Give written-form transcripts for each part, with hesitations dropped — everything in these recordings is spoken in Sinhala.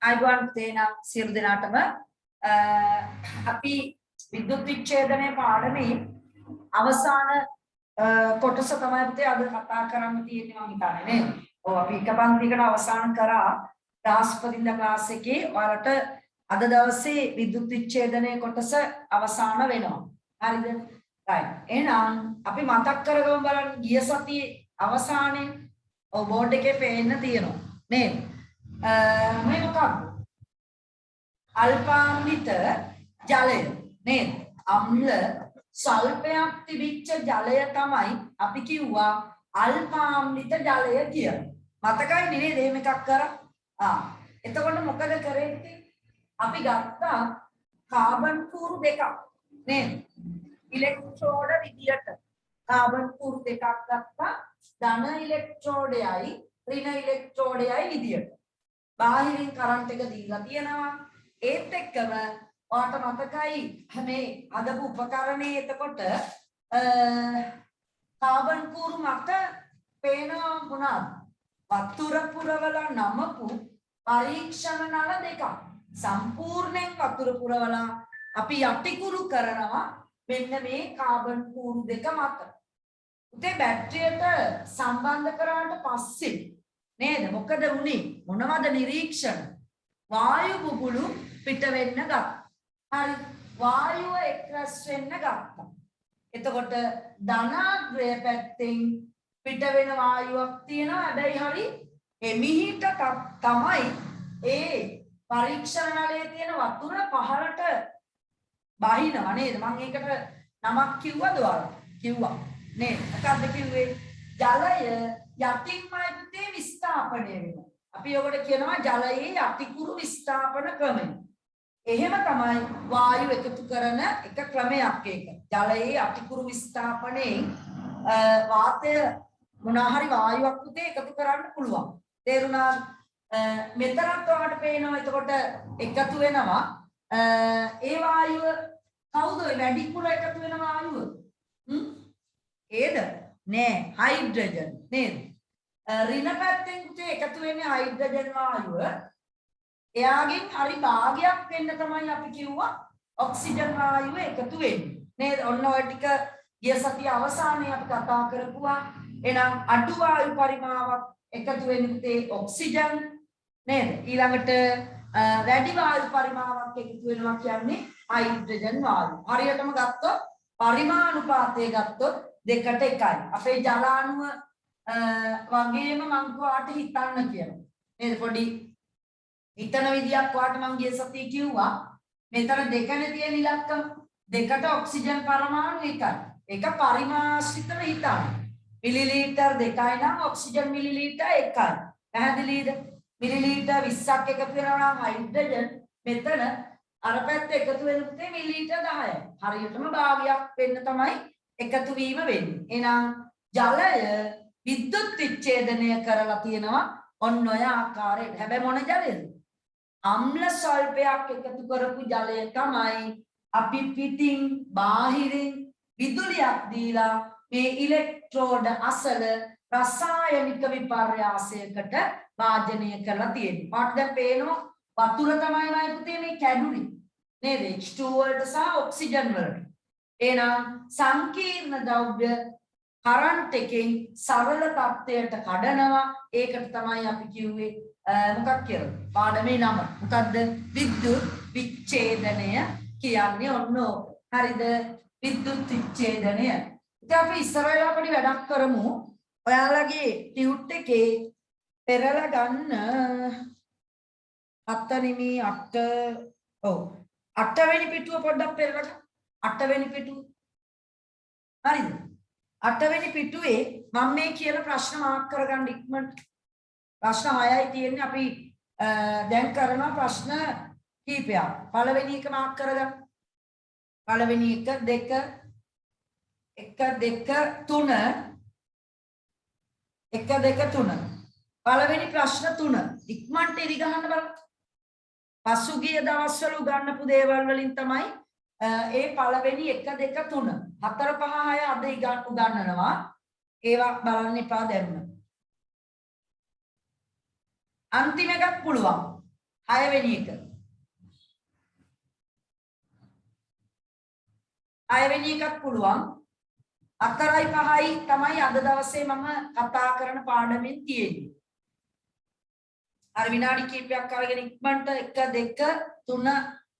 අයිබෝන් තේන සියලු දෙනාටම අපි විද්‍යුත් විච්ඡේදනයේ පාඩමේ අවසාන කොටස තමයි පුතේ අද කතා කරන්න තියෙන්නේ මම හිතන්නේ නේද? ඔව් අපි එක පන්තියකට අවසන් කරා රාස්පරින්දා ක්ලාස් එකේ ඔයාලට අද දවසේ විද්‍යුත් විච්ඡේදනයේ කොටස අවසන් වෙනවා. හරිද? right. එහෙනම් අපි මතක් කරගමු බලන්න ගිය සතියේ අවසානයේ ඔව් බෝඩ් එකේ පේන්න තියෙනවා නේද? මේ මොකක්ද? අල්පාම්ලිත ජලය නේද? අම්ල සල්පයක් තිබිච්ච ජලය තමයි අපි කිව්වා අල්පාම්ලිත ජලය කියලා. මතකයි නේද එහෙම එකක් කරා? එතකොට මොකද කරන්නේ? අපි ගත්තා කාබන් කූරු දෙකක් නේද? ඉලෙක්ට්‍රෝඩ විදියට කාබන් කූරු දෙකක් ගත්තා ධන ඉලෙක්ට්‍රෝඩයයි ඍණ ඉලෙක්ට්‍රෝඩයයි විදියට. බාහිරින් කරන්ට් එක දීලා තියෙනවා. ඒත් එක්කම ඔයාලට මතකයි මේ අදපු උපකරණේ එතකොට කාබන් කූරු මත පේනවා මොනවාද? වතුර පුරවලා නමපු පරීක්ෂණ නල දෙකක්. සම්පූර්ණයෙන් වතුර පුරවලා අපි යටිකුරු කරනවා මෙන්න මේ කාබන් කූරු දෙක මත. උදේ බැටරියට සම්බන්ධ කරාට පස්සේ නේද මොකද වුනේ? මොනවද නිරීක්ෂණ? වායු බුබුලු පිට වෙන්න ගත්තා. හරි වායුව එක්රැස් වෙන්න ගත්තා. එතකොට ධනාග්‍රය පැත්තෙන් පිට වෙන වායුවක් තියෙනවා. හැබැයි හරි එමිහිට තමයි ඒ පරීක්ෂණ නලයේ තියෙන වතුර පහළට බහිනවා නේද? මම ඒකට නමක් කිව්වද ඔයාලට? කිව්වා නේද? මොකක්ද කිව්වේ? ජලය යටින්මයි පුතේ විස්ථාපනය වෙනවා. අපි ඔකට කියනවා ජලයේ යටිකුරු විස්ථාපන ක්‍රමය. එහෙම තමයි වායු එකතු කරන එක ක්‍රමයක් ඒක. ජලයේ යටිකුරු විස්ථාපනයේ වාතය මොනවා හරි වායුවක් පුතේ එකතු කරන්න පුළුවන්. තේරුණාද? මෙතනත් ඔයාලට පේනවා එතකොට එකතු වෙනවා. ඒ වායුව කවුද වැඩිපුර එකතු වෙන වායුව? ඒද? නෑ හයිඩ්‍රජන් නේද? ඍණ පැත්තෙන් එකතු වෙන්නේ හයිඩ්‍රජන් වායුව. එයාගෙන් හරි භාගයක් වෙන්න තමයි අපි කිව්වා ඔක්සිජන් වායුව එකතු වෙන්නේ. නේද? ඔන්න ඔය ටික ගිය සතිය අවසානයේ අපි කතා කරපුවා. එහෙනම් අඩු වායු පරිමාවක් එකතු වෙන්නේ ඔක්සිජන් නේද? ඊළඟට වැඩි වායු පරිමාවක් එකතු වෙනවා කියන්නේ හයිඩ්‍රජන් වායුව. හරියටම ගත්තොත් පරිමාණුපාතය ගත්තොත් 2:1යි. අපේ ජල අණුව වගේම මම ඔයාලට හිතන්න කියනවා. නේද? පොඩි හිතන විදියක් ඔයාලට මම ගිය සතියේ කිව්වා. මෙතන දෙකනේ තියෙන ඉලක්කම. දෙකට ඔක්සිජන් පරමාණු එකයි. ඒක පරිමාශ්‍රිතව හිතන්න. මිලිලීටර් 2යි නම් ඔක්සිජන් මිලිලීටර් 1යි. පැහැදිලිද? මිලිලීටර් 20ක් එකතු වෙනවා නම් හයිඩ්‍රජන් මෙතන අර පැත්ත එකතු වෙන පුතේ මිලිලීටර් 10යි. හරියටම භාගයක් වෙන්න තමයි එකතු වීම වෙන්නේ. එහෙනම් ජලය විද්‍යුත් විච්ඡේදනය කරලා තියෙනවා ඔන්න ඔය ආකාරයට. හැබැයි මොන ජලයද? අම්ල ස්වල්පයක් එකතු කරපු ජලය තමයි අපි පිටින් බාහිරින් විදුලියක් දීලා මේ ඉලෙක්ට්‍රෝඩ අසල රසායනික විපර්යාසයකට වාජනය කරලා තියෙන්නේ. පාට දැන් පේනවා වතුර තමයි වයි පුතේ මේ කැඩුනේ. නේද? H2 වලට සහ ඔක්සිජන් වලට. එහෙනම් සංකීර්ණ ද්‍රව්‍ය කරන්ට් එකෙන් සරල තත්ත්වයට කඩනවා. ඒකට තමයි අපි කිව්වේ මොකක් කියලා? පාඩමේ නම. මොකද්ද? විද්‍යුත් විච්ඡේදනය කියන්නේ ඔන්න ඕක. හරිද? විද්‍යුත් විච්ඡේදනය. ඉතින් අපි ඉස්සරහලා පොඩි වැඩක් කරමු. ඔයාලගේ ටියුට් එකේ පෙරලා ගන්න 7 ඔව් 8 වෙනි පිටුව පොඩ්ඩක් පෙරලා ගන්න. 8 වෙනි පිටුව. හරිද? 8 වෙනි පිටුවේ මම මේ කියලා ප්‍රශ්න මාක් කරගන්න ඉක්මනට. ප්‍රශ්න 6යි තියෙන්නේ. අපි දැන් කරනවා ප්‍රශ්න කීපයක්. පළවෙනි එක මාක් කරගන්න. පළවෙනි 1 2 3 පළවෙනි ප්‍රශ්න 3 ඉක්මනට ඉරි ගහන්න බලන්න. පසුගිය දවස්වල උගන්වපු දේවල් වලින් තමයි ඒ පළවෙනි 1 2 3 4 5 6 අද උගන්වනවා. ඒවා බලන්න එපා දැම්ම. අන්තිම එකක් පුළුවන්. 6 වෙනි එක. 6 වෙනි එකක් පුළුවන්. 4යි 5යි තමයි අද දවසේ මම කතා කරන පාඩමෙන් තියෙන්නේ. අර විනාඩි කිහිපයක් අරගෙන ඉක්මනට 1 2 3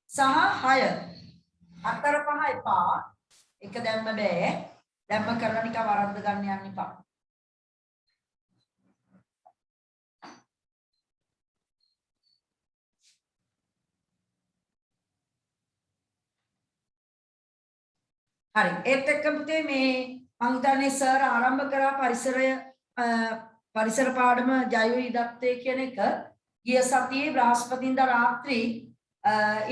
සහ 6 4 5 එපා. එක දැම්ම බෑ. දැම්ම කරලා නිකන් වරද්ද ගන්න යන්න එපා. හරි. ඒත් එක්කම පුතේ මේ මම හිතන්නේ සර් ආරම්භ කරා පරිසර පාඩම ජෛව විවිධත්වය කියන එක ගිය සතියේ බ්‍රහස්පතින්දා රාත්‍රී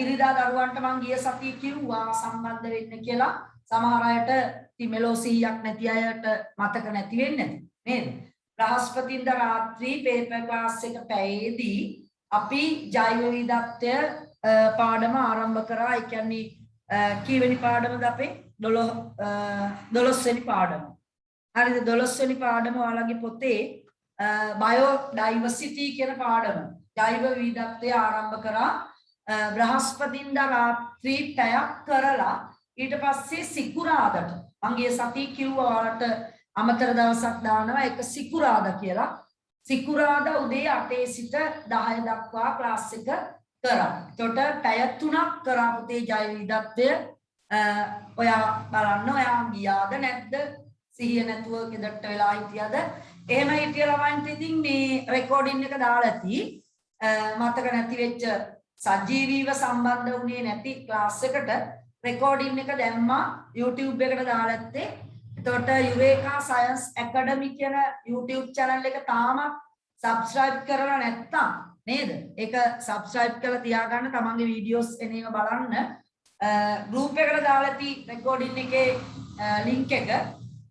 ඉරිදා දරුවන්ට මම ගිය සතියේ කිව්වා සම්බන්ධ වෙන්න කියලා. සමහර අයට මෙලෝ 100ක් නැති අයට මතක නැති වෙන්නේ නේද? බ්‍රහස්පතින්දා රාත්‍රී පේපර් ක්ලාස් එක පැයේදී අපි ජෛව විවිධත්වය පාඩම ආරම්භ කරා. ඒ කියන්නේ කීවෙනි පාඩමද අපේ? 12 වෙනි පාඩම. හරිද? 12 වෙනි පාඩම ඔයාලගේ පොතේ බයෝ ඩයිවර්සිටි කියන පාඩම ජෛව විවිධත්වය ආරම්භ කරා. බ්‍රහස්පතින්දා රාත්‍රී පැයක් කරලා ඊට පස්සේ සිකුරාදට මම ගිය සතියේ කිව්වා ඔයාලට අමතර දවසක් දානවා ඒක සිකුරාදා කියලා. සිකුරාදා උදේ 8 සිට 10 දක්වා ක්ලාස් එක කරා. එතකොට පැය 3ක් කරා පුතේ ජෛව විවිධත්වය. ඔයා බලන්න ඔයා ගියාද නැද්ද? සිහිය නැතුව ගෙදරට වෙලා හිටියද? එහෙම හිටිය ළමයින්ට ඉතින් මේ රෙකෝඩින් එක දාලා ඇති. මතක නැති වෙච්ච සජීවීව සම්බන්ධ වුණේ නැති ක්ලාස් එකට රෙකෝඩින් එක දැම්මා YouTube එකට දාලා ඇත්තේ. එතකොට යුරේකා සයන්ස් ඇකඩමි කියන YouTube channel එක තාමත් subscribe කරලා නැත්තම් නේද? ඒක subscribe කරලා තියාගන්න තමන්ගේ වීඩියෝස් එන ඒවා බලන්න. group එකට දාලා ඇති රෙකෝඩින් එකේ link එක.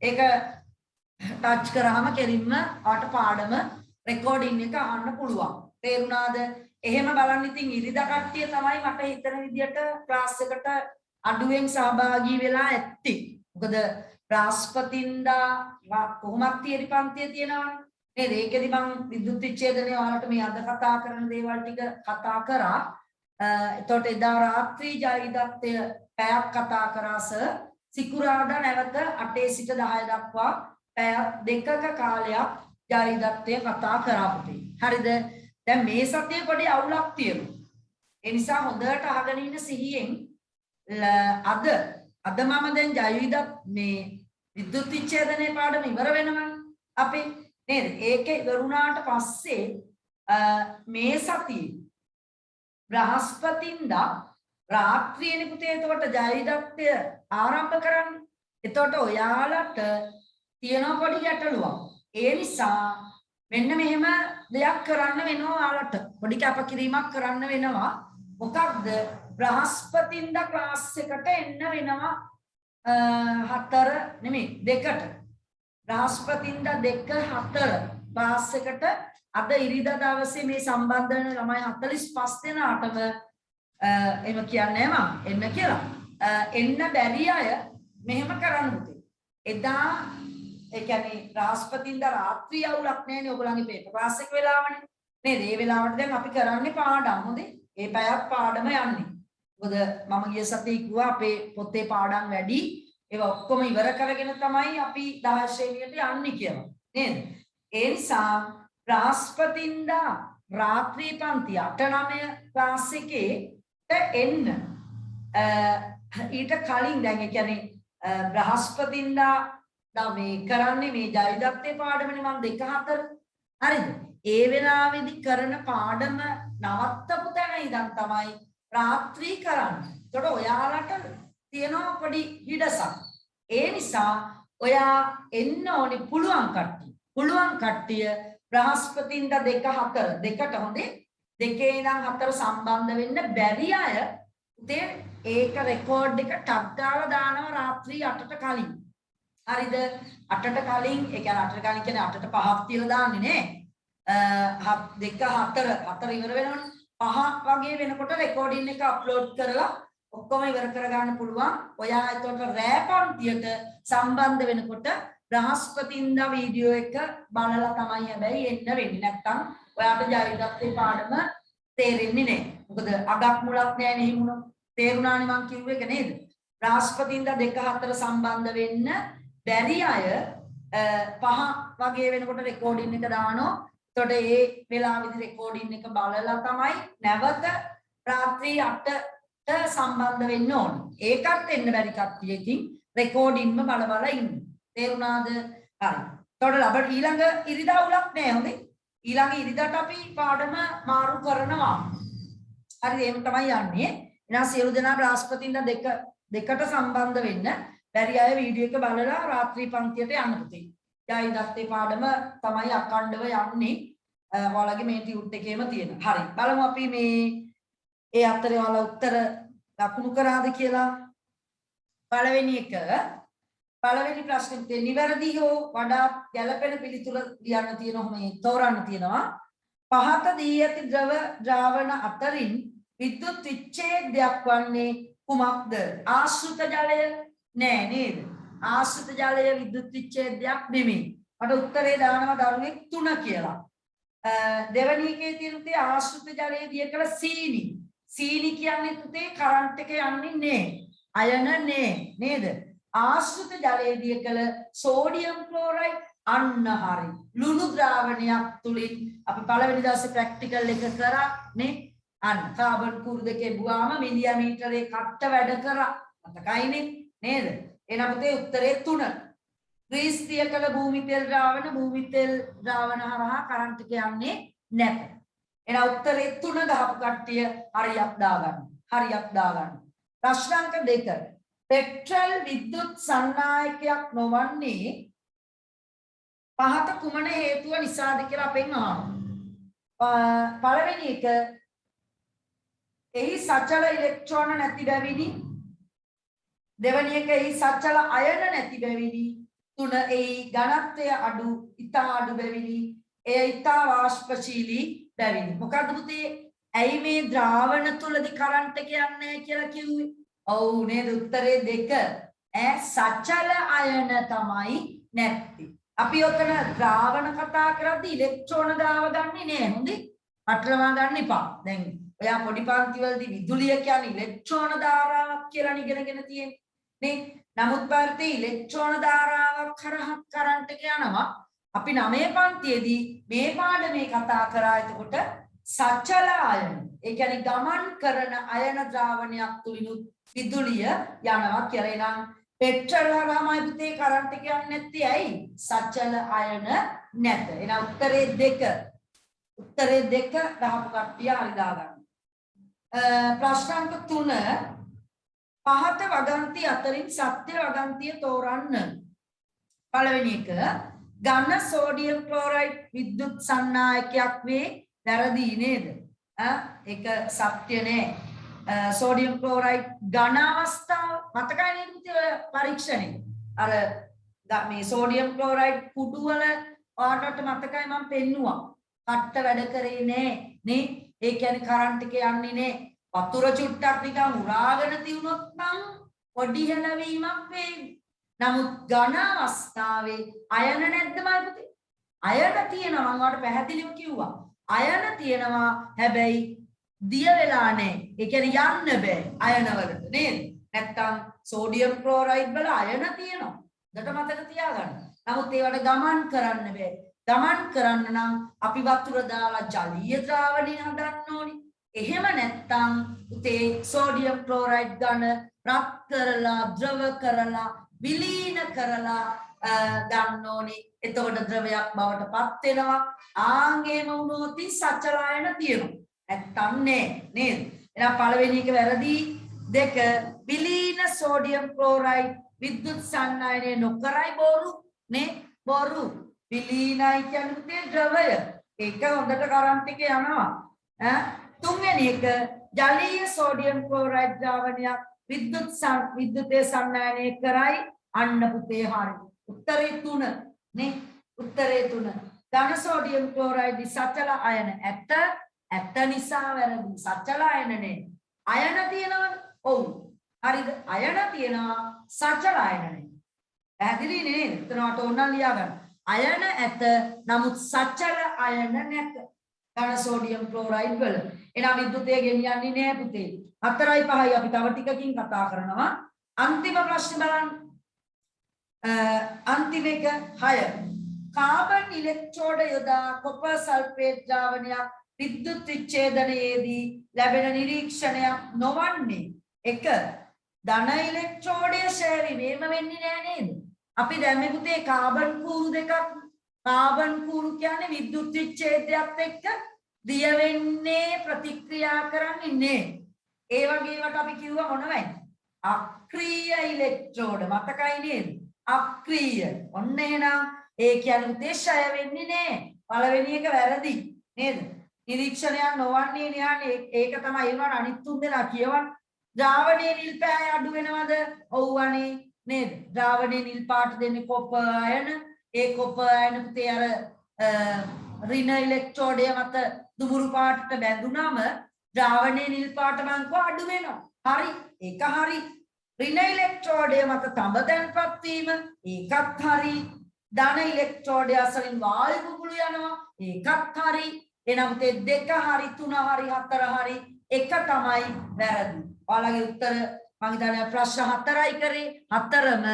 ඒක ටච් කරාම කෙලින්ම ආට පාඩම රෙකෝඩින් එක අහන්න පුළුවන්. තේරුණාද? එහෙම බලන්න ඉතින් ඉරිදා කට්ටිය තමයි මට හිතන විදියට ක්ලාස් එකට අඩුවෙන් සහභාගී වෙලා ඇත්තේ. මොකද බ්‍රහස්පතින්දා කොහොමත් තියෙරි පන්තිය තියෙනවනේ. නේද? ඒකෙදි මම විද්‍යුත් විච්ඡේදනය ඔයාලට මේ අද කතා කරන දේවල් ටික කතා කරා. එතකොට එදා රාත්‍රී ජෛවිදත්වය පැයක් කතා කරා සර්. සිකුරාදා නැවත 8 සිට 10 දක්වා පැය දෙකක කාලයක් ජෛවිදත්වය කතා කරා පුතේ. හරිද? දැන් මේ සතියේ පොඩි අවුලක් තියෙනවා. ඒ නිසා හොඳට අහගෙන ඉන්න සිහියෙන් අද මම දැන් ජෛවිදත් මේ විද්‍යුත් විච්ඡේදනයේ පාඩම ඉවර වෙනවනේ අපේ නේද? ඒකේ ඉවරුණාට පස්සේ මේ සතියේ බ්‍රහස්පතින්දා රාත්‍රියේනේ පුතේ එතකොට ජෛවිදත්වය ආරම්භ කරන්නේ. එතකොට ඔයාලට තියෙන පොඩි ගැටලුවක්. ඒ නිසා මෙන්න මෙහෙම දෙයක් කරන්න වෙනවා ඔයාලට. පොඩි කැපකිරීමක් කරන්න වෙනවා. මොකක්ද? බ්‍රහස්පතින්දා ක්ලාස් එකට එන්න වෙනවා 4 නෙමෙයි 2ට. බ්‍රහස්පතින්දා 2 4 ක්ලාස් එකට අද ඉරිදා දවසේ මේ සම්බන්ධ වෙන ළමයි 45 දෙනාටම එහෙම කියන්නේ මම එන්න කියලා. එන්න බැරි අය මෙහෙම කරන්න පුතේ. එදා ඒ කියන්නේ බ්‍රහස්පතින්දා රාත්‍රී අවුලක් නැහැනේ ඔයගොල්ලන්ගේ පේපර් ක්ලාස් එක වෙලාවනේ. නේද? ඒ වෙලාවට දැන් අපි කරන්නේ පාඩම් හොඳේ. ඒ පැයක් පාඩම යන්නේ. මොකද මම ගිය සතියේ කිව්වා අපේ පොතේ පාඩම් වැඩි. ඒවා ඔක්කොම ඉවර කරගෙන තමයි අපි 10 ශ්‍රේණියට යන්නේ කියලා. නේද? ඒ නිසා බ්‍රහස්පතින්දා රාත්‍රී පන්ති 8 9 ක්ලාස් එකේට එන්න ඊට කලින් දැන් ඒ කියන්නේ බ්‍රහස්පතින්දා මේ කරන්නේ මේ ජෛවිදත්වයේ පාඩමනේ මම 2 4 හරිද? ඒ වෙලාවේදී කරන පාඩම නවත්තපු තැන ඉඳන් තමයි රාත්‍රී කරන්නේ. ඒකට ඔයාලට තියෙනවා පොඩි හිඩසක්. ඒ නිසා ඔයා එන්න ඕනේ පුළුවන් කට්ටිය. පුළුවන් කට්ටිය බ්‍රහස්පතින්දා 2 4 දෙකට හොඳේ 2 ඉඳන් 4 සම්බන්ධ වෙන්න බැරි අය උදේ ඒක රෙකෝඩ් එක ටක් දාලා දානවා රාත්‍රී 8ට කලින්. හරිද? 8ට කලින් ඒ කියන්නේ 8ට කලින් කියන්නේ 8ට 5ක් තියලා දාන්නේ නේ. 2 4 4 ඉවර වෙනවනේ. 5 වගේ වෙනකොට රෙකෝඩින් එක අප්ලෝඩ් කරලා ඔක්කොම ඉවර කරගන්න පුළුවන්. ඔයා එතකොට රෑ පන්තියට සම්බන්ධ වෙනකොට බ්‍රහස්පතින්දා වීඩියෝ එක බලලා තමයි හැබැයි එන්න වෙන්නේ. නැත්තම් ඔයාට ජෛවිදත්වයේ පාඩම තේරෙන්නේ නැහැ. මොකද අගක් මුලක් නැහැ නේ හිමුණා. තේරුණානේ මං කිව්වේ ඒක නේද? බ්‍රහස්පතින්දා 2-4 සම්බන්ධ වෙන්න බැරි අය 5 වගේ වෙනකොට රෙකෝඩින් එක දානවා. එතකොට ඒ වෙලාවෙදි රෙකෝඩින් එක බලලා තමයි නැවත රාත්‍රී 8ට සම්බන්ධ වෙන්න ඕනේ. ඒකත් එන්න බැරි කට්ටියකින් රෙකෝඩින්ම බල බල ඉන්න. තේරුණාද? හරි. එතකොට අපිට ඊළඟ ඉරිදා උලක් නෑ හොඳේ. ඊළඟ ඉරිදාට අපි පාඩම මාරු කරනවා. හරි එහෙම තමයි යන්නේ. එහෙනම් සියලු දෙනා බ්‍රහස්පතින්දා දෙකට සම්බන්ධ වෙන්න බැරි අය වීඩියෝ එක බලලා රාත්‍රී පන්තියට යන්න පුතේ. යායි දත්තේ පාඩම තමයි අඛණ්ඩව යන්නේ. ඔයාලගේ මේ ටියුට් එකේම තියෙන. හරි. බලමු අපි මේ ඒ අතරේ ඔයාලා උත්තර ලකුණු කරාද කියලා. පළවෙනි ප්‍රශ්නේ නිවැරදි හෝ වඩා ගැළපෙන පිළිතුර ලියන්න තියෙනවා. මේ තෝරන්න තියෙනවා. පහත දී ඇති ද්‍රවණ අතරින් විද්‍යුත් විච්ඡේදයක් වන්නේ කුමක්ද? ආශ්‍රිත ජලය නෑ නේද? ආශ්‍රිත ජලය විද්‍යුත් විච්ඡේදයක් නෙමෙයි. මට උත්තරේ දානවා දරුවෙක් 3 කියලා. දෙවැනි එකේ තියෙන තේ ආශ්‍රිත ජලයේ දිය කළ සීනි. සීනි කියන්නේ තුතේ කරන්ට් එක යන්නේ නෑ. අයන නෑ නේද? ආශ්‍රිත ජලයේ දිය කළ සෝඩියම් ක්ලෝරයිඩ් අන්න හරි. ලුණු ද්‍රාවණයක් තුලින් අපි පළවෙනි දවසේ ප්‍රැක්ටිකල් එක කරා නේ. අන්න කාබන් කුරු දෙකේ බුවාම මිලිමීටරේ කට්ට වැඩ කරා. මතකයිනේ නේද? එහෙනම් පුතේ උත්තරේ 3. ග්‍රීස් දිය කළ භූමි තෙල් ද්‍රාවණ හරහා කරන්ට් එක යන්නේ නැත. එහෙනම් උත්තරේ 3 ගහපු කට්ටිය හරියක් දාගන්න. ප්‍රශ්න අංක 2. පෙට්‍රල් විද්‍යුත් සන්නායකයක් නොවන්නේ පහත කුමන හේතුව නිසාද කියලා අපෙන් අහනවා. පළවෙනි එක එහි සචල ඉලෙක්ට්‍රෝන නැති බැවිනි. දෙවෙනි එක එහි සචල අයන නැති බැවිනි. 3 එහි ඝනත්වය ඉතා අඩු බැවිනි. එය ඉතා වාෂ්පශීලී බැවිනි. මොකද්ද පුතේ? ඇයි මේ ද්‍රාවණ තුලදී කරන්ට් එක යන්නේ නැහැ කියලා කිව්වේ? ඔව් නේද? උත්තරේ 2. සචල අයන තමයි නැත්තේ. අපි ඔතන ද්‍රාවණ කතා කරද්දී ඉලෙක්ට්‍රෝන දාව ගන්නේ නෑ. හොඳේ? අටලවා ගන්න එපා. දැන් ඔයා පොඩි පන්ති වලදී විදුලිය කියන්නේ ඉලෙක්ට්‍රෝන ධාරාවක් කියලා ඉගෙනගෙන තියෙන්නේ. නේ? නමුත් බලතේ ඉලෙක්ට්‍රෝන ධාරාවක් කරහක් කරන්ට් එක යනවා. අපි 9 පන්තියේදී මේ පාඩමේ කතා කරා එතකොට සචල අයන. ඒ කියන්නේ ගමන් කරන අයන ද්‍රාවණයක් තුලිනුත් විදුලිය යනවා කියලා. එනම් පෙට්‍රල් හරහාමයි පුතේ කරන්ට් එක යන්නේ නැත්තේ ඇයි? සචල අයන නැත. එහෙනම් උත්තරේ 2. උත්තරේ 2 ගහපු කට්ටිය හරි දාගන්න. ප්‍රශ්න අංක 3. පහත වගන්ති අතරින් සත්‍ය වගන්තිය තෝරන්න. පළවෙනි එක ඝන සෝඩියම් ක්ලෝරයිඩ් විද්‍යුත් සන්නායකයක් වේ. වැරදි නේද? ඒක සත්‍ය නෑ. සෝඩියම් ක්ලෝරයිඩ් ඝන අවස්ථාව මතකයි නේද පුතේ පරීක්ෂණේ? අර මේ සෝඩියම් ක්ලෝරයිඩ් කුඩු වල ඔයාලට මතකයි මම පෙන්නුවා. කට්ට වැඩ කරේ නෑ නේ. ඒ කියන්නේ කරන්ට් එක යන්නේ නෑ. වතුර චුට්ටක් නිකන් උරාගෙන තියුනොත් නම් පොඩි හැලවීමක් වෙයි. නමුත් ඝන අවස්ථාවේ අයන නැද්ද මයි පුතේ? අයන තියෙනවා. මම ඔයාලට පැහැදිලිව කිව්වා. අයන තියෙනවා. හැබැයි දිය වෙලා නැහැ. ඒ කියන්නේ යන්න බෑ අයන වලට නේද? නැත්තම් සෝඩියම් ක්ලෝරයිඩ් වල අයන තියෙනවා. දෙට මතක තියාගන්න. නමුත් ඒවට ගමන් කරන්න බෑ. ගමන් කරන්න නම් අපි වතුර දාලා ජලීය ද්‍රාවණය හදන්න ඕනි. එහෙම නැත්තම් උතේ සෝඩියම් ක්ලෝරයිඩ් ගන්න රත් කරලා ද්‍රව කරලා විලීන කරලා ගන්න ඕනි. එතකොට ද්‍රවයක් බවට පත් වෙනවා. ආංගේම වුණොත් සචලායන තියෙනවා. නැත්තම් නේද? එහෙනම් පළවෙනි එක වැරදි. 2 විලීන සෝඩියම් ක්ලෝරයිඩ් විද්‍යුත් සන්නායනය නොකරයි බොරු නේ. බොරු. විලීනයි කියන්නේ ද්‍රවය. ඒක හොඳට කරන්ට් එක යනවා. තුන්වෙනි එක ජලීය සෝඩියම් ක්ලෝරයිඩ් ද්‍රාවණයක් විද්‍යුතේ සන්නායනය කරයි. අන්න පුතේ හරි. උත්තරේ 3 නේ. උත්තරේ 3. ඝන සෝඩියම් ක්ලෝරයිඩ් සචල අයන ඇත්ත නිසා වැරදි. සචල අයන නේ. අයන තියෙනවද? ඔව්. හරිද? අයන තියෙනවා. සචල අයන නේ. පැහැදිලි නේද? එතනට ඕනනම් ලියා ගන්න. අයන ඇත. නමුත් සචල අයන නැත. ධන සෝඩියම් ක්ලෝරයිඩ් වල. එනවා විද්‍යුතය ගෙනියන්නේ නෑ පුතේ. 4යි 5යි අපි තව ටිකකින් කතා කරනවා. අන්තිම ප්‍රශ්න බලන්න. අන්තිම එක 6. කාබන් ඉලෙක්ට්‍රෝඩ යොදා කොපර් සල්ෆේට් ද්‍රාවණයක් විද්‍යුත් විච්ඡේදනයේදී ලැබෙන නිරීක්ෂණයක් නොවන්නේ 1. ධන ඉලෙක්ට්‍රෝඩය ෂෙයාරි මේම වෙන්නේ නෑ නේද? අපි දැන් මේ පුතේ කාබන් කූරු දෙකක් කාබන් කූරු කියන්නේ විද්‍යුත් විච්ඡේදයත් එක්ක දිය වෙන්නේ ප්‍රතික්‍රියා කරන්නේ නේ. ඒ වගේ වට අපි කිව්වා මොනවයි? අක්‍රීය ඉලෙක්ට්‍රෝඩ මතකයි නේද? අක්‍රීය. ඔන්න එහෙනම් ඒ කියන්නේ පුතේ ෂය වෙන්නේ නෑ. පළවෙනි එක වැරදි නේද? නිරීක්ෂණයක් නොවන්නේ න්යානේ ඒක තමයි ඒවන අනිත් තුන් දෙනා කියවන්නේ. ද්‍රාවණයේ නිල් පෑය අඩු වෙනවද? ඔව් අනේ නේද? ද්‍රාවණයේ නිල් පාට දෙන්නේ කොපර් අයන. ඒ කොපර් අයන පුතේ අර ඍණ ඉලෙක්ට්‍රෝඩය මත දුමුරු පාටට බැඳුනම ද්‍රාවණයේ නිල් පාට මංකව අඩු වෙනවා. හරි. ඒක හරි. ඍණ ඉලෙක්ට්‍රෝඩය මත තඹ තැන්පත් වීම ඒකත් හරි. ධන ඉලෙක්ට්‍රෝඩය අසලින් වායු බුබුලු යනවා ඒකත් හරි. එනම් පුතේ 2 හරි 3 හරි 4 හරි එක තමයි වැරදි. ඔයාලගේ උත්තර මම හිතන්නේ ප්‍රශ්න 4යි කරේ 4ම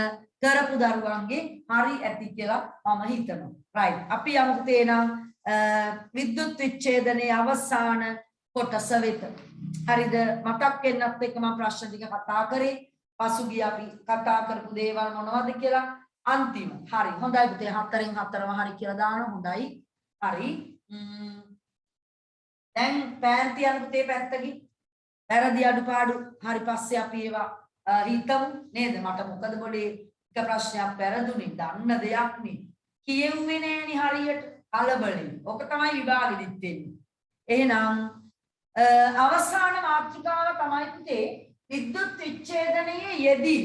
කරපු දරුවන්ගේ හරි ඇති කියලා මම හිතනවා. right. අපි යමු පුතේ නම් විද්‍යුත් විච්ඡේදනයේ අවසාන කොටස වෙත. හරිද? මතක් වෙන්නත් එක්ක මම ප්‍රශ්න ටික කතා කරේ. පසුගිය අපි කතා කරපු දේවල් මොනවද කියලා අන්තිම. හරි. හොඳයි පුතේ 4න් 4ම හරි කියලා දානවා. හොඳයි. හරි. දැන් පෑන් තියන්න පුතේ පැත්තකින්. වැරදි අඩුපාඩු හරි පස්සේ අපි ඒවා හිතමු නේද? මට මොකද පොඩි එක ප්‍රශ්නයක් වැරදුනේ. දන්න දෙයක් නේ. කියෙව්වේ නෑනේ හරියට. කලබලෙන්. ඔක තමයි විභාගෙදිත් වෙන්නේ. එහෙනම් අවසාන මාතෘකාව තමයි පුතේ විද්‍යුත් විච්ඡේදනයේ යෙදී.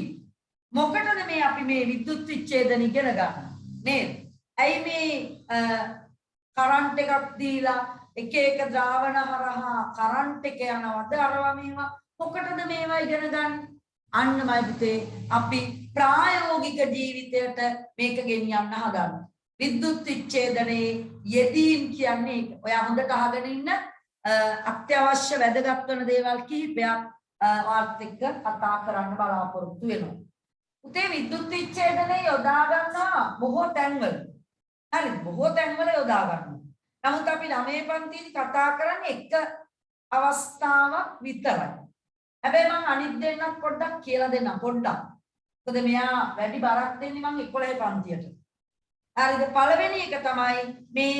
මොකටද මේ අපි මේ විද්‍යුත් විච්ඡේදන ඉගෙන ගන්න? නේද? ඇයි මේ කරන්ට් එකක් දීලා එක එක ද්‍රාවණ හරහා කරන්ට් එක යනවද අරවා මේවා මොකටද මේවා ඉගෙන ගන්න? අන්නමයි පුතේ අපි ප්‍රායෝගික ජීවිතයට මේක ගෙනියන්න හදන්නේ. විද්‍යුත් විච්ඡේදනයේ යෙදීම් කියන්නේ ඒක. ඔයා හොඳට අහගෙන ඉන්න අත්‍යවශ්‍ය වැදගත් වෙන දේවල් කිහිපයක් වාර්ත් එක්ක කතා කරන්න බලාපොරොත්තු වෙනවා. පුතේ විද්‍යුත් විච්ඡේදනයේ යොදා ගන්නවා බොහෝ තැන්වල. හරිද? බොහෝ තැන්වල යොදා ගන්නවා. නමුත් අපි 9 පන්තියේදී කතා කරන්නේ එක අවස්ථාවක් විතරයි. හැබැයි මම අනිත් දෙන්නත් පොඩ්ඩක් කියලා දෙන්නම් පොඩ්ඩක්. මොකද මෙයා වැඩි බරක් දෙන්නේ මම 11 පන්තියට. හරිද? පළවෙනි එක තමයි මේ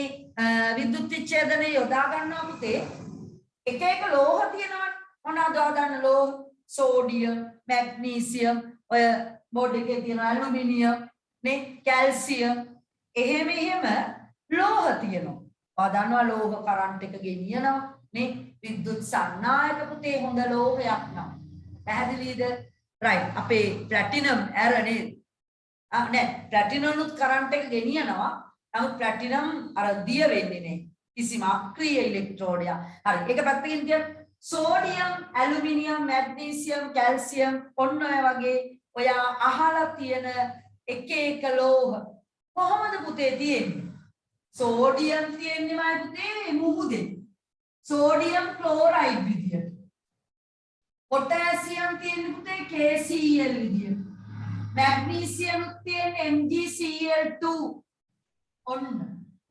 විද්‍යුත් විච්ඡේදනයේ යොදා ගන්නවා පුතේ. එක එක ලෝහ තියෙනවනේ. මොනවද හදන්න ලෝහ? සෝඩියම්, මැග්නීසියම්, ඔය බෝඩ් එකේ තියෙන ඇලුමිනියම්, නේ, කැල්සියම්. එහෙම ලෝහ තියෙනවා. දන්නවා ලෝහ කරන්ට් එක ගෙනියනවා නේ විද්‍යුත් සන්නායක පුතේ හොඳ ලෝහයක් නම් පැහැදිලිද? right. අපේ ප්ලැටිනම් ඇර නේද? නෑ ප්ලැටිනම් උත් කරන්ට් එක ගෙනියනවා. නමුත් ප්ලැටිනම් අර දිය වෙන්නේ නේ. කිසිම අක්‍රීය ඉලෙක්ට්‍රෝඩයක්. හරි. ඒක පැත්තකින් තියන්න. සෝඩියම්, ඇලුමිනියම්, මැග්නීසියම්, කැල්සියම් ඔන්න ඔය වගේ ඔයා අහලා තියෙන එක ලෝහ කොහොමද පුතේ තියෙන්නේ? සෝඩියම් තියෙන්නේ මයි පුතේ මුහුදේ. සෝඩියම් ක්ලෝරයිඩ් විදියට. පොටෑසියම් තියෙන්නේ පුතේ KCl විදියට. මැග්නීසියම් තියෙන්නේ MgCl2. ඔන්න.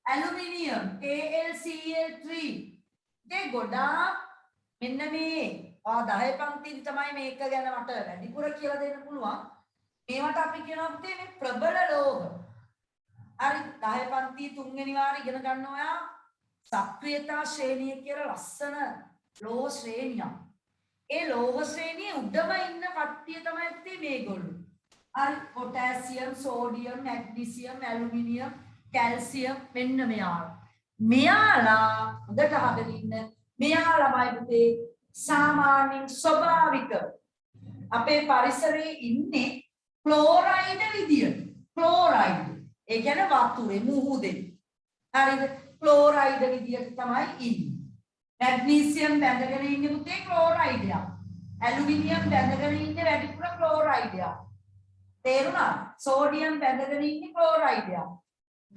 Aluminium AlCl3. මේ ගොඩාක් මෙන්න මේ 10 පන්තියේ තමයි මේක ගැන මට වැඩිපුර කියලා දෙන්න පුළුවන්. මේවට අපි කියනවා පුතේ මේ ප්‍රබල ලෝහ. හරි 10 පන්තියේ 3 වෙනි වාරේ ඉගෙන ගන්න ඔයා සක්‍රියතා ශ්‍රේණිය කියලා ලස්සන ලෝහ ශ්‍රේණියක්. ඒ ලෝහ ශ්‍රේණියේ උඩම ඉන්න කට්ටිය තමයි පුතේ මේගොල්ලෝ. හරි potassium, sodium, magnesium, aluminium, calcium මෙන්න මෙයාලා. මෙයාලා හොඳට අහගෙන ඉන්න. මෙයාලාමයි පුතේ සාමාන්‍යයෙන් ස්වභාවික අපේ පරිසරයේ ඉන්නේ ක්ලෝරයිඩ් විදියට. ක්ලෝරයිඩ් ඒ කියන්නේ වතුරේ මුහුදේ. හරිද? ක්ලෝරයිඩ් විදියට තමයි ඉන්නේ. මැග්නීසියම් බැඳගෙන ඉන්නේ පුතේ ක්ලෝරයිඩ් එක. ඇලුමිනියම් බැඳගෙන ඉන්නේ වැඩිපුර ක්ලෝරයිඩ් එක. තේරුණා? සෝඩියම් බැඳගෙන ඉන්නේ ක්ලෝරයිඩ් එක.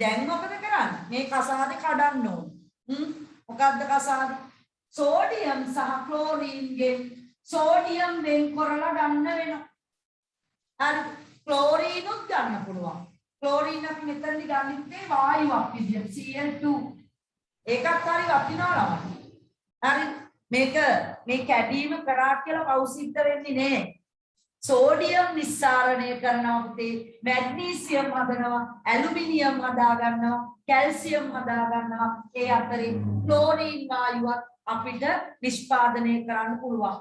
දැන් මොකද කරන්නේ? මේ කසාදේ කඩන්න ඕන. මොකද්ද කසාද? සෝඩියම් සහ ක්ලෝරීන්ගෙන් සෝඩියම් වෙන් කරලා ගන්න වෙනවා. හරි. ක්ලෝරීනුත් ගන්න පුළුවන්. ක්ලෝරීන් අපි මෙතනදි ගන්නෙ වායුවක් විදියට Cl2. ඒකත් හරි වටිනවා ළමයි. හරි. මේ කැඩීම කරාට කියලා පෞසිද්ධ වෙන්නේ නෑ. සෝඩියම් නිස්සාරණය කරනවා පුතේ, මැග්නීසියම් හදනවා, ඇලුමිනියම් හදා ගන්නවා, කැල්සියම් හදා ගන්නවා. ඒ අතරේ ක්ලෝරීන් වායුවත් අපිට නිෂ්පාදනය කරන්න පුළුවන්.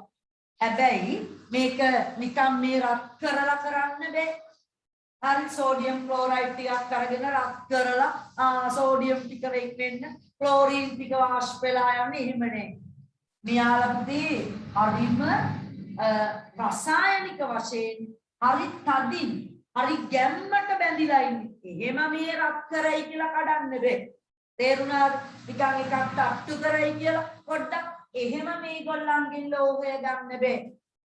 හැබැයි මේක නිකම් මේ රත් කරලා කරන්න බෑ. හරි. සෝඩියම් ක්ලෝරයිඩ් ටිකක් අරගෙන රත් කරලා සෝඩියම් ටික වෙන් වෙන්න ක්ලෝරීන් ටික වාෂ්ප වෙලා යන්නේ එහෙම නේ. මෙයාලදී හරිම රසායනික වශයෙන් හරි තදින් හරි ගැම්මට බැඳිලා ඉන්නේ. එහෙම මේ රත් කරයි කියලා කඩන්න බෑ. තේරුණාද? නිකන් එකක් තට්ටු කරයි කියලා පොඩ්ඩක් එහෙම මේගොල්ලන්ගෙන් ලෝහය ගන්න බෑ.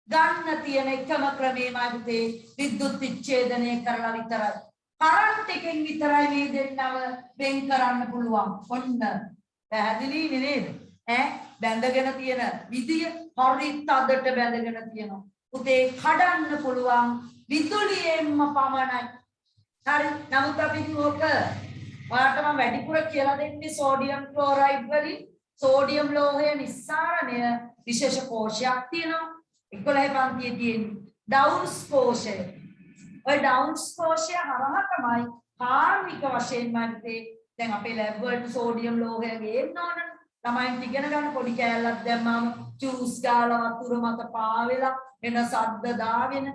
ගන්න තියෙන එකම ක්‍රමයමයි පුතේ විද්‍යුත් විච්ඡේදනය කරලා විතරයි. කරන්ට් එකෙන් විතරයි මේ දෙන්නව වෙන් කරන්න පුළුවන්. ඔන්න පැහැදිලි නේද? බැඳගෙන තියෙන විදිය හරි තදට බැඳගෙන තියෙනවා. පුතේ කඩන්න පුළුවන් විදුලියෙන්ම පමණයි. හරි. නමුත් අපි ඕක ඔයාලට මම වැඩිපුර කියලා දෙන්නේ සෝඩියම් ක්ලෝරයිඩ් වලින් සෝඩියම් ලෝහය නිස්සාරණය විශේෂ කෝෂයක් තියෙනවා. 11 පන්තියේ තියෙන ඩවුන්ස් කෝෂය. ඔය ඩවුන්ස් කෝෂය හරහා තමයි කාර්මික වශයෙන් මන්තේ දැන් අපේ ලැබ් වලට සෝඩියම් ලෝහය ගේන්න ඕනනේ. ළමයින්ට ඉගෙන ගන්න පොඩි කෑල්ලක් දැම්මම ජූස් ගාලා වතුර මත පාවෙලා වෙන සද්ද දාගෙන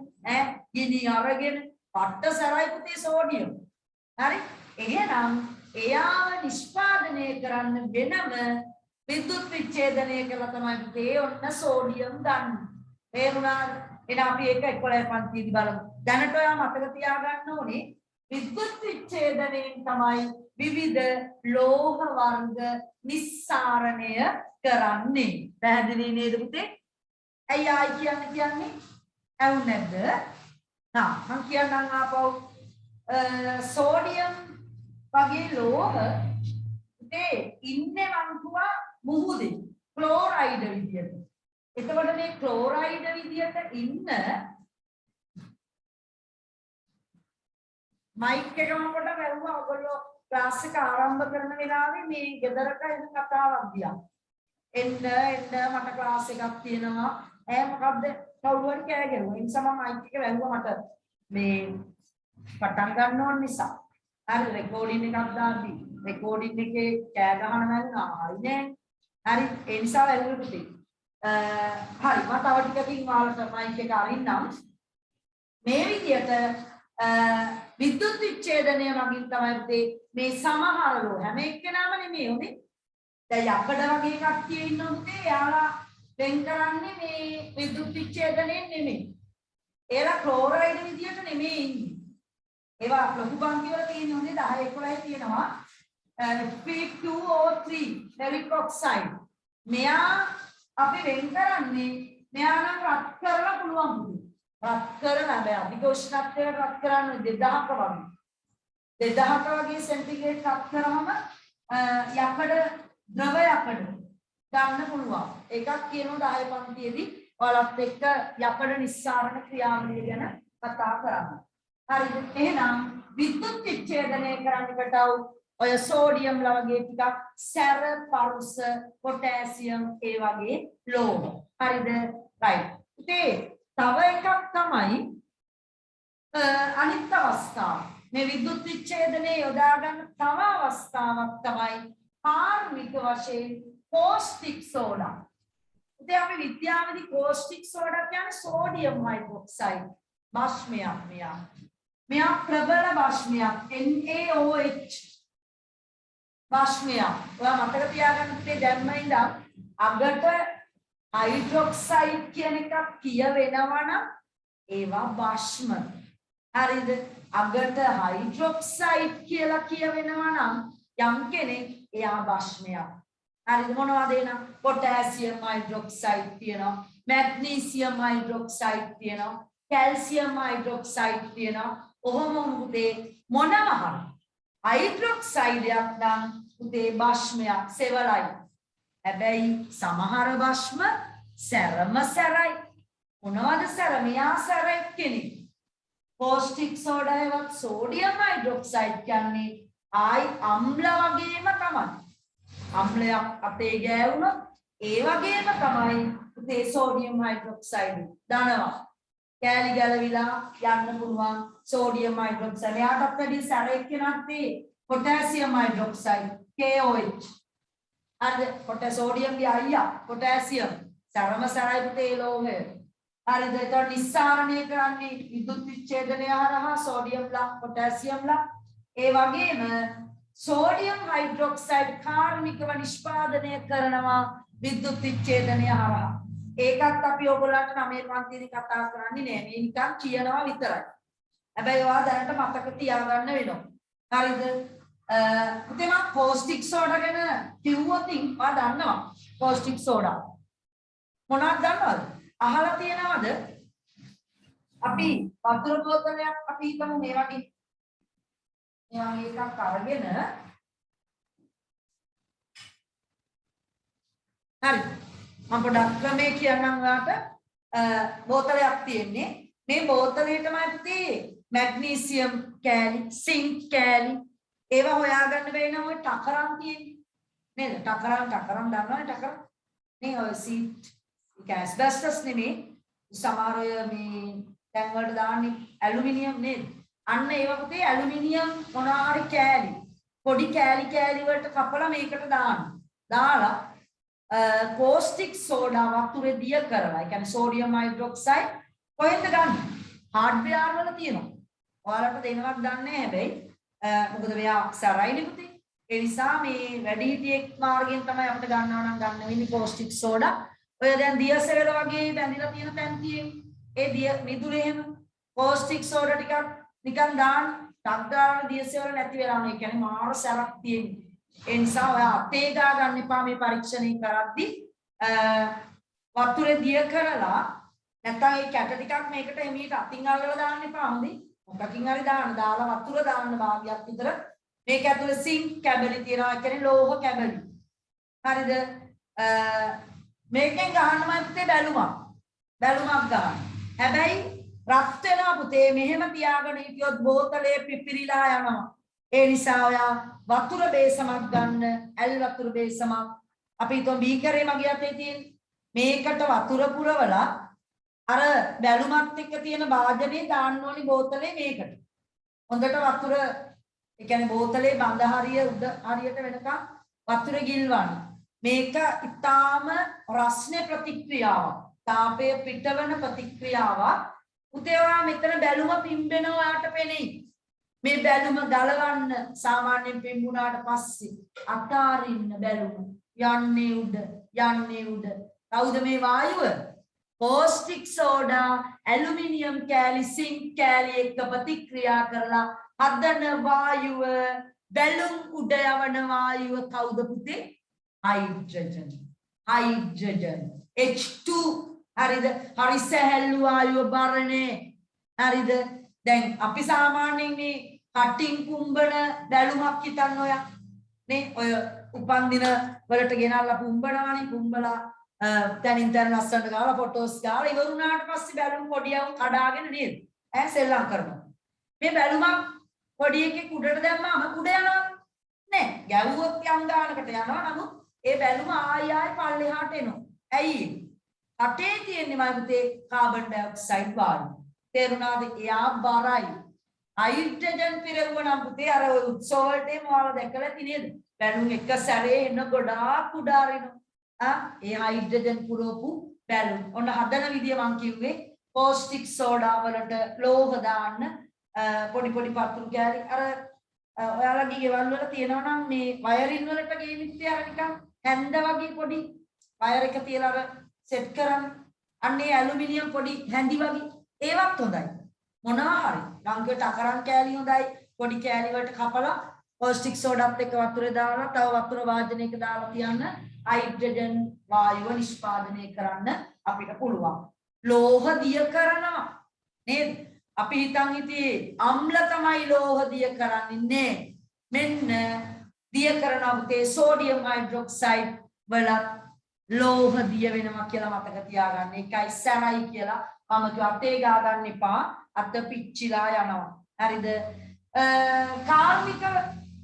ගිනි අරගෙන පට්ට සරයි පුතේ සෝඩියම්. හරි. එහෙනම් එයාව නිෂ්පාදනය කරන්න වෙනම විද්‍යුත් විච්ඡේදනය කළා තමයි පුතේ ඔන්න සෝඩියම් ගන්න. තේරුණාද? එහෙනම් අපි ඒක 11 පන්තියේදී බලමු. දැනට ඔයා මතක තියාගන්න ඕනේ විද්‍යුත් විච්ඡේදනයෙන් තමයි විවිධ ලෝහ වර්ග නිස්සාරණය කරන්නේ. පැහැදිලි නේද පුතේ? ඇයි ආයි කියන්නේ? ඇහුන්නේ නැද්ද? මම කියන්නම් ආපහු සෝඩියම් වගේ ලෝහ පුතේ ඉන්නේ මං කිව්වා මුහුදේ ක්ලෝරයිඩ් විදියට. එතකොට මේ ක්ලෝරයිඩ් විදියට ඉන්න මයික් එක මම පොඩ්ඩක් වැළුවා ඔයගොල්ලෝ ක්ලාස් එක ආරම්භ කරන වෙලාවේ මේ ගෙදරක එන කතාවක් දිහා. එන්න මට ක්ලාස් එකක් තියෙනවා. මොකද්ද කවුරු හරි කෑ ගැහුවා. ඒ නිසා මම මයික් එක වැළුවා මට මේ පටන් ගන්න ඕන නිසා. හරි රෙකෝඩින් එකක් දාද්දි රෙකෝඩින් එකේ කෑ ගහන නැත්නම් හරි නෑ. හරි ඒ නිසා වැළුවා පුතේ. හරි මම තව ටිකකින් ඔයාලට මයික් එක අරින්නම්. මේ විදියට විද්‍යුත් විච්ඡේදනය මගින් තමයි පුතේ මේ සමහර ලෝහ හැම එක්කෙනාම නෙමෙයි උනේ. දැන් යකඩ වගේ කට්ටිය ඉන්නොත් එයාලා වෙන් කරන්නේ මේ විද්‍යුත් විච්ඡේදනයෙන් නෙමෙයි. ඒලා ක්ලෝරයිඩ් විදියට නෙමෙයි ඉන්නේ. ඒවා ලොකු පන්ති වල තියෙන්නේ හොඳේ 10 11 තියෙනවා. Fe2O3 ferric oxide. මෙයා අපි වෙන් කරන්නේ මෙයා නම් රත් කරලා පුළුවන් පුතේ. රත් කරලා බෑ අධික උෂ්ණත්වයට රත් කරන්න 2000ක වගේ. 2000ක වගේ සෙන්ටිග්‍රේඩ් රත් කරාම යකඩ ද්‍රව යකඩ ගන්න පුළුවන්. එකක් කියනවා 10 පන්තියේදී ඔයාලත් එක්ක යකඩ නිස්සාරණ ක්‍රියාවලිය ගැන කතා කරන්න. හරිද? එහෙනම් විද්‍යුත් විච්ඡේදනය කරන්නකට ඔය සෝඩියම් ලා වගේ ටිකක් සැර පරුස පොටෑසියම් ඒ වගේ ලෝහ. හරිද? right. ඉතින් තව එකක් තමයි අනිත් අවස්ථාව. මේ විද්‍යුත් විච්ඡේදනයේ යොදා ගන්න තව අවස්ථාවක් තමයි කාර්මික වශයෙන් කෝස්ටික් සෝඩා. ඉතින් අපි විද්‍යාවේදී කෝස්ටික් සෝඩා කියන්නේ සෝඩියම් හයිඩ්‍රොක්සයිඩ් භස්මයක් මෙයා. මෙයා ප්‍රබල භස්මයක් NaOH භස්මයක්. ඔයා මතක තියාගන්න පුතේ දැම්ම ඉඳන් අගට හයිඩ්‍රොක්සයිඩ් කියන එකක් කියවෙනවා නම් ඒවා භස්ම. හරිද? අගට හයිඩ්‍රොක්සයිඩ් කියලා කියවෙනවා නම් යම් කෙනෙක් එයා භස්මයක්. හරිද? මොනවද එනම්? පොටෑසියම් හයිඩ්‍රොක්සයිඩ් තියෙනවා, මැග්නීසියම් හයිඩ්‍රොක්සයිඩ් තියෙනවා, කැල්සියම් හයිඩ්‍රොක්සයිඩ් තියෙනවා. ඔහොම උදේ මොනවා හරි හයිඩ්‍රොක්සයිඩයක් නම් උදේ භස්මයක් සෙවලයි. හැබැයි සමහර භස්ම සැරම සැරයි. මොනවද සැර? මෙයා සැර එක්කෙනෙක්. caustic soda එකවත් sodium hydroxide කියන්නේ ආයි අම්ල වගේම තමයි. අම්ලයක් අතේ ගෑවුනොත් ඒ වගේම තමයි පුතේ sodium hydroxide දනවා. කෑලි ගැලවිලා යන්න පුළුවන් sodium hydroxide. එයාටත් වැඩි සැර එක්කෙනක් potassium hydroxide KOH. අද sodium ගේ අයියා potassium සැරම සැරයි පුතේ ලෝහය. හරිද? ඒතකොට නිස්සාරණය කරන්නේ විදුලි විච්ඡේදනය හරහා සෝඩියම්ලා පොටෑසියම්ලා. ඒ වගේම සෝඩියම් හයිඩ්‍රොක්සයිඩ් කාර්මිකව නිෂ්පාදනය කරනවා විදුලි විච්ඡේදනය හරහා. ඒකත් අපි ඔයගොල්ලන්ට 9 පන්තියේදී කතා කරන්නේ නෑ. මේ නිකන් කියනවා විතරයි. හැබැයි ඔයා දැනට මතක තියාගන්න වෙනවා. හරිද? පුතේ මම caustic soda ගැන කිව්වොත් ඔයා දන්නවා. caustic soda මොනවද දන්නවද? අහලා තියෙනවද? අපි වතුර බෝතලයක් අපි හිතමු මේ වගේ එකක් අරගෙන හරි මම පොඩ්ඩක් ක්‍රමේ කියන්නම් ඔයාලට. බෝතලයක් තියෙන්නේ. මේ බෝතලේ තමයි පුතේ මැග්නීසියම් කෑලි, සින්ක් කෑලි ඒවා හොයාගන්න බැරි නම් ඔය ටකරන් තියෙන්නේ. නේද? ටකරන් දන්නවනේ ටකරන්. නේ ඔය සීට් asbestos නෙමෙයි සමහර මේ තැන් වලට දාන්නේ ඇලුමිනියම් නේද? අන්න ඒවා පුතේ ඇලුමිනියම් මොනවා හරි කෑලි පොඩි කෑලි වලට කපලා මේකට දාලා caustic soda වතුරේ දිය කරලා ඒ කියන්නේ sodium hydroxide කොහෙන්ද ගන්න? hardware වල තියෙනවා. ඔයාලට දෙනවක් දන්නේ හැබැයි මොකද මෙයා සරයිනේ පුතේ. ඒ නිසා මේ වැඩිහිටියෙක් මාර්ගයෙන් තමයි අපිට ගන්නවා නම් ගන්න වෙන්නේ caustic soda. ඔය දැන් දියසෙවල වගේ බැඳිලා තියෙන තැන් තියෙන්නේ. ඒ දිය මිදුලේ එහෙම caustic soda ටිකක් නිකන් දාන්න ටක් ගාලා දියසෙවල නැති වෙලා යනවා. ඒ කියන්නේ මාර සැරක් තියෙන්නේ. ඒ නිසා ඔයා අතේ ගා ගන්න එපා මේ පරීක්ෂණය කරද්දී. වතුරේ දිය කරලා නැත්නම් ඒ කැට ටිකක් මේකට එමීට අතින් අල්ලලා දාන්න එපා. හොඳයි. මොකකින් හරි දාලා වතුර දාන්න භාගයක් විතර. මේක ඇතුලේ සින්ක් කැබලි තියෙනවා. ඒ කියන්නේ ලෝහ කැබලි. හරිද? මේකෙන් ගහන්නමයි පුතේ බැලුමක් ගන්න. හැබැයි රත් වෙනවා පුතේ. මෙහෙම තියාගෙන හිටියොත් බෝතලේ පිපිරිලා යනවා. ඒ නිසා ඔයා වතුර බේසමක් ගන්න. ඇල් වතුර බේසමක්. අපි හිතමු බීකරේ මගේ අතේ තියෙන. මේකට වතුර පුරවලා අර බැලුමත් එක්ක තියෙන වාදනේ දාන්න ඕනි බෝතලේ මේකට. හොඳට වතුර ඒ කියන්නේ බෝතලේ බඳ හරිය උඩ හරියට වෙනකම් වතුර ගිල්වන්න. මේක ඊටාම රස්නේ ප්‍රතික්‍රියාවක්. තාපය පිටවන ප්‍රතික්‍රියාවක්. උතේ ඔයා මෙතන බැලුම පිම්බෙනවා ඔයාට පෙනෙයි. මේ බැලුම ගලවන්න සාමාන්‍යයෙන් පිම්බුණාට පස්සේ අතාරින්න බැලුම යන්නේ උඩ. කවුද මේ වායුව? caustic soda ඇලුමිනියම් කෑලි සින්ක් කෑලි එක්ක ප්‍රතික්‍රියා කරලා හදන වායුව බැලුම් උඩ යවන වායුව කවුද පුතේ? hydrogen H2 හරිද? හරි සැහැල්ලු වායුව බරනේ. හරිද? දැන් අපි සාමාන්‍යයෙන් මේ කටින් පුම්බන බැලුමක් හිතන්න ඔයා නේ ඔය උපන්දින වලට ගෙනල්ලා පුම්බනවානේ. පුම්බලා තනින් තන ලස්සනට ගාලා ෆොටෝස් ගාලා ඉවරුණාට පස්සේ බැලුම් පොඩියව කඩාගෙන නේද ඈ සෙල්ලම් කරනවා. මේ බැලුමක් පොඩි එකෙක් උඩට දැම්මාම උඩ යනවා නේ. ගැව්වොත් යම් ගානකට යනවා. නමුත් ඒ බැලුම ආයි පල්ලෙහාට එනවා. ඇයි? අටේ තියෙන්නේ මම පුතේ කාබන් ඩයොක්සයිඩ් වායුව. තේරුණාද? එයා බරයි. හයිඩ්‍රජන් පිරවුවනම් පුතේ අර උත්සව වලට මොනවද දැකලා තියෙනේද? බැලුම් එක සැරේ එන ගොඩාක් උඩාරිනවා. ඒ හයිඩ්‍රජන් පුරවපු බැලුම්. ඔන්න හදන විදිය මම කිව්වේ caustic soda වලට ලෝහ දාන්න පොඩි පතුරු කෑලි අර ඔයාලගේ ගෙවල් වල තියෙනවා නම් මේ වයරින් වලට ගේමිත්තේ අර නිකන් හැන්ද වගේ පොඩි වයර් එක තියලා අර සෙට් කරන්න. අන්නේ ඇලුමිනියම් පොඩි හැන්දි වගේ ඒවත් හොඳයි. මොනවා හරි ලංකේට අකරන් කෑලි හොඳයි. පොඩි කෑලි වලට කපලා caustic sodaත් එක්ක වතුරේ දාලා තව වතුර වාදනයක දාලා තියන්න හයිඩ්‍රජන් වායුව නිෂ්පාදනය කරන්න අපිට පුළුවන්. ලෝහ දිය කරනවා නේද? අපි හිතන් හිටියේ අම්ල තමයි ලෝහ දිය කරන්නේ. මෙන්න දිය කරන උතේ සෝඩියම් හයිඩ්‍රොක්සයිඩ් වලත් ලෝහ දිය වෙනවා කියලා මතක තියාගන්න. ඒකයි සැරයි කියලා මම කිව්වා අතේ ගා ගන්න එපා. අත පිච්චිලා යනවා. හරිද? කාර්මික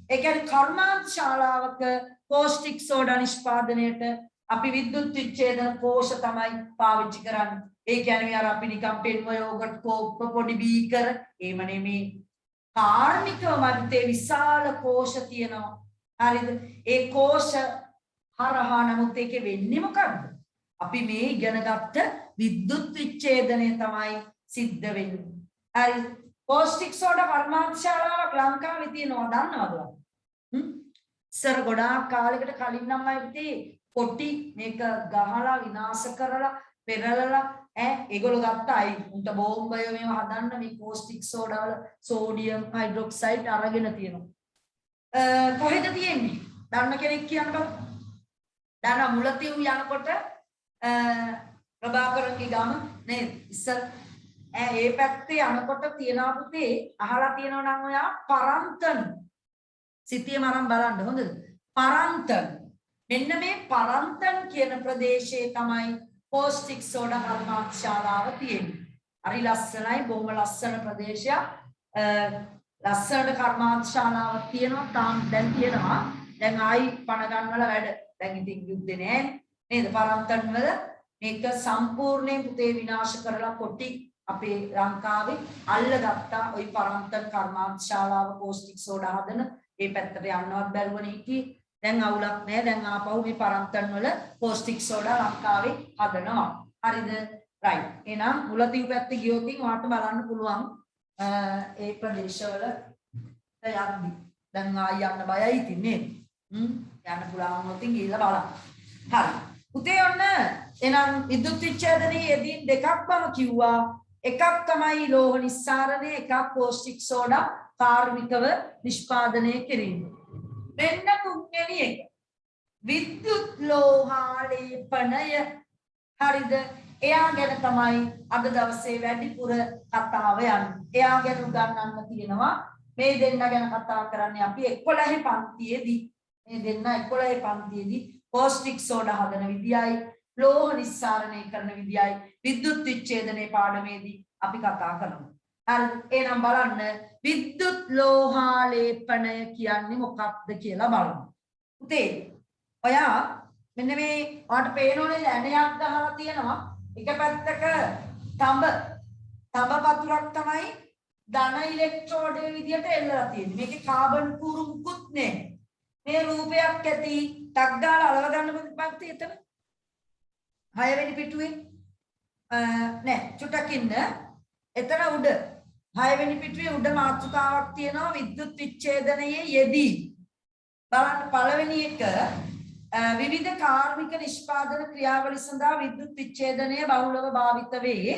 ඒ කියන්නේ කර්මාන්ත ශාලාවක පෝස්ටික් සෝඩා නිෂ්පාදනයේට අපි විද්‍යුත් විච්ඡේදන කෝෂ තමයි පාවිච්චි කරන්නේ. ඒ කියන්නේ අර අපි නිකන් පෙන්ව යෝගට් කෝප්ප පොඩි බීකර එහෙම නෙමෙයි. කාර්මිකව මැත්තේ විශාල කෝෂ තියෙනවා. හරිද? ඒ කෝෂ හරහා නමුත් ඒකේ වෙන්නේ මොකක්ද? අපි මේ ඉගෙනගත්ත විද්‍යුත් විච්ඡේදනය තමයි සිද්ධ වෙන්නේ. හරි. පෝස්ටික් සෝඩා කර්මාන්ත ශාලාවක් ලංකාවේ තියෙනවා දන්නවද? ඉස්සර ගොඩාක් කාලයකට කලින් නම් අයිති කොටි මේක ගහලා විනාශ කරලා පෙරලලා ඒගොල්ලෝ ගත්තයි උන්ට බෝම්බය මේව හදන්න මේ පෝස්ටික් සෝඩා වල සෝඩියම් හයිඩ්‍රොක්සයිඩ් අරගෙන තියෙනවා. කොහෙද තියෙන්නේ? දන්න කෙනෙක් කියන්න බලන්න. දන්න මුලතිව් යනකොට ප්‍රභාකරන්ගේ ගම නේද? ඉස්සර ඒ පැත්තේ යනකොට තියනවා පුතේ අහලා තියෙනවා නම් ඔයා පරන්තන් සිටියම අරන් බලන්න හොඳද? පරන්තන් මෙන්න මේ පරන්තන් කියන ප්‍රදේශයේ තමයි පෝස්ටික් සෝඩා කර්මාන්ත ශාලාව තියෙන්නේ. හරි ලස්සනයි බොහොම ලස්සන ප්‍රදේශයක්. ලස්සනට කර්මාන්ත ශාලාවක් තියෙනවා. තාම දැන් තියෙනවා. දැන් ආයි පණ ගන්නවල වැඩ. දැන් ඉතින් යුද්ධේ නෑ නේද? පරන්තන් වල මේක සම්පූර්ණයෙන් පුතේ විනාශ කරලා කොටි අපේ ලංකාවේ අල්ලගත්තා. ওই පරන්තන් කර්මාන්ත ශාලාව පෝස්ටික් සෝඩා හදන ඒ පැත්තට යන්නවත් බැරුවනේ හිටියේ. දැන් අවුලක් නැහැ. දැන් ආපහු මේ පරන්තන් වල පෝස්ටික් සෝඩා ලංකාවේ හදනවා. හරිද? රයිට්. එහෙනම් මුලතිව් පැත්තේ ගියොත් ඔයාලට බලන්න පුළුවන් ඒ ප්‍රදේශවල යන්නේ. දැන් ආයි යන්න බයයි ඉතින් නේද? යන්න පුළුවන් වුණොත් ගිහලා බලන්න. හරි. පුතේ ඔන්න එහෙනම් විද්‍යුත් විච්ඡේදනයේ යෙදීම් දෙකක් මම කිව්වා. එකක් තමයි ලෝහ නිස්සාරණය, එකක් පෝස්ටික් සෝඩා කාර්මිකව නිෂ්පාදනය කිරීම. මෙන්න තුන්වෙනි එක. විද්‍යුත් ලෝහාලේපනය. හරිද? එයා ගැන තමයි අද දවසේ වැඩිපුර කතාව යන්නේ. එයා ගැන උගන්වන්න තියෙනවා. මේ දෙන්න ගැන කතා කරන්නේ අපි 11 පන්තියේදී. මේ දෙන්න 11 පන්තියේදී පෝස්ටික් සෝඩා හදන විදියයි, ලෝහ නිස්සාරණය කරන විදියයි විද්‍යුත් විච්ඡේදනයේ පාඩමේදී අපි කතා කරනවා. හරි එහෙනම් බලන්න විද්‍යුත් ලෝහාලේපනය කියන්නේ මොකක්ද කියලා බලමු. පුතේ ඔයා මෙන්න මේ ඔයාලට පේනෝනේ ලැණයක් ගහලා තියෙනවා. එක පැත්තක තඹ වතුරක් තමයි ධන ඉලෙක්ට්‍රෝඩේ විදියට එල්ලලා තියෙන්නේ. මේකේ කාබන් කූරු මුකුත් නැහැ. මේ රූපයක් ඇති ටක් ගාලා අලව ගන්න බක්ති එතන 6 වෙනි පිටුවේ නෑ චුට්ටක් ඉන්න එතන උඩ 6 වෙනි පිටුවේ උඩ මාතෘකාවක් තියෙනවා විද්‍යුත් විච්ඡේදනයේ යෙදී බලන්න පළවෙනි එක විවිධ කාර්මික නිෂ්පාදන ක්‍රියාවලි සඳහා විද්‍යුත් විච්ඡේදනය බහුලව භාවිත වේ.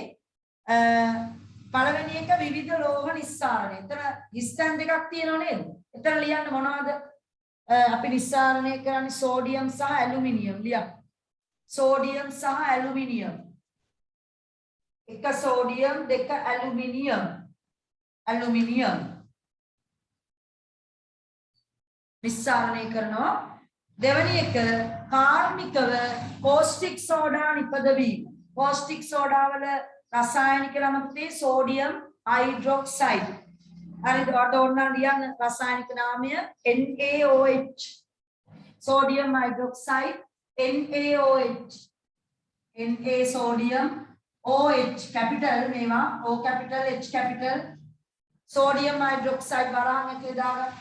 පළවෙනි එක විවිධ ලෝහ නිස්සාරණය. එතන ස්ටෑන්ඩ් එකක් තියෙනව නේද? එතන ලියන්න මොනවද? අපි නිස්සාරණය කරන්නේ සෝඩියම් සහ ඇලුමිනියම් ලියන්න. සෝඩියම් සහ ඇලුමිනියම්. එක සෝඩියම් දෙක ඇලුමිනියම්. ඇලුමිනියම් නිස්සාරණය කරනවා. දෙවැනි එක කාර්මිකව පෝස්ටික් සෝඩා නිපදවීම. පෝස්ටික් සෝඩා වල රසායනික නම පුතේ සෝඩියම් හයිඩ්‍රොක්සයිඩ්. හරිද? ඔයාලට ඕන නම් ලියන්න රසායනික නාමය NaOH. Sodium hydroxide NaOH. Na sodium OH capital මේවා O capital H capital sodium hydroxide වරහන් එකේ දාගන්න.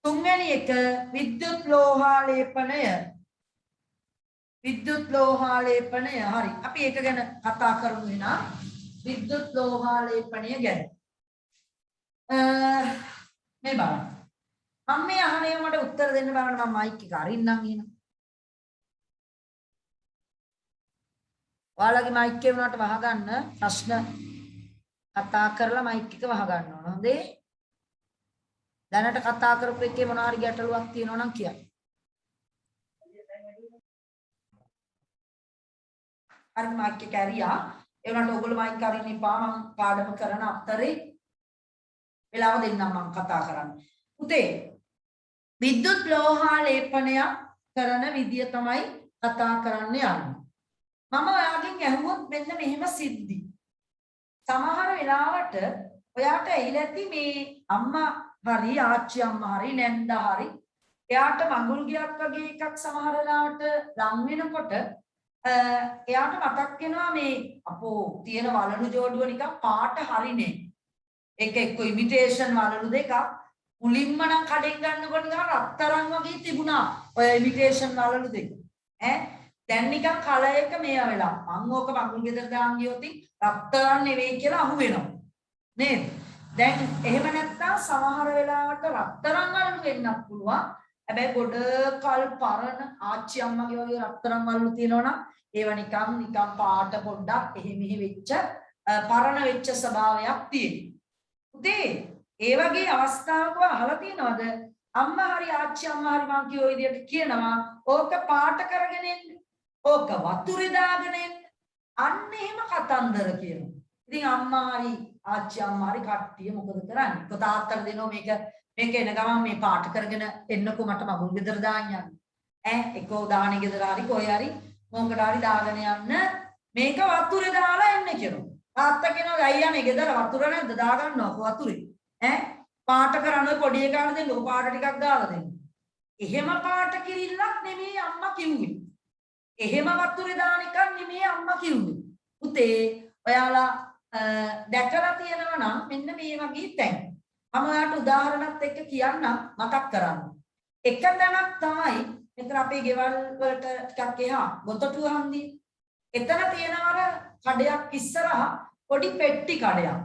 තුන්වෙනි එක විද්‍යුත් ලෝහාලේපනය. විද්‍යුත් ලෝහාලේපනය හරි. අපි ඒක ගැන කතා කරමු එහෙනම්. විද්‍යුත් ලෝහාලේපනය ගැන. මේ බලන්න. මම මේ අහන ඒවා මට උත්තර දෙන්න බලන්න මම මයික් එක අරින්නම් එහෙනම්. ඔයාලගේ මයික් එක උනාට වහගන්න ප්‍රශ්න කතා කරලා මයික් එක වහගන්න ඕන. හොඳේ? දැනට කතා කරපු එකේ මොනවා හරි ගැටලුවක් තියෙනවා නම් කියන්න. හරි මයික් එක ඇරියා. ඒ උනාට ඔයගොල්ලෝ මයික් අරින්න එපා. මම පාඩම කරන අතරේ වෙලාව දෙන්නම් මම කතා කරන්න. පුතේ විද්‍යුත් ලෝහා ලේපනය කරන විදිය තමයි කතා කරන්න යන්නේ. මම ඔයාගෙන් ඇහුවොත් මෙන්න මෙහෙම සිද්ධි. සමහර වෙලාවට ඔයාට ඇහිලා ඇති මේ අම්මා හරි ආච්චි අම්මා හරි නැන්දා හරි එයාට මඟුල් ගියක් වගේ එකක් සමහර වෙලාවට ලං වෙනකොට එයාට මතක් වෙනවා මේ අපෝ තියෙන වලලු ජෝඩුව නිකන් පාට හරිනේ. එක එක්ක ඉමිටේෂන් වලලු දෙකක් මුලින්ම නම් කඩෙන් ගන්නකොට නිකන් රත්තරන් වගේ තිබුණා. ඔය ඉමිටේෂන් වලලු දෙක. දැන් නිකන් කලයක මේවා වෙලා. මං ඕක මඟුල් ගෙදර දාන් ගියොත් රත්තරන් නෙවෙයි කියලා අහු වෙනවා. නේද? දැන් එහෙම නැත්තම් සමහර වෙලාවට රත්තරන් වලලු වෙන්නත් පුළුවන්. හැබැයි ගොඩ කල් පරණ ආච්චි අම්මගේ වගේ රත්තරන් වලලු තියෙනවනම් ඒව නිකන් පාට පොඩ්ඩක් එහෙ මෙහෙ වෙච්ච පරණ වෙච්ච ස්වභාවයක් තියෙනවා. උදේ ඒ වගේ අවස්ථාවක අහලා තියෙනවද අම්මා හරි ආච්චි අම්මා හරි මං කියෝ විදියට කියනවා ඕක පාට කරගෙන එන්න ඕක වතුරේ දාගෙන එන්න අන්න එහෙම කතන්දර කියනවා. ඉතින් අම්මා හරි ආච්චි අම්මා හරි කට්ටිය මොකද කරන්නේ? කො තාත්තට දෙනවා මේක එන ගමන් මේ පාට කරගෙන එන්නකෝ මට මගුල් ගෙදර දාන්න යන්න. එක්කෝ දානේ ගෙදර හරි කොහේ හරි මොකකට හරි දාගෙන යන්න මේක වතුරේ දාලා එන්න කියනවා. තාත්තා කියනවා අයියානේ ගෙදර වතුර නැද්ද දාගන්නවකෝ වතුරේ. පාට කරන්න පොඩි එකාට දෙන්න පාට ටිකක් දාලා දෙන්න. එහෙම පාට කිරිල්ලක් නෙමෙයි අම්මා කිව්වේ. එහෙම වතුරේ දාන එකක් නෙමෙයි අම්මා කිව්වේ. පුතේ ඔයාලා දැකලා තියෙනවා නම් මෙන්න මේ වගේ තැන්. මම ඔයාලට උදාහරණත් එක්ක කියන්නම් මතක් කරන්න. එක තැනක් තමයි මෙතන අපේ ගෙවල් වලට ටිකක් එහා ගොතටුව හන්දිය. එතන තියෙනවර කඩයක් ඉස්සරහා පොඩි පෙට්ටි කඩයක්.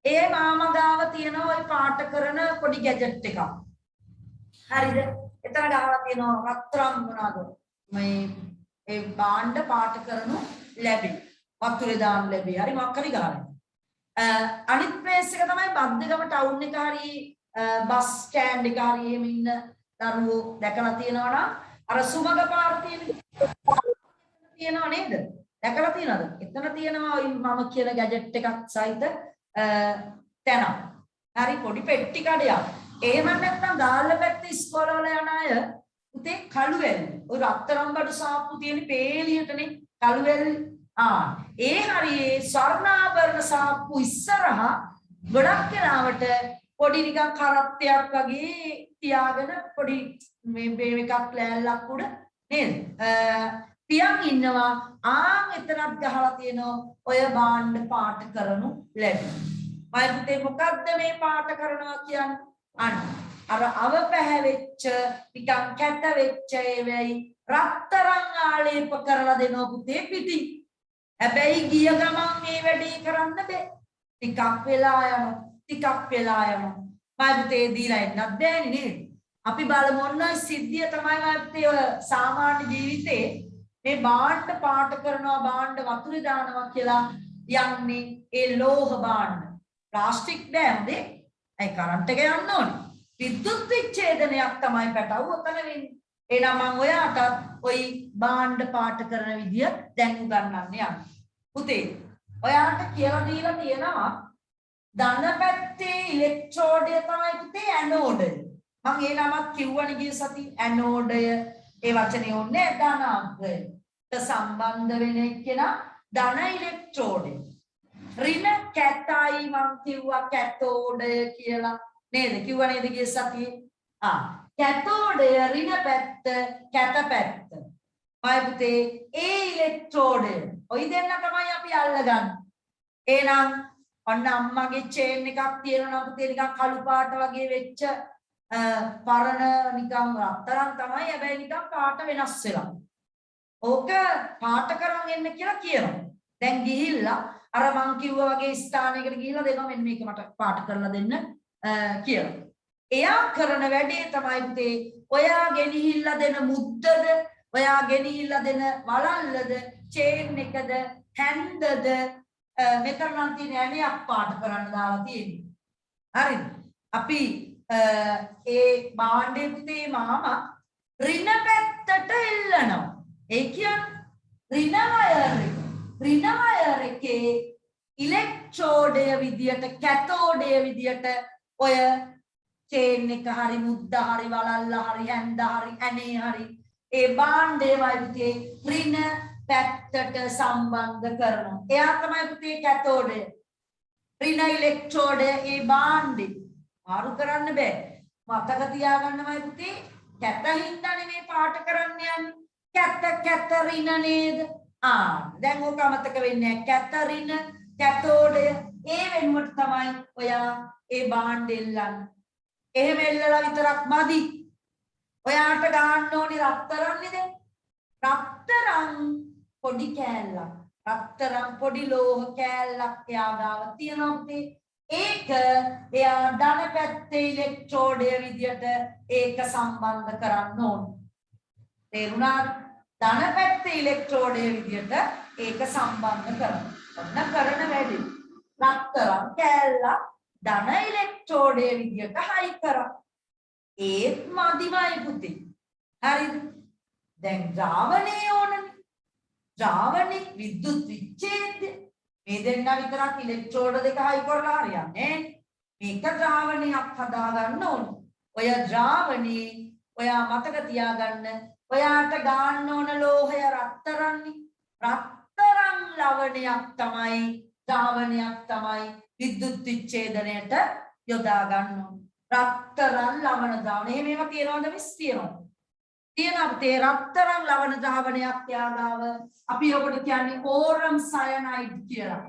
ඒ මාමා ගාව තියෙන ওই පාට කරන පොඩි ගැජට් එකක්. හරිද? එතන ගහලා තියෙනවා රත්තරන් මොනවාද? මේ ඒ බාණ්ඩ පාට කරනු ලැබි. වතුරේ දාන්න ලැබි. හරි මොකක් හරි ගහලා. අනිත් ප්ලේස් එක තමයි බද්දගම ටවුන් එක හරි බස් ස්ටෑන්ඩ් එක හරි එහෙම ඉන්න දරුවෝ දැකලා තියෙනවා නම් අර සුමග පාර තියෙනව නේද? දැකලා තියෙනවද? එතන තියෙනවා ওই මම කියන ගැජට් එකක් සහිත තැන. හරි පොඩි පෙට්ටි කඩයක්. එහෙම නැත්නම් ගාල්ල පැත්තේ ඉස්කෝලවල යන අය උතේ කළුවැල්. ඔය රත්තරන් බඩු සාප්පු තියෙන පේලියටනේ කළුවැල්. ඒ හරියේ ස්වර්ණාභරණ සාප්පු ඉස්සරහා ගොඩක් වෙලාවට පොඩි නිකන් කරත්තයක් වගේ තියාගෙන පොඩි මේ එකක් ලෑල්ලක් උඩ නේද? පියන් ඉන්නවා එතනක් ගහලා තියෙනවා ඔය බාණ්ඩ පාට කරනු ලැබෙන. මම පුතේ මොකද්ද මේ පාට කරනවා කියන්නේ? අර අව පැහැවෙච්ච නිකන් කැට වෙච්ච ඒවයි රත්තරන් ආලේප කරලා දෙනවා පුතේ පිටින්. හැබැයි ගිය ගමන් මේ වැඩේ කරන්න බෑ. ටිකක් වෙලා යනවා. මම පුතේ දීලා එන්නත් බෑනේ නේද? අපි බලමු ඔන්න සිද්ධිය තමයි මම සාමාන්‍ය ජීවිතේ මේ බාණ්ඩ පාට කරනවා බාණ්ඩ වතුරේ දානවා කියලා යන්නේ ඒ ලෝහ බාණ්ඩ. ප්ලාස්ටික් බෑ හොඳේ. ඒ කරන්ට් එක යන්න ඕනේ. විද්‍යුත් විච්ඡේදනයක් තමයි පැටවු ඔතන වෙන්නේ. එහෙනම් මම ඔයාට ওই බාණ්ඩ පාට කරන විදිය දැන් උගන්වන්න යනවා. පුතේ ඔයාට කියලා දීලා තියෙනවා ධන පැත්තේ ඉලෙක්ට්‍රෝඩය තමයි පුතේ ඇනෝඩය. මම ඒ නමක් කිව්වනේ ගිය සති ඇනෝඩය ඒ වචනේ ඕනේ ධනාංගයට සම්බන්ධ වෙන එක්කෙනා ධන ඉලෙක්ට්‍රෝඩය. ඍණ කැතයි මම කිව්වා කැතෝඩය කියලා නේද? කිව්වා නේද ගිය සතියේ? කැතෝඩය ඍණ පැත්ත කැත පැත්ත. මයි පුතේ ඒ ඉලෙක්ට්‍රෝඩය ඔය දෙන්න තමයි අපි අල්ලගන්නේ. එහෙනම් ඔන්න අම්මගේ චේන් එකක් තියෙනවා පුතේ නිකන් කළු පාට වගේ වෙච්ච පරණ නිකන් රත්තරන් තමයි හැබැයි නිකන් පාට වෙනස් වෙලා. ඕක පාට කරන් එන්න කියලා කියනවා. දැන් ගිහිල්ලා අර මං කිව්වා වගේ ස්ථානයකට ගිහිල්ලා දෙනවා මෙන්න මේක මට පාට කරලා දෙන්න කියලා. එයා කරන වැඩේ තමයි පුතේ ඔයා ගෙනිහිල්ලා දෙන මුද්දද ඔයා ගෙනිහිල්ලා දෙන වලල්ලද චේන් එකද හැන්දද මෙතන නම් තියෙන ඇණයක් පාට කරන්න දාලා තියෙන්නේ. හරිද? අපි ඒ බාණ්ඩේ පුතේ මාමා ඍණ පැත්තට එල්ලනවා. ඒ කියන්නේ ඍණ වයර් එකේ ඉලෙක්ට්‍රෝඩය විදියට කැතෝඩය විදියට ඔය චේන් එක හරි මුද්ද හරි වලල්ල හරි හැන්ද හරි ඇනේ හරි ඒ භාණ්ඩේමයි පුතේ ඍණ පැත්තට සම්බන්ධ කරනවා. එයා තමයි පුතේ කැතෝඩය. ඍණ ඉලෙක්ට්‍රෝඩය ඒ භාණ්ඩේ මාරු කරන්න බෑ. මතක තියාගන්නමයි පුතේ කැත හින්දානේ මේ පාට කරන්න යන්නේ. කැත ඍණ නේද? දැන් ඕක අමතක වෙන්නේ නැහැ. කැත ඍණ කැතෝඩය ඒ වෙනුවට තමයි ඔයා ඒ භාණ්ඩ එල්ලන්නේ. එහෙම එල්ලලා විතරක් මදි. ඔයාට ගන්න ඕනි රත්තරන් නේද? රත්තරන් පොඩි කෑල්ලක්. රත්තරන් පොඩි ලෝහ කෑල්ලක් එයා ගාව තියෙනවා පුතේ. ඒක එයා ධන පැත්තේ ඉලෙක්ට්‍රෝඩය විදියට ඒක සම්බන්ධ කරන්න ඕන. තේරුණාද? ධන පැත්තේ ඉලෙක්ට්‍රෝඩය විදියට ඒක සම්බන්ධ කරනවා. ඔන්න කරන වැඩි. රත්තරන් කෑල්ලක් ධන ඉලෙක්ට්‍රෝඩය විදියට හයි කරා. ඒත් මදිමයි පුතේ. හරිද? දැන් ද්‍රාවණේ ඕනනේ. ද්‍රාවණේ විද්‍යුත් විච්ඡේදය. මේ දෙන්න විතරක් ඉලෙක්ට්‍රෝඩ දෙක හයි කරලා හරියන්නේ. මේක ද්‍රාවණයක් හදා ගන්න ඕනේ. ඔය ද්‍රාවණේ ඔයා මතක තියාගන්න. ඔයාට ගන්න ඕන ලෝහය රත්තරන්නේ. රත්තරන් ලවණයක් තමයි ද්‍රාවණයක් තමයි විද්‍යුත් විච්ඡේදනයට යොදා ගන්න ඕනේ. රත්තරන් ලවණ ද්‍රාවණය. එහෙම ඒවා තියනවද මිස්? තියෙනවා. තියෙනවා පුතේ රත්තරන් ලවණ ද්‍රාවණයක් ත්‍යාගාව අපි ඔකට කියන්නේ ඕරම් සයනයිඩ් කියලා.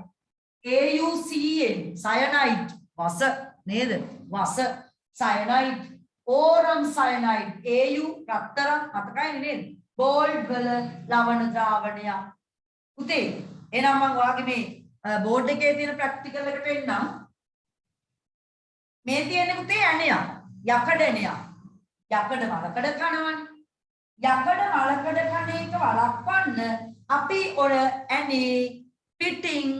AuCN සයනයිඩ් වස නේද? වස සයනයිඩ් ඕරම් සයනයිඩ් AU රත්තරන් මතකයි නේද? ගෝල්ඩ් වල ලවණ ද්‍රාවණයක්. පුතේ එහෙනම් මම ඔයාගේ මේ බෝඩ් එකේ තියෙන ප්‍රැක්ටිකල් එකට එන්නම්. මේ තියෙන්නේ පුතේ ඇණයක්. යකඩ ඇණයක්. යකඩ මලකඩ කනවනේ. යකඩ මලකඩ කන එක වළක්වන්න අපි ඔය ඇණේ පිටින්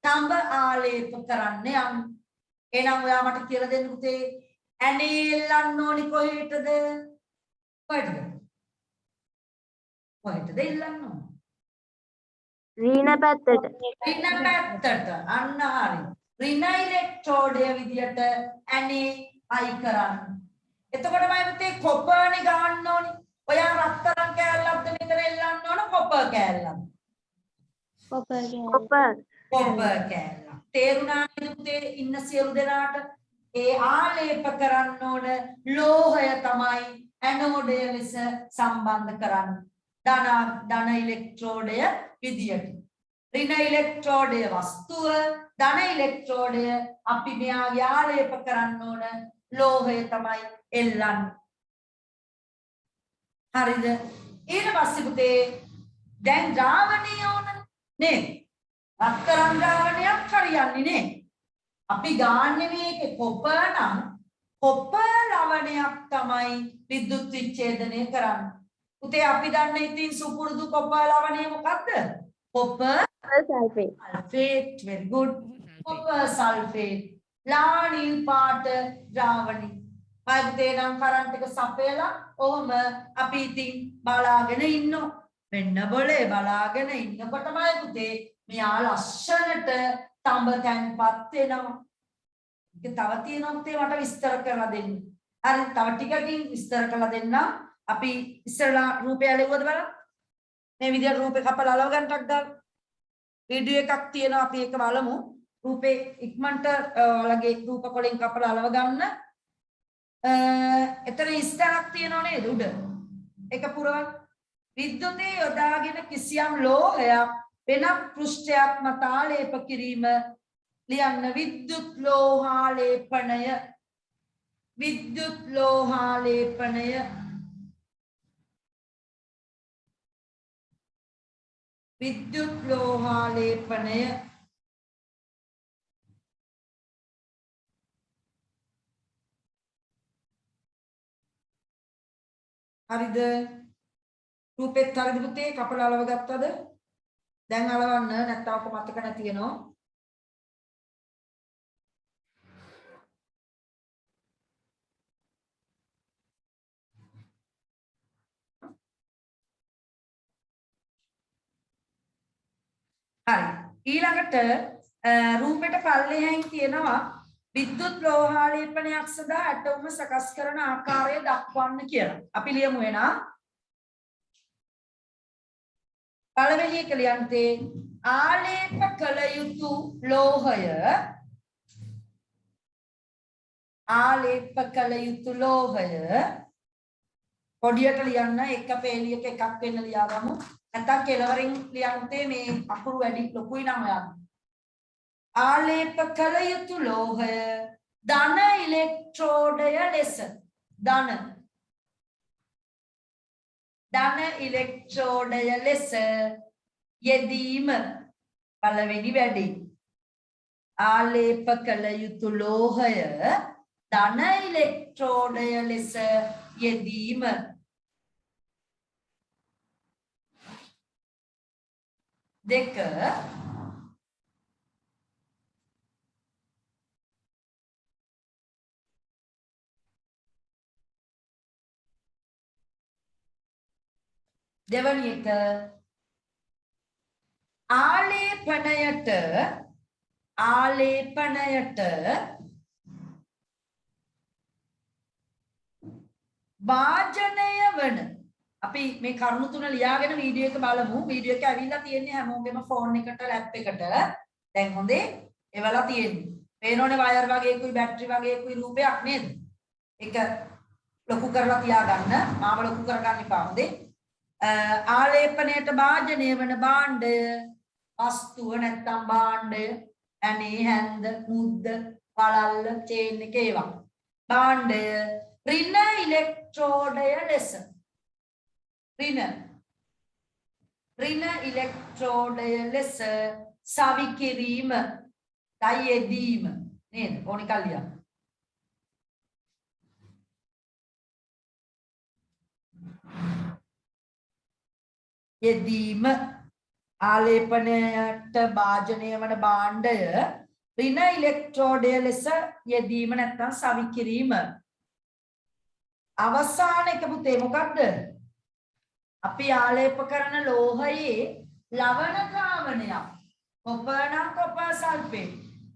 තඹ ආලේප කරන්න යන්න. එහෙනම් ඔයා මට කියලා දෙන්න පුතේ ඇණේ එල්ලන්න ඕනි කොහෙටද? කොහෙටද? කොහෙටද එල්ලන්න ඕනි? ඍණ පැත්තට. ඍණ පැත්තට. අන්න හරි. ඍණ ඉලෙක්ට්‍රෝඩය විදියට ඇණේ අයි කරන්න. එතකොටමයි පුතේ කොපර්නේ ගන්න ඕනි. ඔයා රත්තරන් කෑල්ලක්ද මෙතන එල්ලන්න ඕන කොපර් කෑල්ලක්. කොපර්. කොපර් කෑල්ල. තේරුණා නේද පුතේ ඉන්න සියලු දෙනාට? ඒ ආලේප කරන්න ඕන ලෝහය තමයි ඇනෝඩය ලෙස සම්බන්ධ කරන්නේ. ධන ඉලෙක්ට්‍රෝඩය විදියට. ඍණ ඉලෙක්ට්‍රෝඩය වස්තුව, ධන ඉලෙක්ට්‍රෝඩය අපි මෙයාගේ ආලේප කරන්න ඕන ලෝහය තමයි එල්ලන්නේ. හරිද? ඊට පස්සේ පුතේ දැන් ද්‍රාවණිය ඕන නේද? රත්තරන් ද්‍රාවණයක් හරියන්නේ නේ. අපි ගාන්නේ මේකේ කොපර් නම් කොපර් ලවණයක් තමයි විද්‍යුත් විච්ඡේදනය කරන්නේ. පුතේ අපි දන්නේ ඉතින් සුපුරුදු කොපර් ලවණය මොකක්ද? Copper sulphate. Sulphate. very good. Copper sulphate. ලානිල් පාට ද්‍රාවණි. පයිප්තේ නම් කරන්ට් එක සපයලා ඔහොම අපි ඉතින් බලාගෙන ඉන්නවා. වෙන්න බොලේ බලාගෙන ඉන්නකොටමයි පුතේ මෙයා ලස්සනට තඹ තැන්පත් වෙනවා. ඒක තව තියෙනවා පුතේ මට විස්තර කරලා දෙන්න. හරි තව ටිකකින් විස්තර කරලා දෙන්න. අපි ඉස්සරලා රූපය ලැබුවද බලන්න. මේ විදිහට රූපේ කපලා අලව ගන්නටක් ගන්න. වීඩියෝ එකක් තියෙනවා අපි ඒක බලමු. රූපේ ඉක්මනට ඔයාලගේ රූප කොලෙන් කපලා අලව ගන්න. එතන ඉස්තරක් තියෙනව නේද උඩ? ඒක පුරවන්න. විද්‍යුතේ යොදාගෙන කිසියම් ලෝහයක් වෙනත් පෘෂ්ඨයක් මත ආලේප කිරීම ලියන්න විද්‍යුත් ලෝහාලේපනය. විද්‍යුත් ලෝහාලේපනය. විද්‍යුත් ලෝහාලේපනය. හරිද? රූපෙත් හරිද පුතේ? කපලා අලව ගත්තද? දැන් අලවන්න නැත්නම් ඔක මතක නැතිනවා. හරි. ඊළඟට රූපෙට පල්ලෙහෙන් තියෙනවා විද්‍යුත් ලෝහාලේපනයක් සඳහා ඇටෝම සකස් කරන ආකාරය දක්වන්න කියලා. අපි ලියමු එහෙනම්. පළවෙනි එක ලියන්නේ ආලේප කළ යුතු ලෝහය ආලේප කළ යුතු ලෝහය පොඩියට ලියන්න එක පේලියක එකක් වෙන්න ලියාගමු. නැත්නම් කෙලවරින් ලියන්නේ මේ අකුරු වැඩි ලොකුයි නම් ඔයාලා. ආලේප කළ යුතු ලෝහය ධන ඉලෙක්ට්‍රෝඩය ලෙස ධන ඉලෙක්ට්‍රෝඩය ලෙස යෙදීම පළවෙනි වැඩේ. ආලේප කළ යුතු ලෝහය ධන ඉලෙක්ට්‍රෝඩය ලෙස යෙදීම. දෙක දෙවැනි එක ආලේපනයට වාජනය වන අපි මේ කරුණු තුන ලියාගෙන වීඩියෝ එක බලමු. වීඩියෝ එක ඇවිල්ලා තියෙන්නේ හැමෝගෙම ෆෝන් එකට ලැප් එකට. දැන් හොඳේ එවලා තියෙන්නේ. පේනෝනේ වයර් වගේකුයි බැටරි වගේකුයි රූපයක් නේද? ඒක ලොකු කරලා තියාගන්න. මාව ලොකු කරගන්න එපා හොඳේ. ආලේපනයට වාජනය වන භාණ්ඩය වස්තුව නැත්තම් භාණ්ඩය ඇනේ හැන්ද මුද්ද පළල්ල චේන් එක ඒවා. භාණ්ඩය ඍණ ඉලෙක්ට්‍රෝඩය ලෙස ඍණ ඉලෙක්ට්‍රෝඩය ලෙස සවි කිරීම යෙදීම නේද? ඕනි කල්ලියා. යෙදීම ආලේපනයට භාජනය වන භාණ්ඩය ඍණ ඉලෙක්ට්‍රෝඩය ලෙස යෙදීම නැත්නම් සවි කිරීම. අවසාන එක පුතේ මොකක්ද? අපි ආලේප කරන ලෝහයේ ලවණ ද්‍රාවණයක්. කොපර් නම් කොපර් සල්ෆේට්.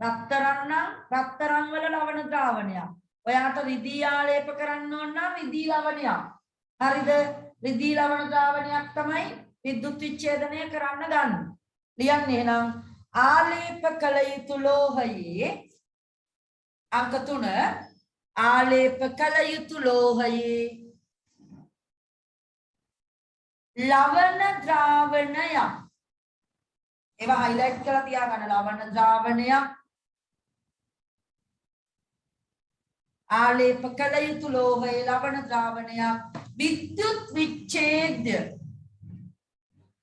රත්තරන් නම් රත්තරන් වල ලවණ ද්‍රාවණයක්. ඔයාට රිදී ආලේප කරන්න ඕන නම් රිදී ලවණයක්. හරිද? රිදී ලවණ ද්‍රාවණයක් තමයි විද්‍යුත් විච්ඡේදනය කරන්න ගන්න. ලියන්නේ එහෙනම් ආලේප කළ යුතු ලෝහයේ අංක 3 ආලේප කළ යුතු ලෝහයේ ලවණ ද්‍රාවණයක්. ඒවා highlight කරලා තියාගන්න. ලවණ ද්‍රාවණයක් ආලේප කළ යුතු ලෝහයේ ලවණ ද්‍රාවණයක් විද්‍යුත් විච්ඡේද්‍ය.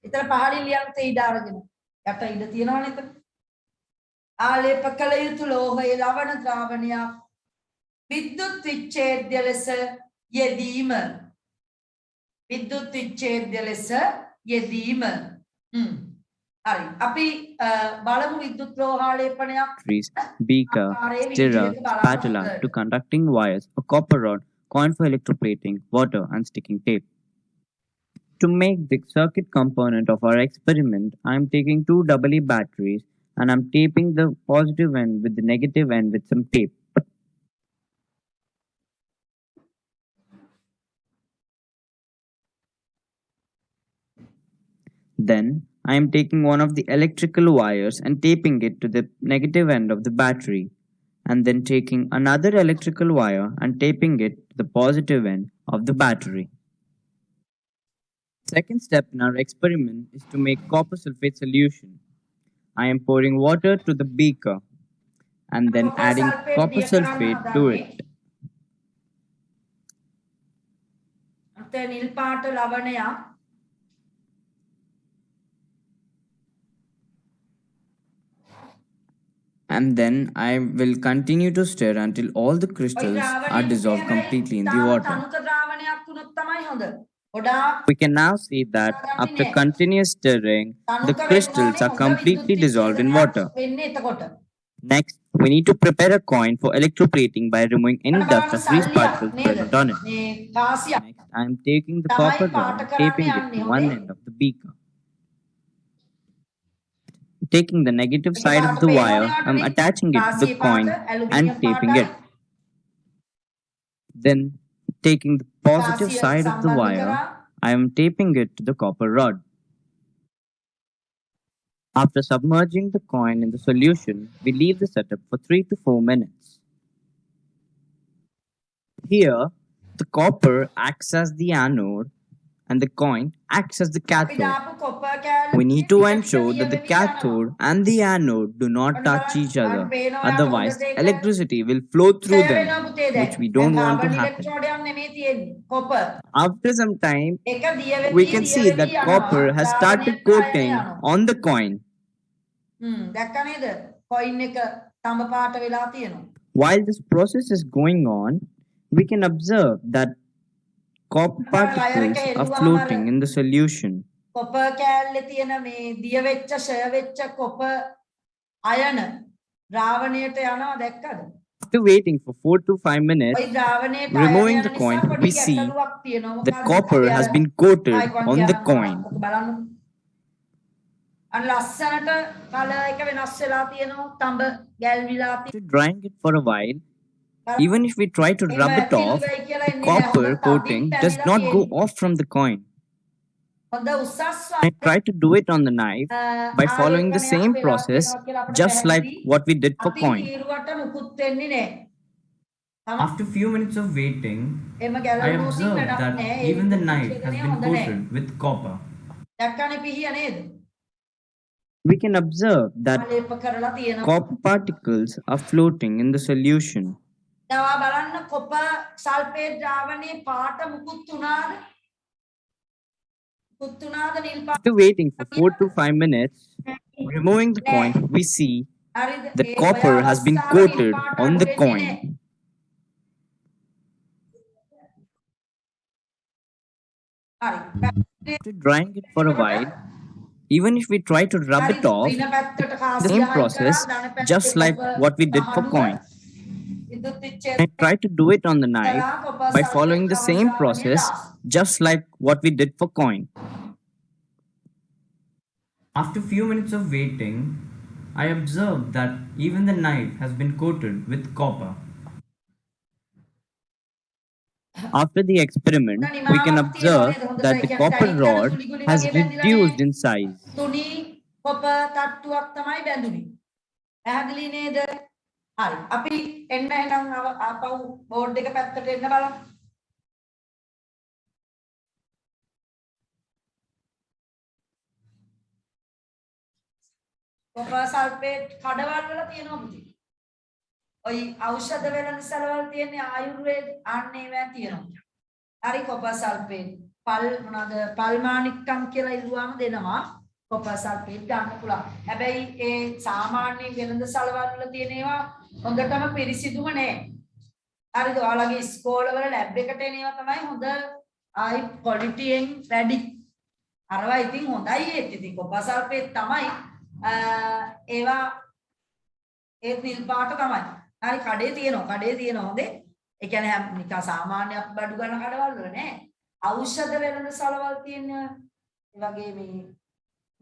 ඉතල පහලින් ලියන්න තේ ඉඩ අරගෙන. යට ඉඩ තියනවනේ එතන. ආලේප කළ යුතු ලෝහයේ ලවණ ද්‍රාවණයක් විද්‍යුත් විච්ඡේද්‍ය ලෙස යෙදීම. විද්‍යුත් විච්ඡේද්‍ය ලෙස යෙදීම. හරි. අපි බලමු විද්‍යුත් ලෝහාලේපනයක්. Beaker, stirrer, spatula to conducting wires, a copper rod, coin for electroplating, water and sticking tape. To make the circuit component of our experiment, I am taking 2 AA batteries and I am taping the positive end with the negative end with some tape. Then I am taking one of the electrical wires and taping it to the negative end of the battery, and then taking another electrical wire and taping it to the positive end of the battery. Second step in our experiment is to make copper sulfate solution. I am pouring water to the beaker and then adding copper sulfate to it. නිල් පාට ලවණයක් And then I will continue to stir until all the crystals are dissolved completely in the water. We can now see that after continuous stirring, the crystals are completely dissolved in water. Next, we need to prepare a coin for electroplating by removing any dust or grease particles present on it. Next, I am taking the copper rod and taping it to one end of the beaker. Taking the negative side of the wire, I'm attaching it to the coin and taping it. Then, taking the positive side of the wire, I am taping it to the copper rod. After submerging the coin in the solution, we leave the setup for 3 to 4 minutes. Here, the copper acts as the anode and the coin acts as the cathode. We need to ensure that the cathode and the anode do not touch each other. Otherwise, electricity will flow through them, which we don't want to happen. After some time, we can see that copper has started coating on the coin. දැක්කා නේද? කොයින් එක තඹ පාට වෙලා තියෙනවා. While this process is going on, we can observe that copper particles are floating in the solution. Copper කෑල්ලේ තියෙන මේ දිය වෙච්ච ෂය වෙච්ච කොපර් අයන ද්‍රාවණයට යනවා දැක්කද? After waiting for 4 to 5 minutes, removing the coin, we see that copper has been coated on the coin. අන්න ලස්සනට කලර් එක වෙනස් වෙලා තියෙනවා තඹ ගැල්විලා After drying it for a while, even if we try to rub it off, copper coating does not go off from the coin. I try to do it on the knife by following the same process, just like what we did for coin. After few minutes of waiting, I observed that even the knife has been coated with copper. We can observe that copper particles are floating in the solution. After waiting for 4 to 5 minutes, removing the coin, we see that copper has been coated on the coin. After drying it for a while, even if we try to rub it off, the same process, just like what we did for coin. I try to do it on the knife by following the same process, just like what we did for coin. After few minutes of waiting, I observed that even the knife has been coated with copper. After the experiment, we can observe that the copper rod has reduced in size. තුනි කොපර් තට්ටුවක් තමයි බැඳුනේ. පැහැදිලි නේද? හරි. අපි එන්න එහෙනම් ආපහු බෝඩ් එක පැත්තට එන්න බලන්න. කොපර් සල්ෆේට් කඩවල් වල තියෙනවා පුතේ. ඔයි ඖෂධ වෙළඳසැලවල තියෙන ආයුර්වේද අන්න ඒවා තියෙනවා. හරි කොපර් සල්ෆේට් පල් මොනවාද පල්මානික්කම් කියලා ඉල්ලුවාම දෙනවා කොපර් සල්ෆේට් ගන්න පුළුවන්. හැබැයි ඒ සාමාන්‍ය වෙළඳසැලවල වල තියෙන ඒවා හොඳටම පිරිසිදුම නෑ. හරිද? ඔයාලගේ ඉස්කෝලවල ලැබ් එකට එන ඒවා තමයි හොඳ ආයි ක්වොලිටියෙන් වැඩි. අරවා ඉතින් හොඳයි ඒත් ඉතින් කොපර් සල්ෆේට් තමයි ඒවා ඒත් නිල් පාට තමයි. හරි කඩේ තියෙනවා හොඳේ. ඒ කියන්නේ නිකන් සාමාන්‍ය බඩු ගන්න කඩවල වල නෑ. ඖෂධ වෙළඳසැලවල තියෙන ඒ වගේ මේ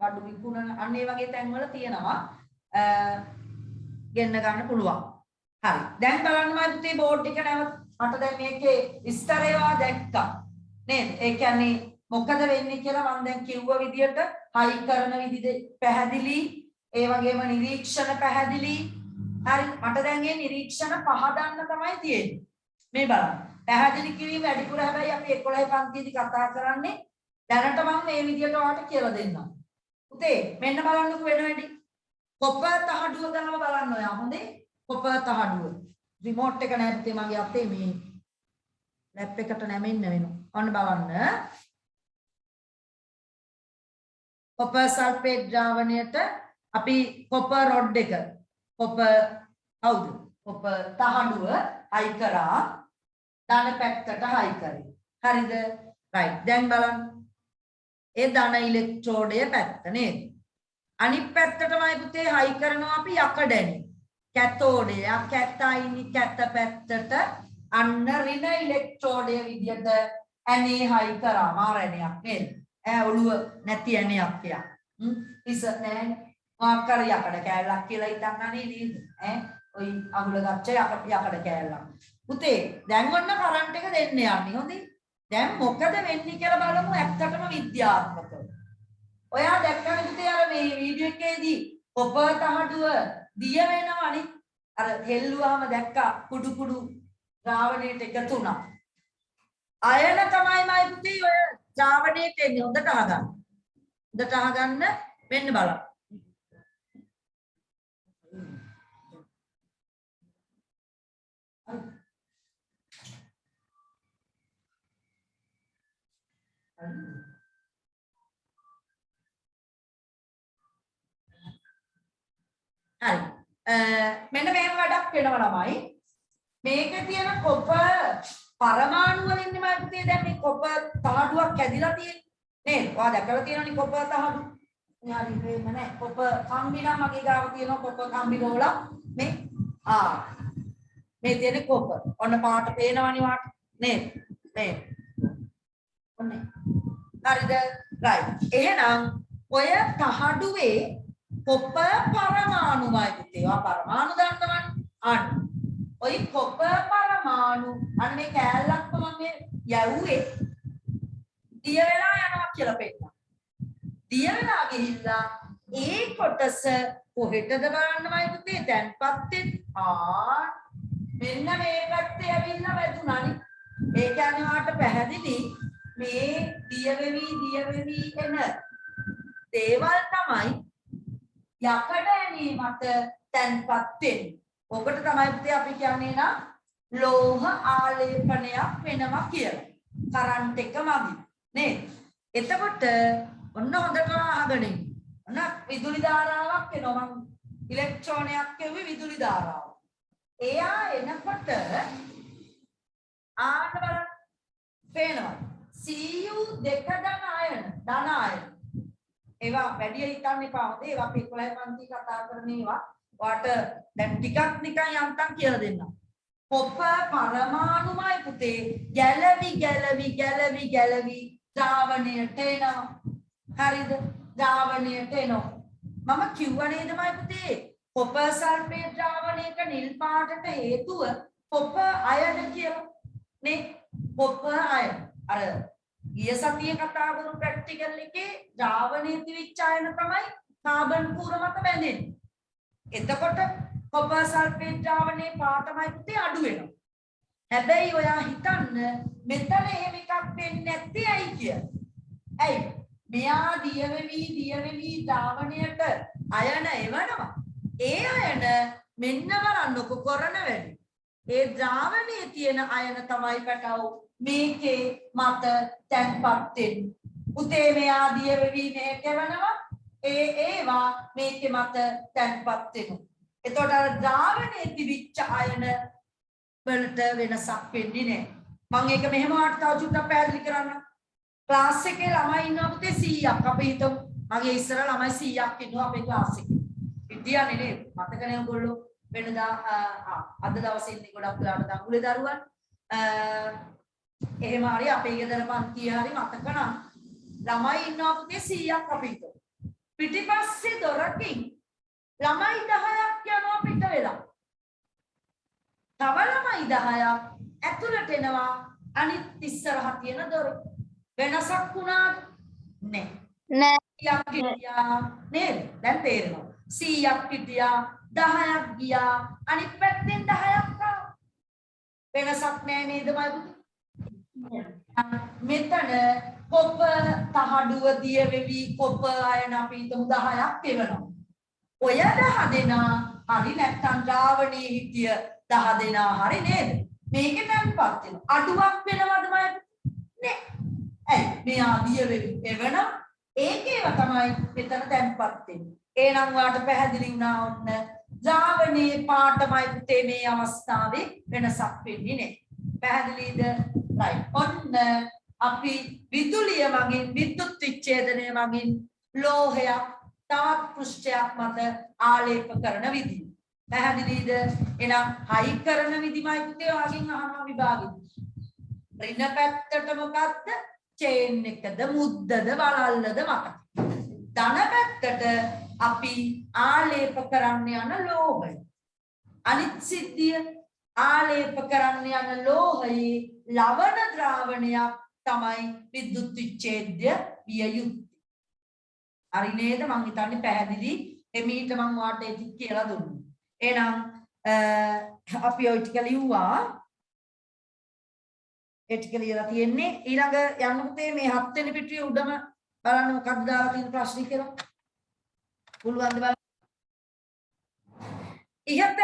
බඩු විකුණන අන්න ඒ වගේ තැන් වල තියෙනවා. ගෙන්න ගන්න පුළුවන්. හරි. දැන් බලන්න මම පුතේ බෝඩ් එක නැවත මට දැන් මේකේ විස්තර ඒවා දැක්කා. නේද? ඒ කියන්නේ මොකද වෙන්නේ කියලා මම දැන් කිව්ව විදියට හයි කරන විදිහ පැහැදිලි. ඒ වගේම නිරීක්ෂණ පැහැදිලි. හරි මට දැන් මේ නිරීක්ෂණ පහදන්න තමයි තියෙන්නේ. මේ බලන්න. පැහැදිලි කිරීම වැඩිපුර හැබැයි අපි 11 පන්තියේදී කතා කරන්නේ දැනට මම මේ විදියට ඔයාලට කියලා දෙන්නම්. පුතේ මෙන්න බලන්නකෝ වෙන වැඩි. කොපර් තහඩුව ගන්නව බලන්න ඔයා හොඳේ. කොපර් තහඩුව. රිමෝට් එක නැහැ පුතේ මගේ අතේ මේ ලැප් එකට නැමෙන්න වෙනවා. ඔන්න බලන්න. කොපර් සල්ෆේට් ද්‍රාවණයට අපි කොපර් රොඩ් එක කොපර් හවුද කොපර් තහඩුව හයි කරා ධන පැත්තට හයි කරේ. හරිද? රයිට්. දැන් බලන්න. ඒ ධන ඉලෙක්ට්‍රෝඩය පැත්ත නේද? අනිත් පැත්තටමයි පුතේ හයි කරනවා අපි යකඩනේ. කැතෝඩය කැතයිනි කැත පැත්තට අන්න ඍණ ඉලෙක්ට්‍රෝඩය විදියට ඇනේ හයි කරා මාරණයක් නේද? ඔළුව නැති ඇණයක් යා. ඉස නෑ මොකක් කර යකඩ කෑල්ලක් කියලා හිතන්නනේ නේද ඈ ඔයි අඟුල ගච්ච යකඩ කෑල්ලක් පුතේ දැන් ඔන්න කරන්ට් එක දෙන්න යන්නේ හොඳේ දැන් මොකද වෙන්නේ කියලා බලමු ඇත්තටම විද්‍යාත්මකව ඔයා දැක්කම පුතේ අර මේ වීඩියෝ එකේදී කොපර් තහඩුව දිය වෙනවනේ අර හෙල්ලුවාම දැක්කා කුඩු කුඩු ද්‍රාවණයට එකතු වුණා අයන තමයි මයි පුතේ ඔය ද්‍රාවණයට එන්නේ හොඳට අහගන්න මෙන්න බලන්න හරි මෙන්න මෙහෙම වැඩක් වෙනවා ළමයි මේකේ තියෙන කොපර් පරමාණු වලින් නේ මම පුතේ දැන් මේ කොපර් තහඩුවක් කැඩිලා තියෙන්නේ නේද ඔයා දැකලා තියෙනවනේ කොපර් තහඩු යාරි මේම නෑ කොපර් කම්බි නම් මගේ ගාව තියෙනවා කොපර් කම්බි රෝලක් මේ මේ තියෙන කොපර් ඔන්න පාට පේනවනේ වාට නේද මේ ඔන්නේ හරිද රයිට් එහෙනම් ඔය තහඩුවේ කොපර් පරමාණුමයි පුතේ ඔයා පරමාණු දන්නවනේ අන්න ඔය කොපර් පරමාණු අන්න මේ කෑල්ලක් තමයි යවුවේ දිය වෙලා යනවා කියලා පෙන්නනවා දිය වෙලා ගිහිල්ලා ඒ කොටස කොහෙටද බලන්නමයි පුතේ දැන්පත් මෙන්න මේ පැත්තේ ඇවිල්ලා වැදුනානේ ඒ කියන්නේ වාට පැහැදිලි මේ දිය වෙවි එන දේවල් තමයි යකඩ ඇනීමට තැන්පත් වෙන්නේ. ඔකට තමයි පුතේ අපි කියන්නේ නම් ලෝහ ආලේපනයක් වෙනවා කියලා. කරන්ට් එක මගින් නේද? එතකොට ඔන්න හොඳට අහගෙන ඉන්න. ඔන්න විදුලි ධාරාවක් එනවා. මම ඉලෙක්ට්‍රෝනයක් කියුවේ විදුලි ධාරාව. එයා එනකොට ආන්න බලන්න පේනවා. Cu2 ධන අයන ඒවා වැඩි හිතන්න එපා හොඳේ ඒවා අපි 11 පන්ති කතා කරන ඒවා ඔයාට දැන් ටිකක් නිකන් යන්තම් කියලා දෙන්නම් කොපර් පරමාණුමයි පුතේ ගැලවි ද්‍රාවණයට එනවා හරිද ද්‍රාවණයට එනවා මම කිව්වා නේද මයි පුතේ කොපර් සල්ෆේට් ද්‍රාවණයක නිල් පාටට හේතුව කොපර් අයන කියලා නේ කොපර් අයන අර ගිය සතියේ කතා කරපු ප්‍රැක්ටිකල් එකේ ද්‍රාවණයේ තිබිච්ච අයන තමයි කාබන් කූර මත බැඳෙන්නේ. එතකොට කොපර් සල්ෆේට් ද්‍රාවණයේ පාටමයි පුතේ අඩු වෙනවා. හැබැයි ඔයා හිතන්න මෙතන එහෙම එකක් වෙන්නේ නැත්තේ ඇයි කියලා. ඇයි? මෙයා දිය වෙවි ද්‍රාවණයට අයන එවනවා. ඒ අයන මෙන්න බලන්නකො කරන වැඩි. ඒ ද්‍රාවණයේ තියෙන අයන තමයි පැටව මේකේ මත තැන්පත් වෙන්නේ. පුතේ මෙයා දිය වෙවි මේක වෙනවා. ඒවා මේකේ මත තැන්පත් වෙනවා. එතකොට අර ද්‍රාවණයේ තිබිච්ච අයන වලට වෙනසක් වෙන්නේ නැහැ. මම ඒක මෙහෙම වාට තව චුට්ටක් පැහැදිලි කරන්න. ක්ලාස් එකේ ළමයි ඉන්නවා පුතේ 100ක්. අපි හිතමු මගේ ඉස්සර ළමයි 100ක් ඉන්නවා අපේ ක්ලාස් එකේ. ඉතියන්නේ නේද? මතකනේ ඔයගොල්ලෝ වෙනදා අද දවසේ ඉන්නේ ගොඩක් වෙලාවට දඟුලේ දරුවන්. එහෙම හරි අපේ ගෙදර පන්තිය හරි මතක නම් ළමයි ඉන්නවා පුතේ 100ක් අපි හිතමු. පිටිපස්සේ දොරකින් ළමයි 10ක් යනවා පිට වෙලා. තව ළමයි 10ක් ඇතුළට එනවා අනිත් ඉස්සරහ තියෙන දොර. වෙනසක් වුණාද? නැහැ. 100ක් හිටියා නේද? දැන් තේරෙනවා. 100ක් හිටියා 10ක් ගියා අනිත් පැත්තෙන් 10ක් ආවා. වෙනසක් නැහැ නේද මයිබුදු? මෙතන කොපර් තහඩුව දිය වෙවි කොපර් අයන අපි හිතමු 10ක් එවනවා. ඔය 10 දෙනා හරි නැත්නම් ද්‍රාවණයේ හිටිය 10 දෙනා හරි නේද? මේකේ තැන්පත් වෙනවා. අඩුවක් වෙනවද මයිබුදු? නෑ. ඇයි? මෙයා දිය වෙවි එවනවා. ඒකේව තමයි මෙතන තැන්පත් වෙන්නේ. එහෙනම් වාට පැහැදිලි වුණා ඔන්න ද්‍රාවණයේ පාටමයි පුතේ මේ අවස්ථාවේ වෙනසක් වෙන්නේ නැහැ. පැහැදිලිද? right. ඔන්න අපි විදුලිය මගින් විද්‍යුත් විච්ඡේදනය මගින් ලෝහයක් තවත් පෘෂ්ඨයක් මත ආලේප කරන විදිය. පැහැදිලිද? එහෙනම් හයි කරන විදිමයි පුතේ වගින් අහනවා විභාගෙදී. ඍණ පැත්තට මොකක්ද? චේන් එකද මුද්දද වලල්ලද මතක. ධන පැත්තට අපි ආලේප කරන්න යන ලෝහය. අනිත් සිද්ධිය ආලේප කරන්න යන ලෝහයේ ලවණ ද්‍රාවණයක් තමයි විද්‍යුත් විච්ඡේද්‍ය විය යුත්තේ. හරි නේද? මං හිතන්නේ පැහැදිලි. එමීට මං වාට ඒක කියලා දුන්නා. එහෙනම් අපි ඔය ටික ලිව්වා. ඒ ටික ලියලා තියෙන්නේ. ඊළඟ යන්න පුතේ මේ 7 වෙනි පිටුවේ උඩම බලන්න මොකක්ද දාලා තියෙන ප්‍රශ්නේ කියලා. පුළුවන් ද බලන්න. ඉහත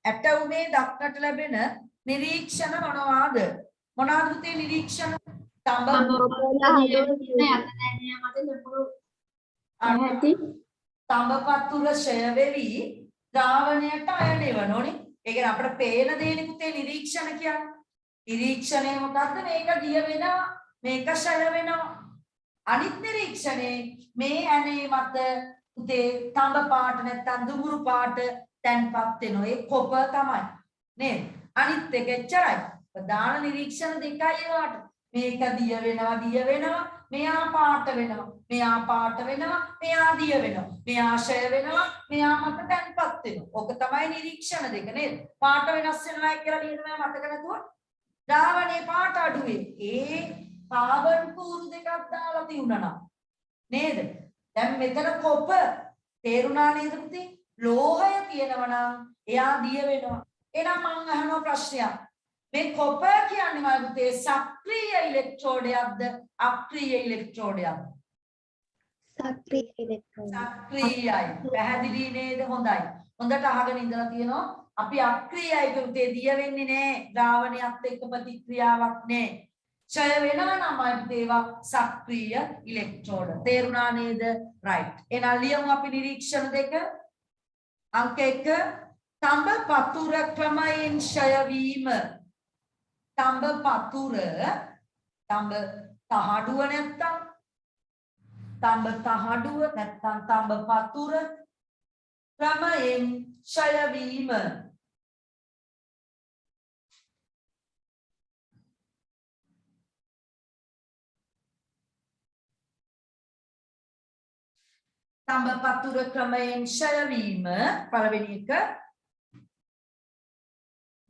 ඇටවුමේ දක්නට ලැබෙන නිරීක්ෂණ මොනවාද? මොනවාද පුතේ නිරීක්ෂණ? තඹ තඹපතුර ෂය වෙවි ද්‍රාවණයට අයන වෙනෝනේ. ඒ කියන්නේ අපිට පේන දේනේ පුතේ නිරීක්ෂණ කියන්නේ. නිරීක්ෂණය මොකද්ද? මේක දිය වෙනවා, මේක ෂය වෙනවා. අනිත් නිරීක්ෂණේ මේ ඇනේ මත පුතේ තඹ පාට නැත්තම් දුඹුරු පාට තැන්පත් වෙනවා. ඒ කොප තමයි. නේද? අනිත් එක එච්චරයි. ප්‍රධාන නිරීක්ෂණ දෙකයි ඒවට. මේක දිය වෙනවා, මෙයා පාට වෙනවා, මෙයා පාට වෙනවා, මෙයා දිය වෙනවා, මෙයා ෂය වෙනවා, මෙයා මත තැන්පත් වෙනවා. ඔක තමයි නිරීක්ෂණ දෙක නේද? පාට වෙනස් වෙනවා කියලා ලියනවා මතක නැතුව. ද්‍රාවණයේ පාට අඩුවේ. ඒ කාබන් කූරු දෙකක් දාලා තියුණා නේද? දැන් මෙතන කොප තේරුණා නේද පුතේ? ලෝහය තියෙනවා නම් එයා දිය වෙනවා. එහෙනම් මම අහනවා ප්‍රශ්නයක්. මේ කොප කියන්නේ මම පුතේ සක්‍රීය ඉලෙක්ට්‍රෝඩයක්ද අක්‍රීය ඉලෙක්ට්‍රෝඩයක්ද? සක්‍රීය ඉලෙක්ට්‍රෝන. සක්‍රීයයි. පැහැදිලි නේද? හොඳයි. හොඳට අහගෙන ඉඳලා තියෙනවා. අපි අක්‍රීයයි පුතේ දිය වෙන්නේ නැහැ. ද්‍රාවණයත් එක්ක ප්‍රතික්‍රියාවක් නැහැ. ඡය වෙනවා නම් ඒවා සක්‍රීය ඉලෙක්ට්‍රෝඩ. තේරුණා නේද? රයිට්. එහෙනම් ලියමු අපි නිරීක්ෂණ දෙක. අංක 1 තඹ පතුර ක්‍රමයෙන් ඡය වීම. තඹ පතුර තඹ තහඩුව නැත්තම් තඹ තහඩුව නැත්තම් තඹ පතුර ක්‍රමයෙන් ඡය වීම. තඹ පතුර ක්‍රමයෙන් ඡය වීම පළවෙනි එක.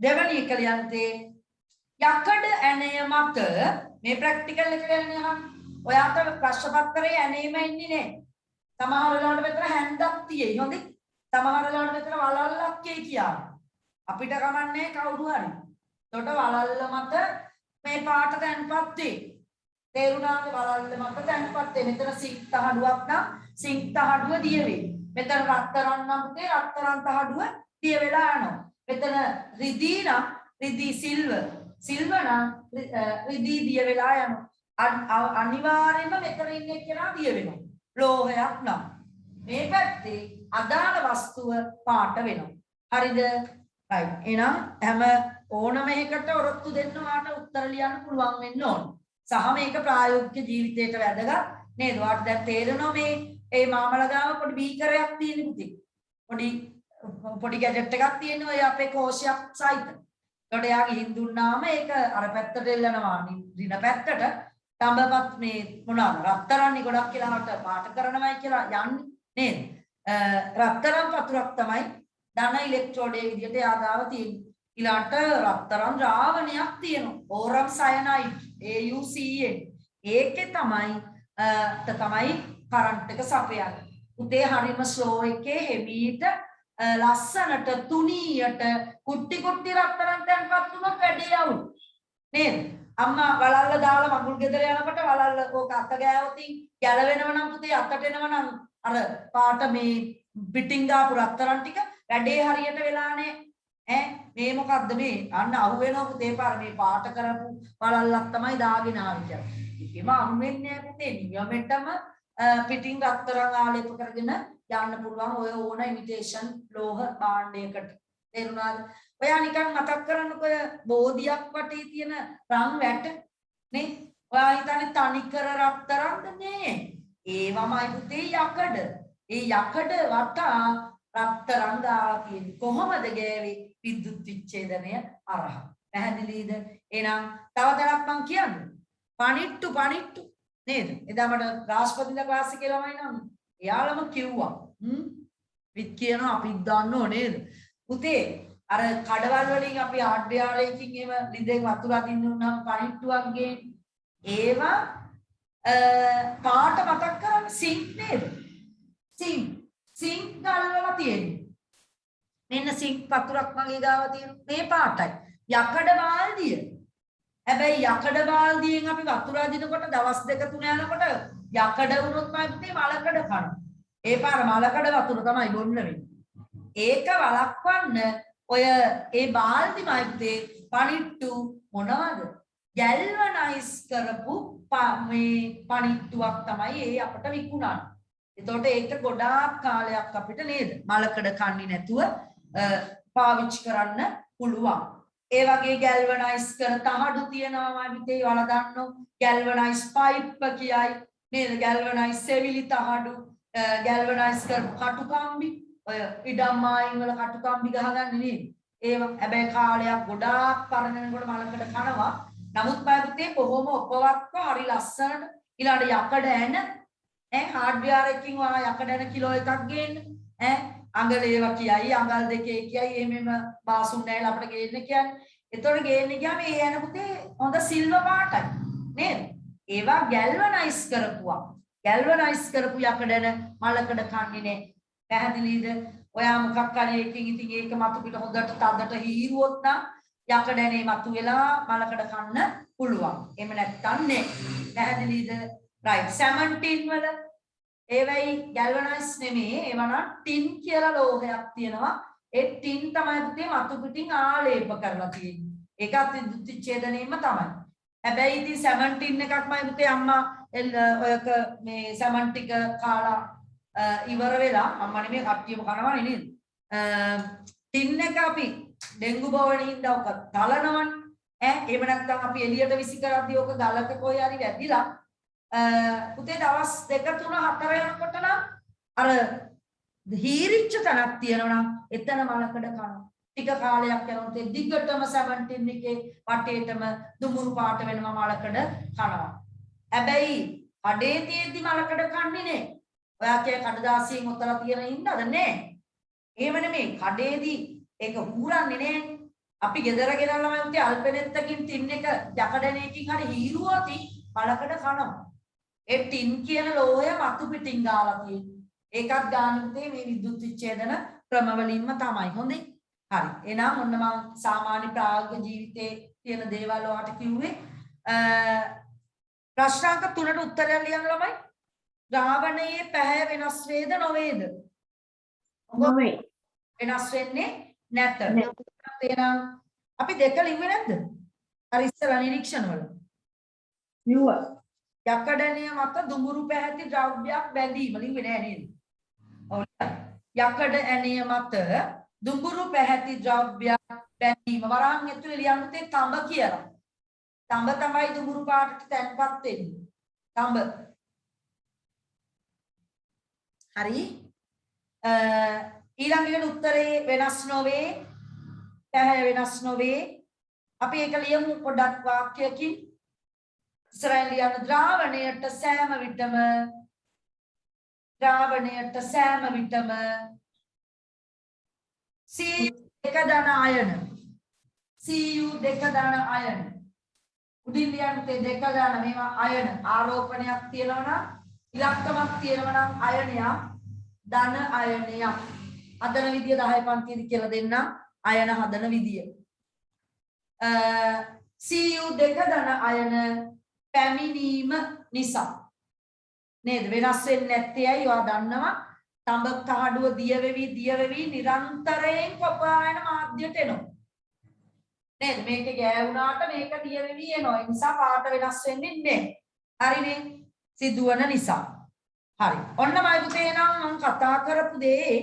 දෙවෙනි එක ලියන්නේ යකඩ ඇණය මත මේ ප්‍රැක්ටිකල් එක ගැන අහන්න. ඔයාට ප්‍රශ්න පත්‍රයේ ඇණේම ඉන්නේ නේ. සමහර වෙලාවට මෙතන හැන්දක් තියෙයි. හොඳේ. සමහර වෙලාවට මෙතන වලල්ලක් එයි කියලා. අපිට කමන්නේ කවුරු හරි. එතකොට වලල්ල මත මේ පාට තැන්පත් වේ. තේරුණාද? වලල්ල මත තැන්පත් වේ. මෙතන සිංක් තහඩුවක් නම් සිංක් තහඩුව දිය වේ. මෙතන රත්තරන් නම් පුතේ රත්තරන් තහඩුව දිය වෙලා යනවා. මෙතන රිදී නම් රිදී සිල්වර් නම් රිදී දිය වෙලා යනවා. අනිවාර්යයෙන්ම මෙතන ඉන්නේ කෙනා දිය වෙනවා. ලෝහයක් නම් මේ පැත්තේ අදාළ වස්තුව පාට වෙනවා. හරිද? right. එහෙනම් හැම ඕනම එකකට ඔරොත්තු දෙන්න වාට උත්තර ලියන්න පුළුවන් වෙන්න ඕන. සහ මේක ප්‍රායෝගික ජීවිතයට වැදගත් නේද? වාට දැන් තේරෙනවා මේ මාමල ගාව පොඩි බීකරයක් තියෙන පුතේ. පොඩි ගැජට් එකක් තියෙනවා. ඔය අපේ කෝෂයක් සහිත. එතකොට එයා ගිහින් දුන්නාම ඒක අර පැත්තට එල්ලනවා රින පැත්තට. තඹපත් මේ මොනවාද රත්තරන්නි ගොඩක් කියලාට පාට කරනවයි කියලා යන්නේ නේද? රත්තරන් පතුරක් තමයි ධන ඉලෙක්ට්‍රෝඩයේ විදිහට ආදාව තියෙන්නේ. ඊළාට රත්තරන් ද්‍රාවණයක් තියෙනවා. ඕරම් සයනයිඩ් AuCN. ඒකේ තමයි කරන්ට් එක සපයන්නේ. උතේ හරිම ස්ලෝ එකේ හෙමීට ලස්සනට තුනීයට කුට්ටි රත්තරන් තැන්පත් වුණොත් වැඩේ යවු නේද? අම්මා වලල්ල දාලා මඟුල් ගෙදර යනකොට වලල්ල ඕක අත ගෑවොතින් ගැලවෙනව නම් පුතේ අතට එනව නම් අර පාට මේ පිටින් ගාපු රත්තරන් ටික වැඩේ හරියට වෙලානේ. මේ මොකද්ද මේ? අන්න අහු වෙනවා පුතේ පාර මේ පාට කරපු වලල්ලක් තමයි දාගෙන ආවේ කියලා. ඒකම අහු වෙන්නේ නැහැ පුතේ. නියමෙටම පිටින් රත්තරන් ආලේප කරගෙන යන්න පුළුවන් ඔය ඕන ඉමිටේෂන් ලෝහ භාණ්ඩයකට. තේරුණාද? ඔයා නිකන් මතක් කරන්නකො බෝධියක් වටේ තියෙන රන් වැට නේ. ඔයා හිතන්නේ තනිකර රත්තරන්ද නේ? ඒවමයි පුතේ යකඩ. ඒ යකඩ වටා රත්තරන් දාලා තියෙන්නේ. කොහොමද ගෑවේ? විද්‍යුත් විච්ඡේදනය අරහ. පැහැදිලිද? එහෙනම් තව තැනක් මම කියන්නේ. පණිට්ටු නේද? එදා මට රාජපතිලා ක්ලාස් එකේ ළමයි නම් එයාලම කිව්වා. විත් කියනවා අපිත් දන්නව නේද? පුතේ අර කඩවල් වලින් අපි හાર્ඩ්වෙයාර් එකකින් එහෙම ලිඳෙන් වතුර අදින්න උනනම් පණිට්ටුවක් ගේන. ඒවා පාට මතක් කරන්න සිංක් නේද? සිංක් ගල්වලා තියෙන්නේ. මෙන්න සිංක් වතුරක් මගේ ගාව තියෙන මේ පාටයි. යකඩ බාල්දිය. හැබැයි යකඩ බාල්දියෙන් අපි වතුර අදිනකොට දවස් දෙක තුන යනකොට යකඩ වුණොත් මයිත්තේ මලකඩ කන. ඒ පාර මලකඩ වතුර තමයි බොන්න වෙන්නේ. ඒක වළක්වන්න ඔය ඒ බාල්දි මයිත්තේ පණිට්ටු මොනවද? ගැල්වනයිස් කරපු මේ පණිට්ටුවක් තමයි ඒ අපිට විකුණන්නේ. එතකොට ඒක ගොඩාක් කාලයක් අපිට නේද? මලකඩ කන්නේ නැතුව පාවිච්චි කරන්න පුළුවන්. ඒ වගේ ගැල්වනයිස් කර තහඩු තියනවා මිතේ ඔයාලා දන්නෝ ගැල්වනයිස් පයිප් කියයි නේද? ගැල්වනයිස් සෙවිලි තහඩු ගැල්වනයිස් කර කටුකම්බි ඔය ඉඩම් මායින් වල කටුකම්බි ගහගන්නේ නේද? ඒව හැබැයි කාලයක් ගොඩාක් පරණ වෙනකොට මලකඩ කනවා. නමුත් බයපුතේ කොහොම උපවත්ව හරි ලස්සනට ඊළඟ යකඩ ඇන හાર્ඩ්වෙයාර් එකකින් ඔයා යකඩ ඇන කිලෝ එකක් ගේන්න අඟල ඒවා කියයි අඟල් දෙකේ කියයි එහෙමම බාසුන් නැහැලා අපිට ගේන්න කියන්නේ. එතකොට ගේන්න ගියාම ඒ ඇන පුතේ හොඳ සිල්වර් පාටයි නේද? ඒවා ගැල්වනයිස් කරපුවා. ගැල්වනයිස් කරපු යකඩ ඇන මලකඩ කන්නේ නැහැ. පැහැදිලිද? ඔයා මොකක් හරි එකකින් ඉතින් ඒක මතු පිට හොඳට තදට හීරුවොත් නම් යකඩනේ මතු වෙලා මලකඩ කන්න පුළුවන්. එහෙම නැත්තම් නේ. පැහැදිලිද? right. සැමන් ටින් වල ඒවයි ගැල්වනයිස් නෙමෙයි. ඒවා නම් ටින් කියලා ලෝහයක් තියෙනවා. ඒ ටින් තමයි පුතේ මතු පිටින් ආලේප කරලා තියෙන්නේ. ඒකත් විදුලි විච්ඡේදනයෙන්ම තමයි. හැබැයි ඉතින් සැමන් ටින් එකක්මයි පුතේ අම්මා ඔයක මේ සැමන් ටික කාලා ඉවර වෙලා අම්මා නෙමෙයි කට්ටියම කනවනේ නේද? ටින් එක අපි ඩෙන්ගු බවනේ හින්දා ඔක තලනවනේ. එහෙම නැත්නම් අපි එළියට විසි කරද්දී ඔක ගලක කොයි හරි වැදිලා පුතේ දවස් 2 3 4 යනකොට නම් අර හීරිච්ච තැනක් තියෙනවා නම් එතන මලකඩ කනවා. ටික කාලයක් යනකොට දිගටම 17 එකේ වටේටම දුමුරු පාට වෙනවා මලකඩ කනවා. හැබැයි අඩේ තියෙද්දි මලකඩ කන්නේ නේ. ඔයා කිය කඩදාසියෙන් ඔතලා තියෙන ඉන්නද නේ? එහෙම නෙමෙයි. කඩේදී ඒක හූරන්නේ නේ. අපි ගෙදර ගෙනල්ලාම උන්ට අල්පෙනෙත්තකින් ටින් එක යකඩනේකින් හරි හීරුවොත් මලකඩ කනවා. ඒ ටින් කියන ලෝහය මතු පිටින් ගාලා තියෙන්නේ. ඒකත් ගන්න පුතේ මේ විදුලි විච්ඡේදන ක්‍රම වලින්ම තමයි. හොඳයි. හරි. එහෙනම් ඔන්න මම සාමාන්‍ය ප්‍රායෝගික ජීවිතයේ තියෙන දේවල් ඔයාලට කිව්වේ. ප්‍රශ්නාංක 3ට උත්තරයක් ලියන්න ළමයි. ද්‍රාවණයේ පැහැ වෙනස් වේද නොවේද? නොවේ. වෙනස් වෙන්නේ නැත. එහෙනම් අපි දෙක ලිව්වේ නැද්ද? අර ඉස්සර නිරීක්ෂණ වල. ලිව්වා. යකඩණිය මත දුඹුරු පැහැති ද්‍රව්‍යයක් බැඳීම ලිව්වේ නෑ නේද? ඔව්. යකඩ ඇණිය මත දුඹුරු පැහැති ද්‍රව්‍යයක් බැඳීම වරහන් ඇතුලේ ලියන්න තේ තඹ කියලා. තඹ තමයි දුඹුරු පාටට තැන්පත් වෙන්නේ. තඹ. හරි. ඊළඟට උත්තරේ වෙනස් නොවේ. පැහැ වෙනස් නොවේ. අපි ඒක ලියමු පොඩක් වාක්‍යයකින්. ඉස්සරහින් ලියන්න ද්‍රාවණයට සෑම විටම Cu දෙක ධන අයන උඩින් ලියන්න තේ දෙක ධන මේවා අයන ආරෝපණයක් තියෙනවා නම් ඉලක්කමක් තියෙනවා නම් අයනයක් ධන අයනයක් හදන විදිය 10 පන්තියේදී කියලා දෙන්න අයන හදන විදිය Cu දෙක ධන අයන පැමිණීම නිසා නේද වෙනස් වෙන්නේ නැත්තේ ඇයි ඔයා දන්නවා තඹ තහඩුව දිය වෙවි නිරන්තරයෙන් කොපායන මාධ්‍යයට එනවා නේද මේක ගෑවුනාට මේක දිය වෙවි එනවා ඒ නිසා පාට වෙනස් වෙන්නේ නැහැ හරිනේ සිදුවන නිසා හරි ඔන්න මයි පුතේ නම් මම කතා කරපු දේ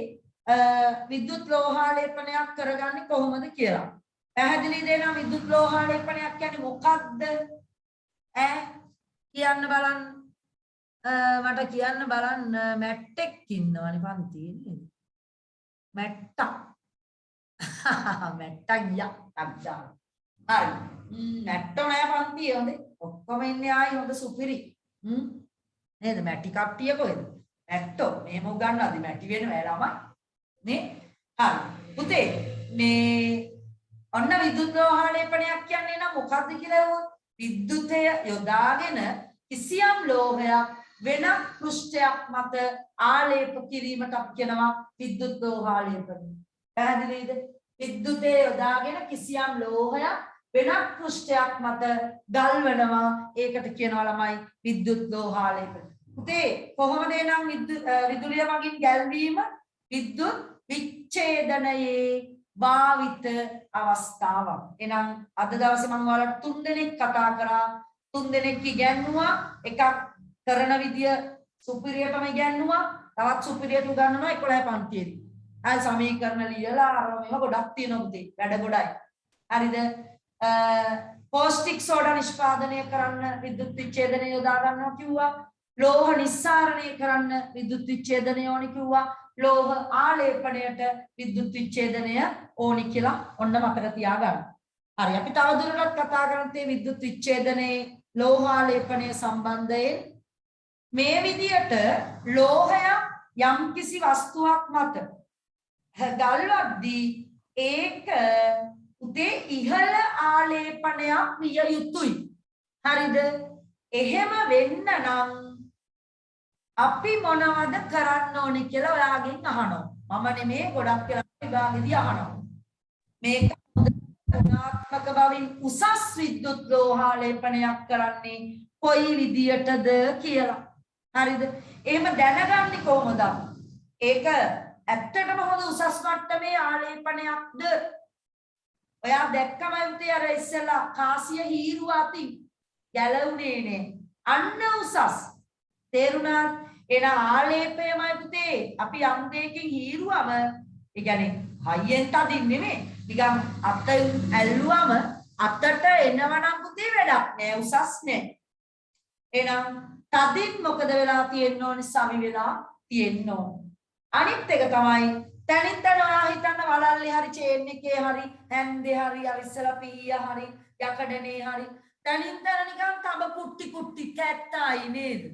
විද්‍යුත් ලෝහාලේපනයක් කරගන්නේ කොහොමද කියලා පැහැදිලි දෙන විද්‍යුත් ලෝහාලේපනයක් කියන්නේ මොකක්ද කියන්න බලන්න මට කියන්න බලන්න මැට්ටෙක් ඉන්නවනේ පන්තියේ නේද මැට්ටක් මැට්ටක් අක්දා හරි මැට්ටෝ නෑ පන්තියේ හොඳේ ඔක්කොම ඉන්නේ ආයි හොඳ සුපිරි නේද මැටි කට්ටිය කොහෙද ඇත්තෝ මේම උගන්වද්දි මැටි වෙනවා ළමයි නේ හරි පුතේ මේ ඔන්න විදුලි ලෝහාලේපනයක් කියන්නේ නම් මොකක්ද කියලා ඇහුවොත් විදුලිතය යොදාගෙන කිසියම් ලෝහයක් වෙනත් පෘෂ්ඨයක් මත ආලේප කිරීමට අපි කියනවා විදුලි ලෝහාලේපනය. පැහැදිලිද? විදුලිතය යොදාගෙන කිසියම් ලෝහයක් වෙනත් පෘෂ්ඨයක් මත ගල්වනවා. ඒකට කියනවා ළමයි විදුලි ලෝහාලේපනය. පුතේ කොහොමද එනම් විදුලිය මගින් ගැල්වීම විදුලි විච්ඡේදනයේ භාවිත අවස්ථාවක්. එහෙනම් අද දවසේ මම ඔයාලට 3 දෙනෙක් කතා කරා. 3 දෙනෙක් ඉගැන්නුවා. එකක් කරන විදිය සුපිරියටම ඉගැන්නුවා. තවත් සුපිරියට උගන්වනවා 11 පන්තියේදී. ආයි සමීකරණ ලියලා අරම ගොඩක් තියෙනවා පුතේ. වැඩ ගොඩයි. හරිද? පෝස්ටික් සෝඩා නිෂ්පාදනය කරන්න විදුලි විච්ඡේදනය යොදා ගන්නවා කිව්වා. ලෝහ නිස්සාරණය කරන්න විදුලි විච්ඡේදනය ඕනි කිව්වා. ලෝහ ආලේපණයට විදුලි විච්ඡේදනය ඕනි කියලා ඔන්න මතක තියාගන්න. හරි අපි තවදුරටත් කතා කරන්නේ විදුලි විච්ඡේදනයේ ලෝහ ආලේපණය සම්බන්ධයෙන් මේ විදියට ලෝහයක් යම්කිසි වස්තුවක් මත ගල්වද්දී ඒක උදේ ඉහළ ආලේපනයක් විය යුතුයි. හරිද? එහෙම වෙන්න නම් අපි මොනවද කරන්න ඕනේ කියලා ඔයාගෙන් අහනවා. මම නෙමේ ගොඩක් වෙලා විභාගෙදී අහනවා. මේක ගුණාත්මක බවින් උසස් විද්‍යුත් ලෝහාලේපනයක් කරන්නේ කොයි විදියටද කියලා. හරිද? එහෙම දැනගන්නේ කොහොමද? ඒක ඇත්තටම හොඳ උසස් මට්ටමේ ආලේපනයක්ද? ඔයා දැක්කම උතේ අර ඉස්සෙල්ලා කාසිය හීරුව අතින් ගැලවුනේ නේ. අන්න උසස්. තේරුණා? එන ආලේපයමයි පුතේ අපි යම් දෙයකින් හීරුවම ඒ කියන්නේ හයියෙන් තදින් නෙමෙයි නිකන් අත ඇල්ලුවම අතට එනවනම් පුතේ වැඩක් නෑ උසස් නෑ එහෙනම් තදින් මොකද වෙලා තියෙන්න ඕනේ සවි වෙලා තියෙන්න ඕනේ අනිත් එක තමයි තනින් තන ඔයා හිතන්න වලල්ලේ හරි චේන් එකේ හරි හැන්දේ හරි අරිස්සලා පීය හරි යකඩනේ හරි තනින් තන නිකන් තඹ කුට්ටි කැත්තයි නේද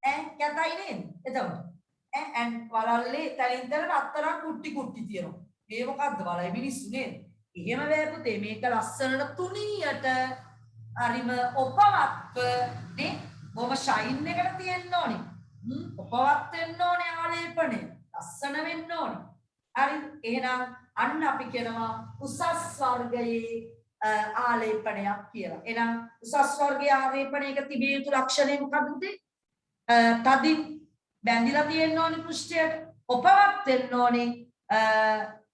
කැතයි නේද? එතකොට වලල්ලේ තනින් තන අතරක් කුට්ටි තියෙනවා. මේ මොකද්ද බලයි මිනිස්සු නේද? එහෙම වෙයි පුතේ මේක ලස්සනට තුනියට හරිම ඔපවත්ව නේ බොම ෂයින් එකට තියෙන්න ඕනේ. ඔපවත් වෙන්න ඕනේ ආලේපණය. ලස්සන වෙන්න ඕනේ. හරි එහෙනම් අන්න අපි කියනවා උසස් වර්ගයේ ආලේපණයක් කියලා. එහෙනම් උසස් වර්ගයේ ආලේපණයක තිබිය යුතු ලක්ෂණය මොකක්ද? තදින් බැඳිලා තියෙන්න ඕනේ පෘෂ්ඨයට ඔපවත් වෙන්න ඕනේ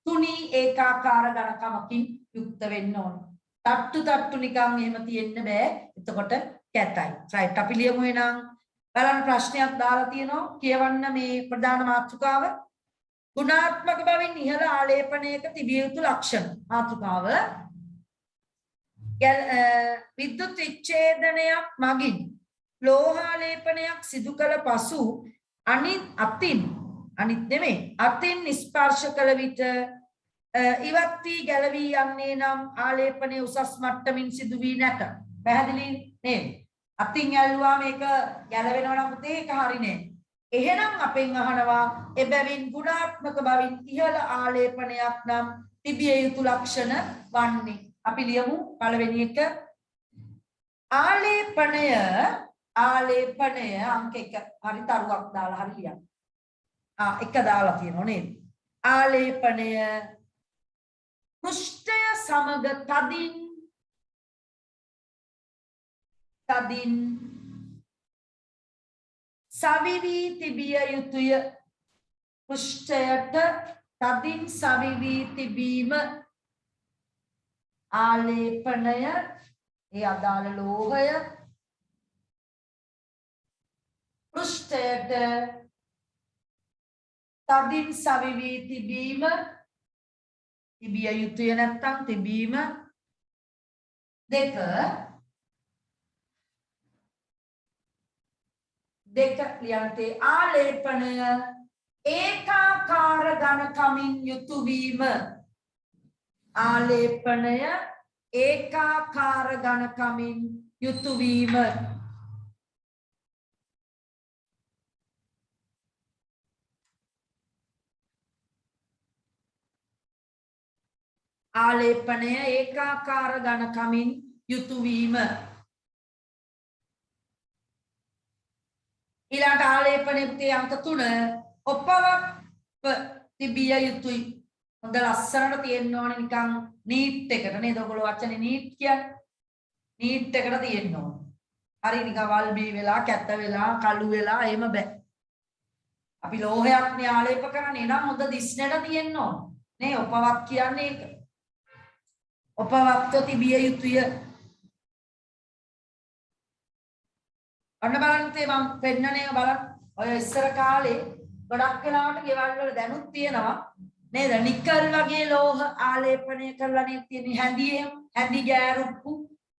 තුනී ඒකාකාර ඝනකමකින් යුක්ත වෙන්න ඕනේ තට්ටු නිකන් එහෙම තියෙන්න බෑ එතකොට කැතයි රයිට් අපි ලියමු එහෙනම් බලන්න ප්‍රශ්නයක් දාලා තියෙනවා කියවන්න මේ ප්‍රධාන මාතෘකාව ගුණාත්මක බවින් ඉහළ ආලේපනයක තිබිය යුතු ලක්ෂණ මාතෘකාව විද්‍යුත් විච්ඡේදනයක් මගින් ලෝහාලේපනයක් සිදු කළ පසු අතින් ස්පර්ශ කළ විට ඉවත් වී ගැලවී යන්නේ නම් ආලේපනයේ උසස් මට්ටමින් සිදු වී නැත. පැහැදිලි නේද? අතින් ඇල්ලුවා මේක ගැලවෙනවා නම් පුතේ ඒක හරි නෑ. එහෙනම් අපෙන් අහනවා එබැවින් ගුණාත්මක බවින් ඉහළ ආලේපනයක් නම් තිබිය යුතු ලක්ෂණ වන්නේ. අපි ලියමු පළවෙනි එක ආලේපනය අංක 1 හරි තරුවක් දාලා හරි ලියන්න. එක දාලා තියෙනව නේද? ආලේපනය පෘෂ්ඨය සමග තදින් සවිවි තිබිය යුතුය. පෘෂ්ඨයට තදින් සවිවි තිබීම ආලේපනය ඒ අදාළ ලෝහය පෘෂ්ඨයට තදින් සවිවි තිබීම තිබිය යුතුය නැත්නම් තිබීම දෙක ලියන්නේ ආලේපනය ඒකාකාර ඝනකමින් යුතු වීම ආලේපනය ඒකාකාර ඝනකමින් යුතු වීම ආලේපනය ඒකාකාර ඝනකමින් යුතු වීම. ඊළඟ ආලේපනයේ අංක 3 ඔප්පවක් තිබිය යුතුයි. හොඳ ලස්සනට තියෙන්න ඕනේ නිකන් නීට් එකට නේද? ඔයගොල්ලෝ වචනේ නීට් කියන්නේ. නීට් එකට තියෙන්න ඕනේ. හරි නිකන් වල්බී වෙලා, කැත වෙලා, කළු වෙලා එහෙම බෑ. අපි ලෝහයක් නේ ආලේප කරන්නේ නම් හොඳ දිස්නට තියෙන්න ඕනේ. නේ ඔප්පවක් කියන්නේ ඒක. ඔප්පවක්ව තිබිය යුතුය. අන්න බලන්න තේ මම පෙන්නනේ බලන්න. ඔය ඉස්සර කාලේ ගොඩක් වෙලාවට ගෙවල් වල දැනුත් තියෙනවා නේද? නිකල් වගේ ලෝහ ආලේපනය කරලා නේ තියෙන්නේ හැඳි ගෑරුප්පු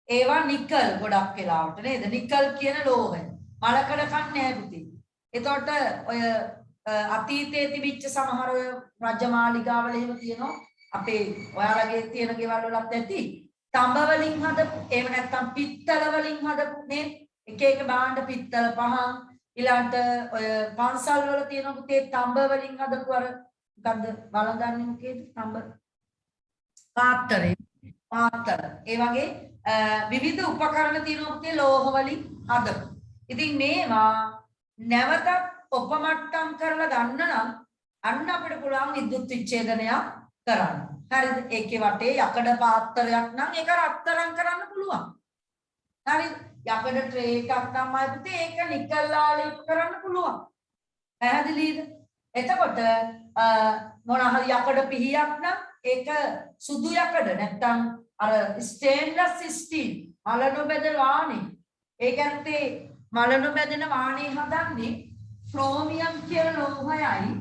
ඒවා නිකල් ගොඩක් වෙලාවට නේද? නිකල් කියන ලෝහය. මලකඩ කන්නේ නැහැ පුතේ. එතකොට ඔය අතීතයේ තිබිච්ච සමහර ඔය රජමාලිගාවල එහෙම තියෙනවා. අපේ ඔයාලගේ තියෙන ගෙවල් වලත් ඇති. තඹ වලින් හදපු එහෙම නැත්නම් පිත්තල වලින් හදපු නේ එක එක භාණ්ඩ පිත්තල පහන් ඊළඟට ඔය පන්සල් වල තියෙන පුතේ තඹ වලින් හදපු අර මොකද්ද බලඳන්නේ මොකේද තඹ පාත්‍ර ඒ වගේ විවිධ උපකරණ තියෙන පුතේ ලෝහ වලින් හදපු. ඉතින් මේවා නැවතත් ඔපමට්ටම් කරලා ගන්න නම් අන්න අපිට පුළුවන් විද්‍යුත් විච්ඡේදනයක් කරන්න. හරිද? ඒකේ වටේ යකඩ පාත්‍රයක් නම් ඒක රත්තරන් කරන්න පුළුවන්. හරිද? යකඩ ට්‍රේ එකක් තමයි පුතේ ඒක නිකල් ආලේප කරන්න පුළුවන්. පැහැදිලිද? එතකොට මොන හරි යකඩ පිහියක් නම් ඒක සුදු යකඩ නැත්නම් අර ස්ටේන්ලස් ස්ටීල් මල නොබැදෙන වාණේ. ඒ කියන්නේ මල නොබැදෙන වාණේ හදන්නේ ක්‍රෝමියම් කියන ලෝහයයි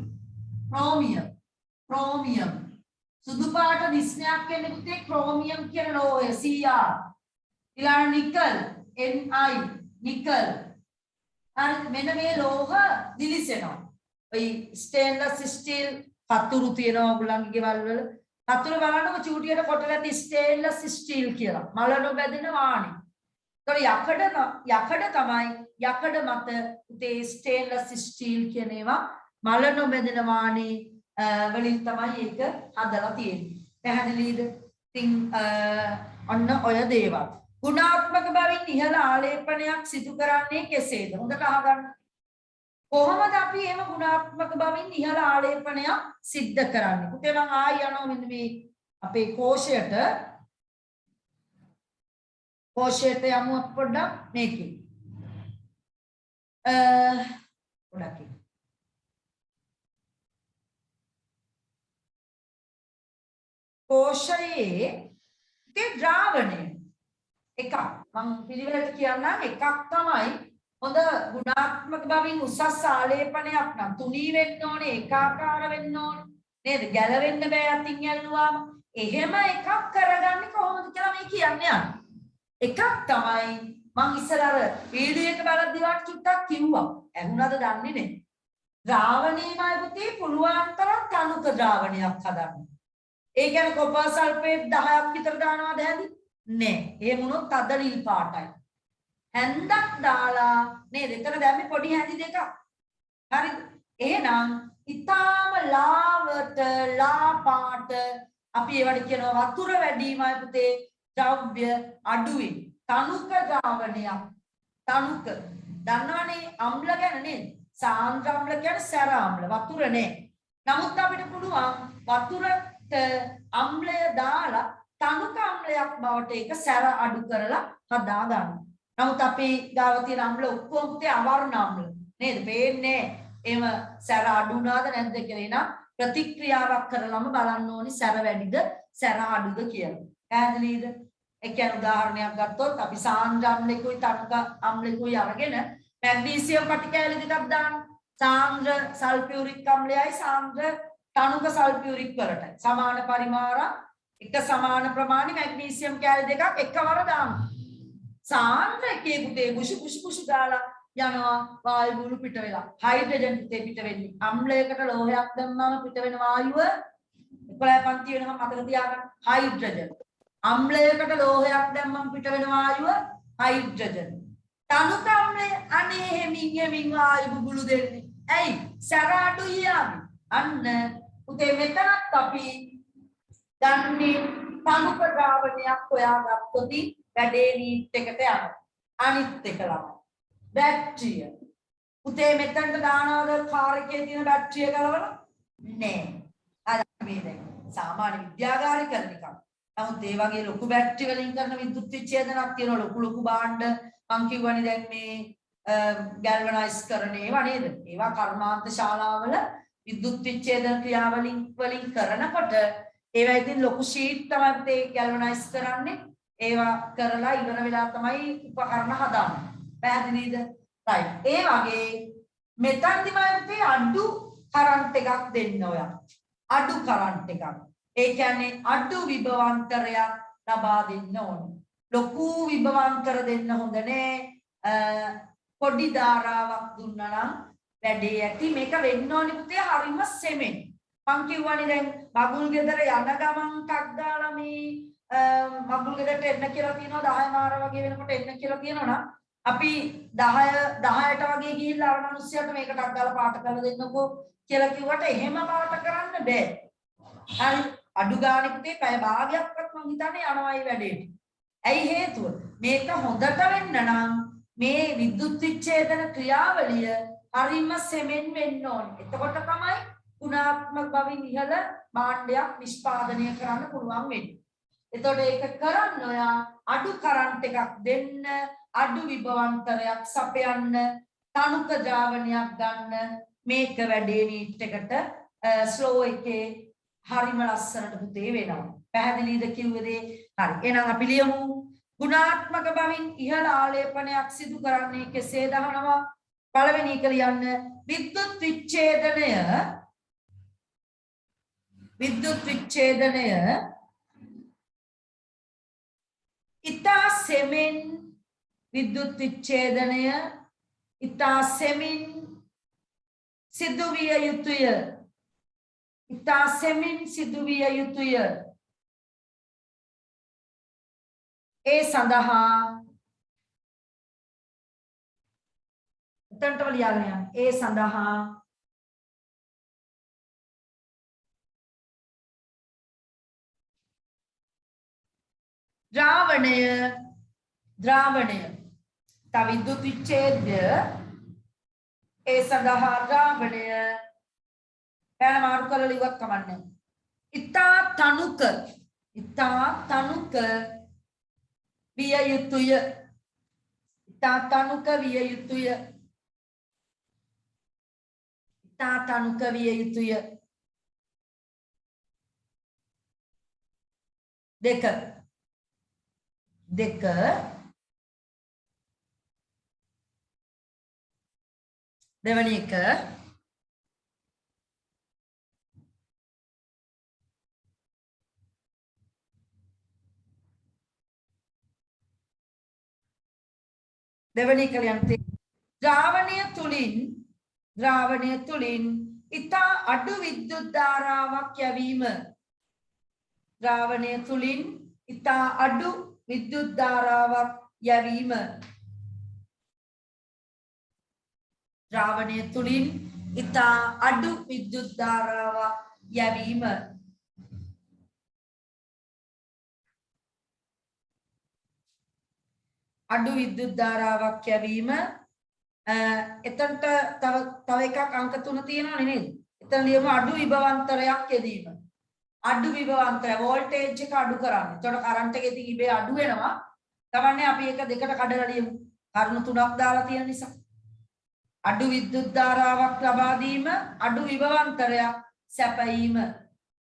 ක්‍රෝමියම් සුදු පාට දිස්නයක් කියන්නේ පුතේ ක්‍රෝමියම් කියන ලෝහය Cr ඊළඟ නිකල් Ni නිකල් හරි මෙන්න මේ ලෝහ දිලිසෙනවා. ඔය ස්ටේන්ලස් ස්ටීල් පතුරු තියෙනවා ඔයගොල්ලන්ගේ ගෙවල් වල. පතුරු බලන්නකො චූටියට කොටලා තියෙන ස්ටේන්ලස් ස්ටීල් කියලා. මල නොබැදෙන වාණි. ඒතකොට යකඩ තමයි යකඩ මත උතේ ස්ටේන්ලස් ස්ටීල් කියන ඒවා මල නොබැදෙන වාණි වලින් තමයි ඒක හදලා තියෙන්නේ. පැහැදිලිද? ඉතින් ඔන්න ඔය දේවල්. ගුණාත්මක බවින් ඉහළ ආලේපනයක් සිදු කරන්නේ කෙසේද? හොඳට අහගන්න. කොහොමද අපි එහෙම ගුණාත්මක බවින් ඉහළ ආලේපනයක් සිද්ධ කරන්නේ? පුතේ මම ආයි යනවා මෙන්න මේ අපේ කෝෂයට යමු පොඩ්ඩක් මේකේ. පොඩ්ඩක් කෝෂයේ ද්‍රාවණය එකක් මම පිළිවෙලට කියන්නම් එකක් තමයි හොඳ ගුණාත්මක බවින් උසස් ආලේපනයක් නම් තුනී වෙන්න ඕනේ ඒකාකාර වෙන්න ඕනේ නේද ගැලවෙන්න බෑ අතින් යල්ලුවාම එහෙම එකක් කරගන්නේ කොහොමද කියලා මේ කියන්නේ එකක් තමයි මම ඉස්සර අර වීඩියෝ එක බලද්දී වාට චුට්ටක් කිව්වා ඇහුණාද දන්නේ නැහැ ද්‍රාවණීමයි පුතේ පුළුවන් තරම් තනුක ද්‍රාවණයක් හදන්න ඒ කියන්නේ කොපර් සල්ෆේට් 10ක් විතර දානවාද හැදි නෑ එහෙම වුණොත් අද නිල් පාටයි හැන්දක් දාලා නේද එතන දැම්මේ පොඩි හැඳි දෙකක් හරිද එහෙනම් ඊටාම ලාවට ලා පාට අපි ඒවට කියනවා වතුර වැඩිමයි පුතේ ද්‍රව්‍ය අඩුයි තනුක ද්‍රාවණයක් තනුක දන්නවනේ අම්ල ගැන නේද සාන්ද්‍ර අම්ල කියන්නේ සැර අම්ල වතුර නෑ නමුත් අපිට පුළුවන් වතුරට අම්ලය දාලා තනුක අම්ලයක් බවට ඒක සැර අඩු කරලා හදා ගන්න. නමුත් අපි ගාව තියෙන අම්ල ඔක්කොම පුතේ අවර්ණ අම්ල නේද? පේන්නේ එහෙම සැර අඩු වුණාද නැද්ද කියලා. එහෙනම් ප්‍රතික්‍රියාවක් කරලම බලන්න ඕනි සැර වැඩිද සැර අඩුද කියලා. පැහැදිලිද? ඒ කියන්නේ උදාහරණයක් ගත්තොත් අපි සාන්ද්‍ර අම්ලෙකුයි තනුක අම්ලෙකුයි අරගෙන මැග්නීසියම් පටිකෑලි දෙකක් දාන්න. සාන්ද්‍ර සල්ෆියුරික් අම්ලයයි සාන්ද්‍ර තනුක සල්ෆියුරික් වලට සමාන පරිමාණ එක සමාන ප්‍රමාණි මැග්නීසියම් කැලි දෙකක් එකවර දාන්න. සාන්ද්‍ර එකේ පුතේ බුෂු දාලා යනවා වායු බුළු පිට වෙලා. හයිඩ්‍රජන් පුතේ පිට වෙන්නේ. අම්ලයකට ලෝහයක් දැම්මම පිට වෙන වායුව 11 පන්ති වෙනකම් මතක තියාගන්න. හයිඩ්‍රජන්. අම්ලයකට ලෝහයක් දැම්මම පිට වෙන වායුව හයිඩ්‍රජන්. තනුක අම්ලය අනේ හෙමින් වායු බුළු දෙන්නේ. ඇයි? සැර අඩුයි යාවි. අන්න පුතේ මෙතනත් අපි දන්නේ තනුක ද්‍රාවණයක් හොයාගත්තොත් වැඩේ නීට් එකට යනවා. අනිත් එක ළමයි. බැටරිය. පුතේ මෙතනට දානවද කාර් එකේ තියෙන බැටරිය ගලවලා? නෑ. අර මේ දැන් සාමාන්‍ය විද්‍යාගාරේ කරන එක. නමුත් ඒ වගේ ලොකු බැටරි වලින් කරන විද්‍යුත් විච්ඡේදනක් තියෙනවා. ලොකු භාණ්ඩ මං කියවනේ දැන් මේ ගැල්වනයිස් කරන ඒවා නේද? ඒවා කර්මාන්ත ශාලාවල විද්‍යුත් විච්ඡේදන ක්‍රියාවලින් කරනකොට ඒවා ඉතින් ලොකු ෂීට් තමයි ඒ ගැල්වනයිස් කරන්නේ. ඒවා කරලා ඉවර වෙලා තමයි උපකරණ හදාන්නේ. පැහැදිලිද? right. ඒ වගේ මෙතනදි මම අඩු කරන්ට් එකක් දෙන්න ඔයා. අඩු කරන්ට් එකක්. ඒ කියන්නේ අඩු විභවාන්තරයක් ලබා දෙන්න ඕනේ. ලොකු විභවාන්තර දෙන්න හොඳ නෑ. පොඩි ධාරාවක් දුන්නා නම් වැඩේ ඇති. මේක වෙන්න ඕනේ පුතේ හරිම සෙමෙන්. මං කියවනේ දැන් මගුල් ගෙදර යන ගමන් ටක් ගාලා මේ මගුල් ගෙදරට එන්න කියලා තියෙනවා 10 මාර වගේ වෙනකොට එන්න කියලා කියනවනම් අපි 10ට වගේ ගිහිල්ලා අර මිනිස්සුන්ට මේක ටක් ගාලා පාට කරලා දෙන්නකෝ කියලා කිව්වට එහෙම පාට කරන්න බෑ. හරි අඩු ගානේ පුතේ පැය භාගයක්වත් මං හිතන්නේ යනවායි වැඩේට. ඇයි හේතුව? මේක හොඳට වෙන්න නම් මේ විද්‍යුත් විච්ඡේදන ක්‍රියාවලිය හරිම සෙමෙන් වෙන්න ඕනේ. එතකොට තමයි ගුණාත්මක බවින් ඉහළ භාණ්ඩයක් නිෂ්පාදනය කරන්න පුළුවන් වෙන්නේ. එතකොට ඒක කරන්න ඔයා අඩු කරන්ට් එකක් දෙන්න, අඩු විභවාන්තරයක් සපයන්න, තනුක ද්‍රාවණයක් ගන්න මේක වැඩේ නීට් එකට ස්ලෝ එකේ හරිම ලස්සනට පුතේ වෙනවා. පැහැදිලිද කිව්වේ දේ? හරි. එහෙනම් අපි ලියමු. ගුණාත්මක බවින් ඉහළ ආලේපනයක් සිදු කරන්නේ කෙසේද අහනවා. පළවෙනි එක ලියන්න. විද්‍යුත් විච්ඡේදනය ඉතා සෙමින් විද්‍යුත් විච්ඡේදනය ඉතා සෙමින් සිදු විය යුතුය. ඉතා සෙමින් සිදු විය යුතුය. ඒ සඳහා එතනට ලියාගෙන යන්න. ඒ සඳහා ද්‍රාවණය තව විද්‍යුත් විච්ඡේදය ඒ සඳහා ද්‍රාවණය පැන මාරු කරලා ඉවත් කමන්නේ. ඉතා තනුක විය යුතුය. ඉතා තනුක විය යුතුය. ඉතා තනුක විය යුතුය. දෙක දෙවැනි එක ද්‍රාවණය තුලින් ඉතා අඩු විද්‍යුත් ධාරාවක් යැවීම. ද්‍රාවණය තුලින් ඉතා අඩු විද්‍යුත් ධාරාවක් යැවීම. ද්‍රාවණය තුලින් ඉතා අඩු විද්‍යුත් ධාරාවක් යැවීම. අඩු විද්‍යුත් ධාරාවක් යැවීම. එතනට තව එකක් අංක 3 තියෙනවනේ නේද? එතන ලියමු අඩු විභවාන්තරයක් යෙදීම. අඩු විභවාන්තරය වෝල්ටේජ් එක අඩු කරන්න. එතකොට කරන්ට් එක ඉතින් ඉබේ අඩු වෙනවා. තමන්නේ අපි එක දෙකට කඩලා ලියමු. කරුණු තුනක් දාලා තියෙන නිසා. අඩු විද්‍යුත් ධාරාවක් ලබා දීම, අඩු විභවාන්තරයක් සැපයීම.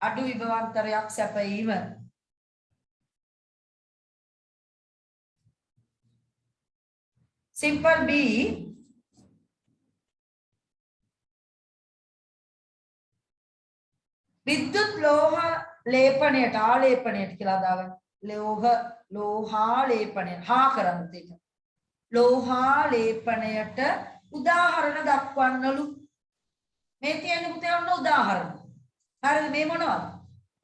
අඩු විභවාන්තරයක් සැපයීම. Simple B. විද්‍යුත් ලෝහ ලේපනයට ආලේපනයට කියලා දාගන්න. ලෝහාලේපනය හා කරන්න තියෙනවා. ලෝහාලේපනයට උදාහරණ දක්වන්නලු. මේ තියෙන පුතේ ඔන්න උදාහරණ. හරිද? මේ මොනවද?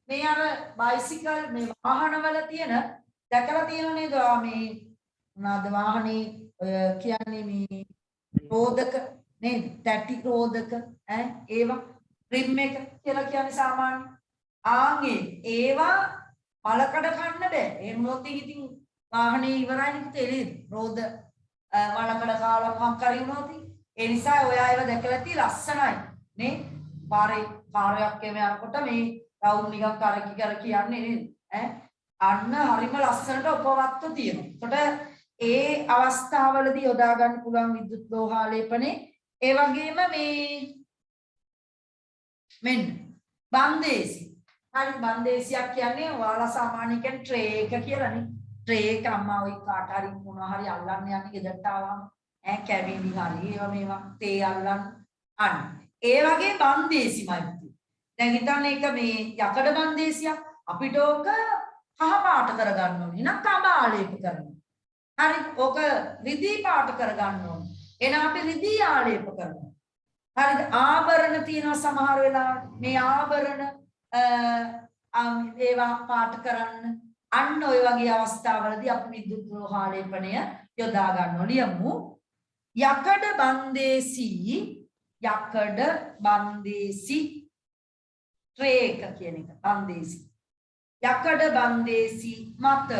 මේ අර බයිසිකල් මේ වාහනවල තියෙන දැකලා තියෙන නේද? මේ මොනවාද වාහනේ කියන්නේ මේ රෝධක නේද? තැටි රෝධක ඒවා රිම් එක කියලා කියන්නේ සාමාන්‍ය. ඒවා පළකඩ කන්න බෑ. ඒ මොකද ඉතින් වාහනේ ඉවරයි නේ තෙලි රෝද වලකඩ කාලා මොකක් හරි වුණොත් ඒ නිසා ඔය අයව දැකලා තියෙ ලස්සනයි නේ. පාරේ කාර්යයක් එම යනකොට මේ රවුම් නිකන් කරකි කරකි යන්නේ නේද? අන්න හරිම ලස්සනට උපවත්තු තියෙනවා. ඒකට ඒ අවස්ථාවලදී යොදා ගන්න පුළුවන් විද්‍යුත් ලෝහාලේපනේ. ඒ වගේම මේ මෙන්න බන්දේසි. හරි බන්දේසියක් කියන්නේ ඔයාලා සාමාන්‍ය කියන්නේ ට්‍රේ එක කියලානේ. ට්‍රේ එක අම්මා ওই කාට හරි මොනවා හරි අල්ලන්න යන්නේ ගෙදරට ආවම කැවිලි හරි ඒවා මේවා තේ අල්ලන්න අන්න. ඒ වගේ බන්දේසිමයි. දැන් හිතන්න ඒක මේ යකඩ බන්දේසියක් අපිට ඕක කහ පාට කරගන්න ඕනේ. නක් කඹාලේප කරනවා. හරි ඕක රිදී පාට කරගන්න ඕනේ. එහෙනම් අපි රිදී ආලේප කරනවා. හරිද? ආභරණ තියෙනවා සමහර වෙලාවට. මේ ආභරණ ඒවා පාට කරන්න අන්න ඔය වගේ අවස්ථාවලදී අපි විද්‍යුත් ලෝහාලේපනය යොදා ගන්නවා. ලියමු. යකඩ බන්දේසි ට්‍රේ එක කියන එක බන්දේසි. යකඩ බන්දේසි මත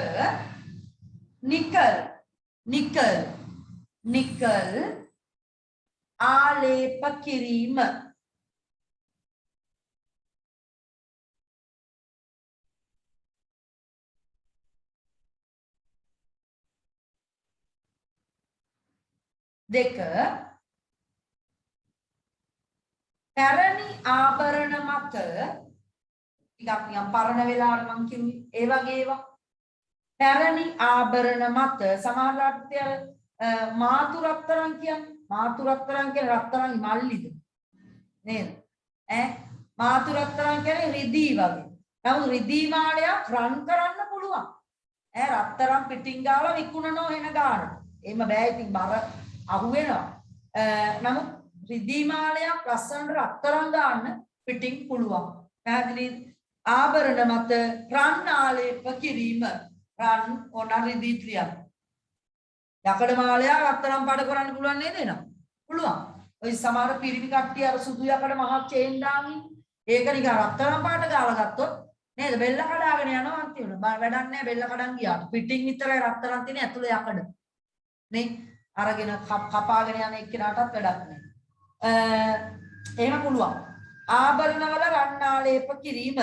නිකල් ආලේප කිරීම. දෙක පැරණි ආභරණ මත ටිකක් නිකන් පරණ වෙලාවට මං කිව්වේ ඒ වගේ ඒවා පැරණි ආභරණ මත සමහරවිට මාතු රත්තරන් කියන්නේ රත්තරන් මල්ලිද නේද මාතු රත්තරන් කියන්නේ රිදී වගේ. නමුත් රිදී මාලයක් රන් කරන්න පුළුවන්. රත්තරන් පිටින් ගාලා විකුණනෝ වෙන ගානට. එහෙම බෑ ඉතින් බර අහු වෙනවා. නමුත් රිදී මාලයක් ලස්සනට රත්තරන් ගන්න පිටින් පුළුවන්. පැහැදිලිද? ආභරණ මත රන් ආලේප කිරීම. රන් ඕන රිදී ක්‍රියාව. යකඩ මාලයක් රත්තරන් පාට කරන්න පුළුවන් නේද එනවා? පුළුවන්. ඔය සමහර පිරිමි කට්ටිය අර සුදු යකඩ මහා චේන් දාමින් ඒක නිකන් රත්තරන් පාට ගාලා ගත්තොත් නේද? බෙල්ල කඩාගෙන යනවා අන්තිමට. වැඩක් නැහැ බෙල්ල කඩන් ගියාට. පිටින් විතරයි රත්තරන් තියෙන ඇතුලේ යකඩ. නේ? අරගෙන කපාගෙන යන එක්කෙනාටත් වැඩක් නැහැ. එහෙම පුළුවන්. ආභරණ වල රන් ආලේප කිරීම.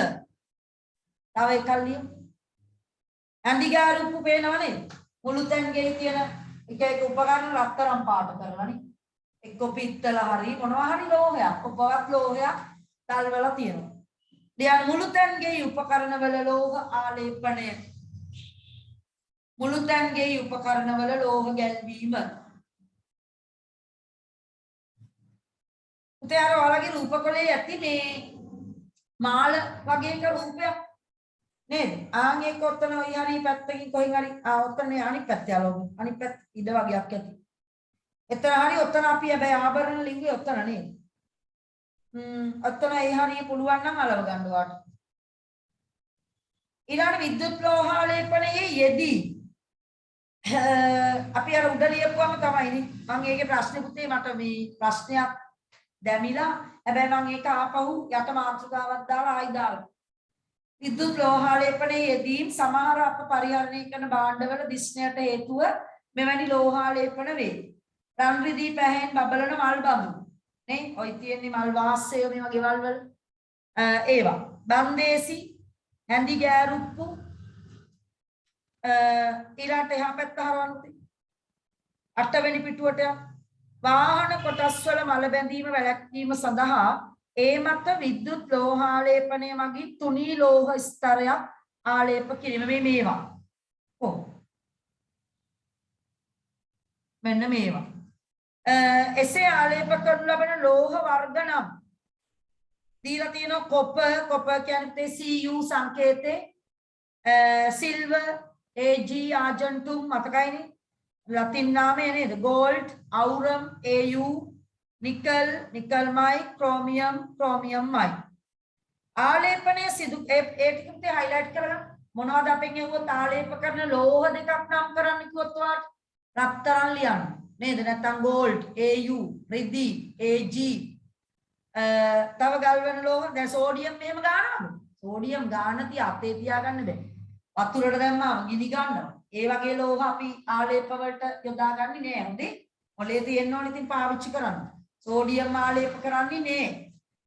තව එකක් ලියමු. ඇඳිගාරුප්පු පේනවනේ. මුළු තැන්ගේ තියෙන එක එක උපකරණ රත්තරන් පාට කරලානේ. එක්ක පිත්තල හරි මොනවා හරි ලෝහයක් උපවත් ලෝහයක් තල්වලා තියෙනවා. ලියන මුළු තැන්ගේ උපකරණ වල ලෝහ ආලේපණය. මුළු තැන්ගේ උපකරණ වල ලෝහ ගැල්වීම. උතේ අර ඔයාලගේ රූපකලේ ඇති මේ මාළ වගේ එක රූපයක් නේද? ආන් ඒක ඔතන ඔය හරි පැත්තකින් කොහෙන් හරි ඔතන මේ අනිත් පැත්ත යාළුවෝ. අනිත් පැත්ත ඉඩ වගේක් ඇති. එතන හරි ඔතන අපි හැබැයි ආභරණ ලිංගේ ඔතන නේද? ඔතන ඒ හරිය පුළුවන් නම් අලව ගන්න වාට. ඊළඟ විද්‍යුත් ලෝහාලේපනයේ යෙදී අපි අර උඩ ලියපුවම තමයිනේ. මම ඒකේ ප්‍රශ්නේ පුතේ මට මේ ප්‍රශ්නයක් දැමිලා හැබැයි මම ඒක ආපහු යට මාතෘකාවක් දාලා ආයි දාලා. විද්‍යුත් ලෝහාලේපනයේ යෙදීම් සමහර අප පරිහරණය කරන භාණ්ඩවල දිස්නයට හේතුව මෙවැනි ලෝහාලේපන වේ. රන් රිදී පැහැෙන් බබලන මල් බඳු නේ ඔය තියෙන්නේ මල් වාස්සය මේවා ගෙවල් වල ඒවා බන්දේසි හැඳි ගෑරුප්පු ඊළාට එහා පැත්ත හරවන්නේ 8 වෙනි පිටුවට වාහන කොටස් වල මල බැඳීම වැළැක්වීම සඳහා ඒ මත විද්‍යුත් ලෝහාලේපනය මගින් තුනී ලෝහ ස්තරයක් ආලේප කිරීම මේවා. මෙන්න මේවා. එසේ ආලේප කරනු ලබන ලෝහ වර්ග නම් දීලා තියෙනවා කොපර් කියන්නේ Cu සංකේතේ සිල්වර් Ag ආජන්තුම් මතකයිනේ ලතින් නාමය නේද ගෝල්ඩ් අවුරම් Au නිකල්මයි ක්‍රෝමියම්මයි ආලේපනයේ සිදු ඒ ටිකට හයිලයිට් කරලා මොනවද අපෙන් ඇහුවොත් ආලේප කරන ලෝහ දෙකක් නම් කරන්න කිව්වොත් ඔයාලට රත්තරන් ලියන්න නේද නැත්නම් ගෝල්ඩ් Au රිදී Ag තව ගල් වෙන ලෝහ දැන් සෝඩියම් මෙහෙම ගන්නවද සෝඩියම් ගාන තිය අතේ තියාගන්න බෑ වතුරට දැම්මම ගිනි ගන්නවා. ඒ වගේ ලෝහ අපි ආලේප වලට යොදාගන්නේ නෑ. හොඳේ. මොලේ තියෙන්න ඕනේ ඉතින් පාවිච්චි කරන්න. සෝඩියම් ආලේප කරන්නේ නෑ.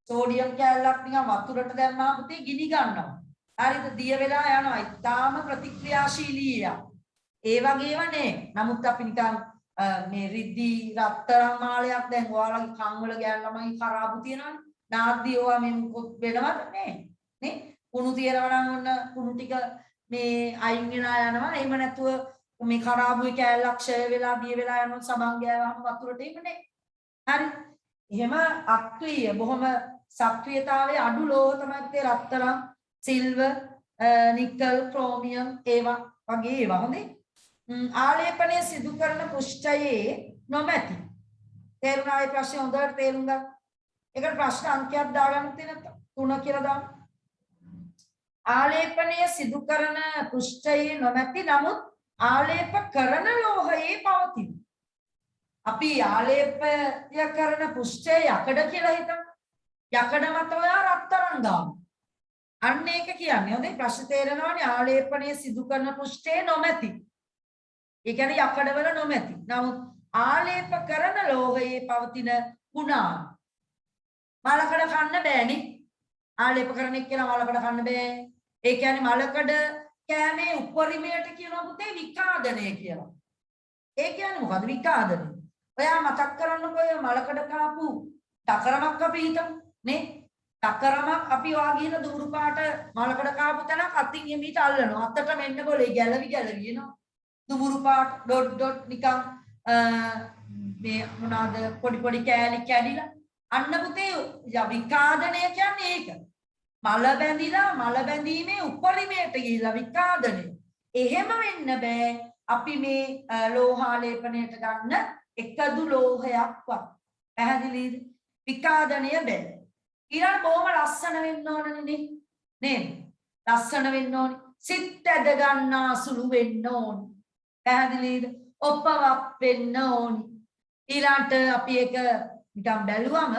සෝඩියම් කැලලක් නිකන් වතුරට දැම්මම පුතේ ගිනි ගන්නවා. හරිද? දිය වෙලා යනවා. ඉතාලම ප්‍රතික්‍රියාශීලීය. ඒ වගේව නේ. නමුත් අපි නිකන් මේ රිද්දි රත්තරන් මාලයක් දැන් ඔයාලගේ කන් වල ගෑන ළමයි කරාබු තියනවනේ. නාද්දි ඕවා මේ මොකොත් වෙනවද නේ? නේ? කුණු තියනවා නම් ඔන්න කුණු ටික මේ අයින් වෙලා යනවා. එහෙම නැතුව මේ කරාබුයි කෑල්ලක් ක්ෂය වෙලා දිය වෙලා යනොත් සබන් ගෑවම වතුරට එන්නේ. හරි. එහෙම අක්‍රීය බොහොම සක්‍රියතාවයේ අඩු ලෝහ තමයි තේ රත්තරන්, සිල්වර්, නිකල්, ක්‍රෝමියම් ඒවා වගේ ඒවා හොඳේ. ආලේපනය සිදු කරන පෘෂ්ඨයේ නොමැති. තේරුණා ඒ ප්‍රශ්නේ හොඳට තේරුම් ගන්න. ඒකට ප්‍රශ්න අංකයක් දාගන්න තියෙන 3 කියලා දාන්න. ආලේපනය සිදු කරන පෘෂ්ඨයේ නොමැති නමුත් ආලේප කරන ලෝහයේ පවතින. අපි ආලේපය කරන පෘෂ්ඨය යකඩ කියලා හිතමු. යකඩ මත ඔයා රත්තරන් දාමු. අන්න ඒක කියන්නේ හොඳේ ප්‍රශ්න තේරෙනවනේ ආලේපනය සිදු කරන පෘෂ්ඨයේ නොමැති. ඒ කියන්නේ යකඩවල නොමැති. නමුත් ආලේප කරන ලෝහයේ පවතින ගුණාංග. මලකඩ කන්න බෑනේ. ආලේප කරන එක්කෙනා මලකඩ කන්න බෑ. ඒ කියන්නේ මලකඩ කෑමේ උපරිමයට කියනවා පුතේ විකාදනය කියලා. ඒ කියන්නේ මොකද්ද විකාදනය? ඔයා මතක් කරන්නකෝ ඔය මලකඩ කාපු තකරමක් අපි හිතමු නේ. තකරමක් අපි ඔයා ගිහින් දුරු පාට මලකඩ කාපු තැනක් අතින් එමීට අල්ලනවා. අතට මෙන්න ගොලේ ගැලවි එනවා. දුමුරු පාට ඩොට් ඩොට් නිකන් මේ මොනවාද පොඩි පොඩි කෑලි කැඩිලා අන්න පුතේ විකාදනය කියන්නේ ඒක. මල බැඳිලා මල බැඳීමේ උපරිමයට ගිහිලා විකාදනය. එහෙම වෙන්න බෑ අපි මේ ලෝහාලේපනයට ගන්න එකදු ලෝහයක්වත්. පැහැදිලිද? විකාදනය බෑ. ඊළඟ බොහොම ලස්සන වෙන්න ඕනනේ නේද? ලස්සන වෙන්න ඕනේ. සිත් ඇද ගන්නා සුළු වෙන්න ඕනේ. පැහැදිලිද? ඔපවක් වෙන්න ඕනේ. ඊළඟට අපි ඒක නිකන් බැලුවම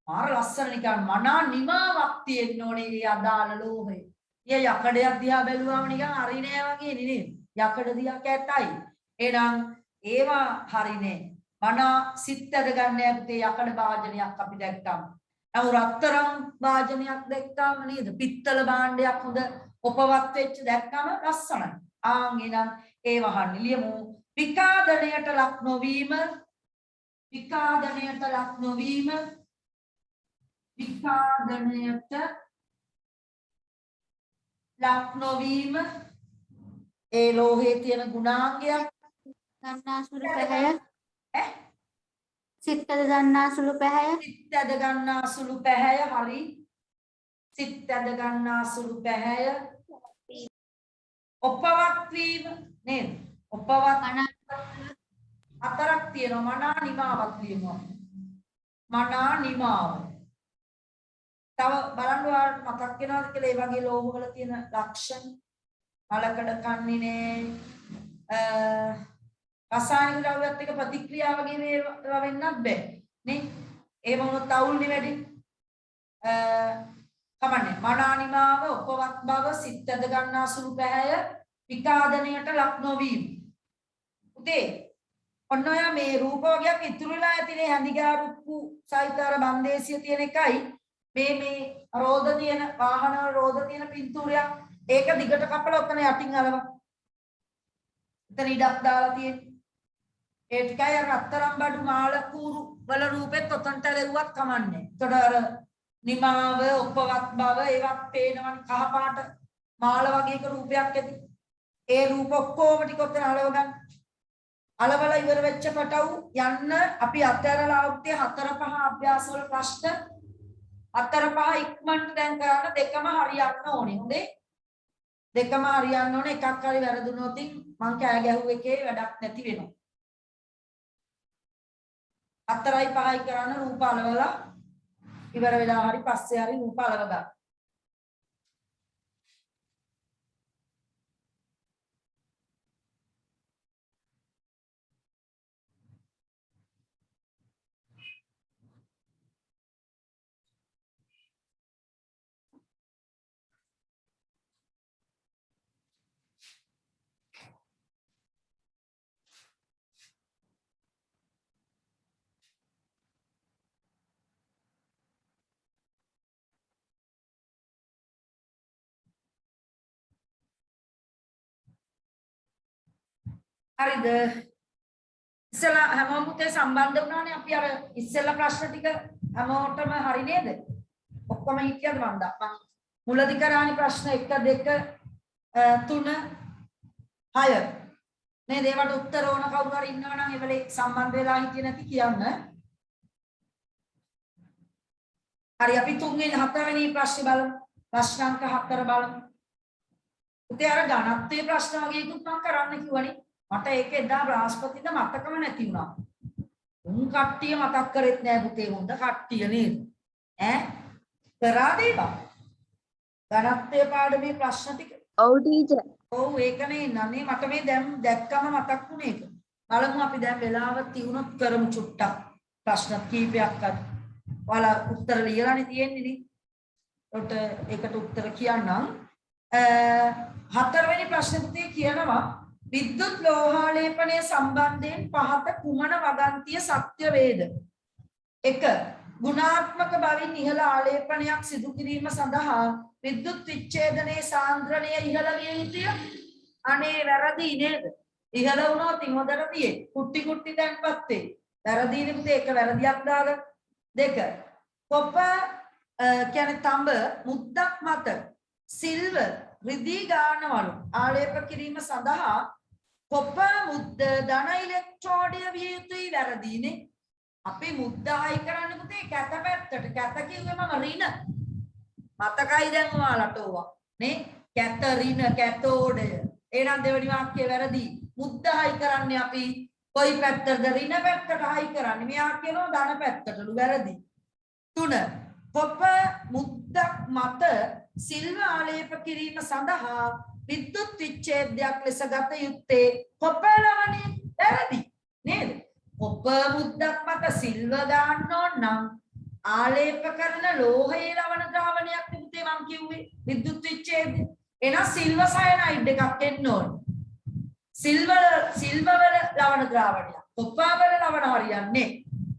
මාර ලස්සන නිකන් මනා නිමාවක් තියෙන්න ඕනේ මේ අදාළ ලෝහය. ඊය යකඩයක් දිහා බැලුවම නිකන් හරිනේ වගේ නේද? යකඩ දිහා කැතයි. එහෙනම් ඒවා හරිනේ. මනා සිත් ඇද ගන්න පුතේ යකඩ භාජනයක් අපි දැක්කම. නමුත් රත්තරන් භාජනයක් දැක්කම නේද? පිත්තල භාණ්ඩයක් හොඳ ඔපවත් වෙච්ච දැක්කම ලස්සනයි. එහෙනම් ඒ වහන්නේ ලියමු. විකාදනයට ලක් නොවීම විකාදනයට ලක් නොවීම විකාදනයට ලක් නොවීම ඒ ලෝහයේ තියෙන ගුණාංගයක් ගන්නාසුළු පැහැය සිත් ඇද ගන්නාසුළු පැහැය සිත් ඇද ගන්නාසුළු පැහැය හරි සිත් ඇද ගන්නාසුළු පැහැය ඔපවත් වීම නේද ඔපවත් හතරක් තියෙනවා මනා නිමාවක් ලියනවා මනා නිමාව තව බලන්න ඔයාලට මතක් වෙනවද කියලා ඒ වගේ ලෝහ වල තියෙන ලක්ෂණ මලකඩ කන්නේ නේ රසායනික ද්‍රව්‍යත් එක්ක ප්‍රතික්‍රියා වගේ මේවා වෙන්නත් බෑ නේ ඒ වුණොත් අවුල්නේ වැඩි කමන්නේ මනා නිමාව උපවත් බව සිත් ඇද ගන්නා සුළු පැහැය විකාදනයට ලක් නොවීම උදේ ඔන්න ඔය මේ රූප වර්ගයක් ඉතුරු වෙලා ඇතිනේ හැඳිගාරුප්පු සහිතර බන්දේසිය තියෙන එකයි මේ රෝද තියෙන වාහන වල රෝද තියෙන පින්තූරයක් ඒක දිගට කපලා ඔතන යටින් අලව එතන ඉඩක් දාලා තියෙන්නේ ඒ ටිකයි රත්තරන් බඩු මාල කූරු වල රූපෙත් ඔතනට ලැබුවත් කමන්නේ එතකොට අර නිමාව උපවත් බව ඒවත් පේනවනේ කහ පාට මාල වගේක රූපයක් ඇති ඒ රූප ඔක්කොම ටික ඔතන අලව ගන්න අලවල ඉවර වෙච්ච පටවු යන්න අපි අත්හැරලා આવුත්තේ 4 5 අභ්‍යාස වල ප්‍රශ්න 4 5 ඉක්මනට දැන් කරන්න දෙකම හරියන්න ඕනේ හොඳේ දෙකම හරියන්න ඕනේ එකක් හරි වැරදුනොත් මං කෑ ගැහුව එකේ වැඩක් නැති වෙනවා 4යි 5යි කරන්න රූප අලවලා ඉවර වෙලා හරි පස්සේ හරි රූප අලව ගන්න හරිද? ඉස්සලා හැමෝම පුතේ සම්බන්ධ වුණානේ අපි අර ඉස්සෙල්ලා ප්‍රශ්න ටික හැමෝටම හරි නේද? ඔක්කොම හිටියද මන්ද? මම මුලදී කරානි ප්‍රශ්න 1 2 3 6 මේ දේවට උත්තර ඕන කවුරු හරි ඉන්නවා නම් ඒවලේ සම්බන්ධ වෙලා හිටියේ නැති කියන්න. හරි අපි 3 වෙනි 4 වෙනි ප්‍රශ්නේ බලමු. ප්‍රශ්න අංක 4 බලමු. උතේ අර ඝනත්වයේ ප්‍රශ්න වගේ එකක් මම කරන්න කිව්වනේ. මට ඒක එදා බ්‍රහස්පතින්ද මතකම නැති වුණා. උන් කට්ටිය මතක් කරෙත් නෑ පුතේ හොඳ කට්ටිය නේද? ඈ කරාද ඒක? ඝනත්වයේ පාඩමේ ප්‍රශ්න ටික. ඔව් ටීචර්. ඔව් ඒකනේ නනේ මට මේ දැන් දැක්කම මතක් වුණේ ඒක. බලමු අපි දැන් වෙලාව තියුණොත් කරමු චුට්ටක්. ප්‍රශ්න කීපයක් අද. ඔයාලා උත්තර ලියලානේ තියෙන්නේ නේ. ඒකට උත්තර කියන්නම්. 4 වෙනි ප්‍රශ්නේ පුතේ කියනවා විද්‍යුත් ලෝහාලේපනය සම්බන්ධයෙන් පහත කුමන වගන්තිය සත්‍ය වේද? 1. ගුණාත්මක බවින් ඉහළ ආලේපනයක් සිදු කිරීම සඳහා විද්‍යුත් විච්ඡේදනයේ සාන්ද්‍රණය ඉහළ විය යුතුය. අනේ වැරදි නේද? ඉහළ වුණොත් හොඳට තියේ. කුට්ටි කුට්ටි තැන්පත් වේ. වැරදිනේ පුතේ ඒක වැරදියක් දාලා. 2. කොප කියන්නේ තඹ මුද්දක් මත සිල්වර් රිදී ගන්නවලු ආලේප කිරීම සඳහා කොප මුද්ද ධන ඉලෙක්ට්‍රෝඩය විය යුතුයි. වැරදීනේ. අපි මුද්ද හයි කරන්න පුතේ කැත පැත්තට. කැත කිව්වේ මම ඍණ. මතකයි දැන් ඔයාලට ඕවා නේ? කැත ඍණ කැතෝඩය. එහෙනම් දෙවෙනි වාක්‍යය වැරදි. මුද්ද හයි කරන්නේ අපි කොයි පැත්තටද? ඍණ පැත්තට හයි කරන්නේ. මෙයා කියනවා ධන පැත්තටලු. වැරදි. 3. කොප මුද්දක් මත සිල්ව ආලේප කිරීම සඳහා විද්‍යුත් විච්ඡේදයක් ලෙස ගත යුත්තේ කොප ලවණය. වැරදි නේද? කොප මුද්දක් මත සිල්ව ගන්න ඕන නම් ආලේප කරන ලෝහයේ ලවණ ද්‍රාවණයක් තිබුතේ මං කිව්වේ විද්‍යුත් විච්ඡේදය. එන සිල්ව සයනයිඩ් එකක් එන්න ඕන. සිල්ව වල ලවණ ද්‍රාවණයක්. කොප වල ලවණ හරියන්නේ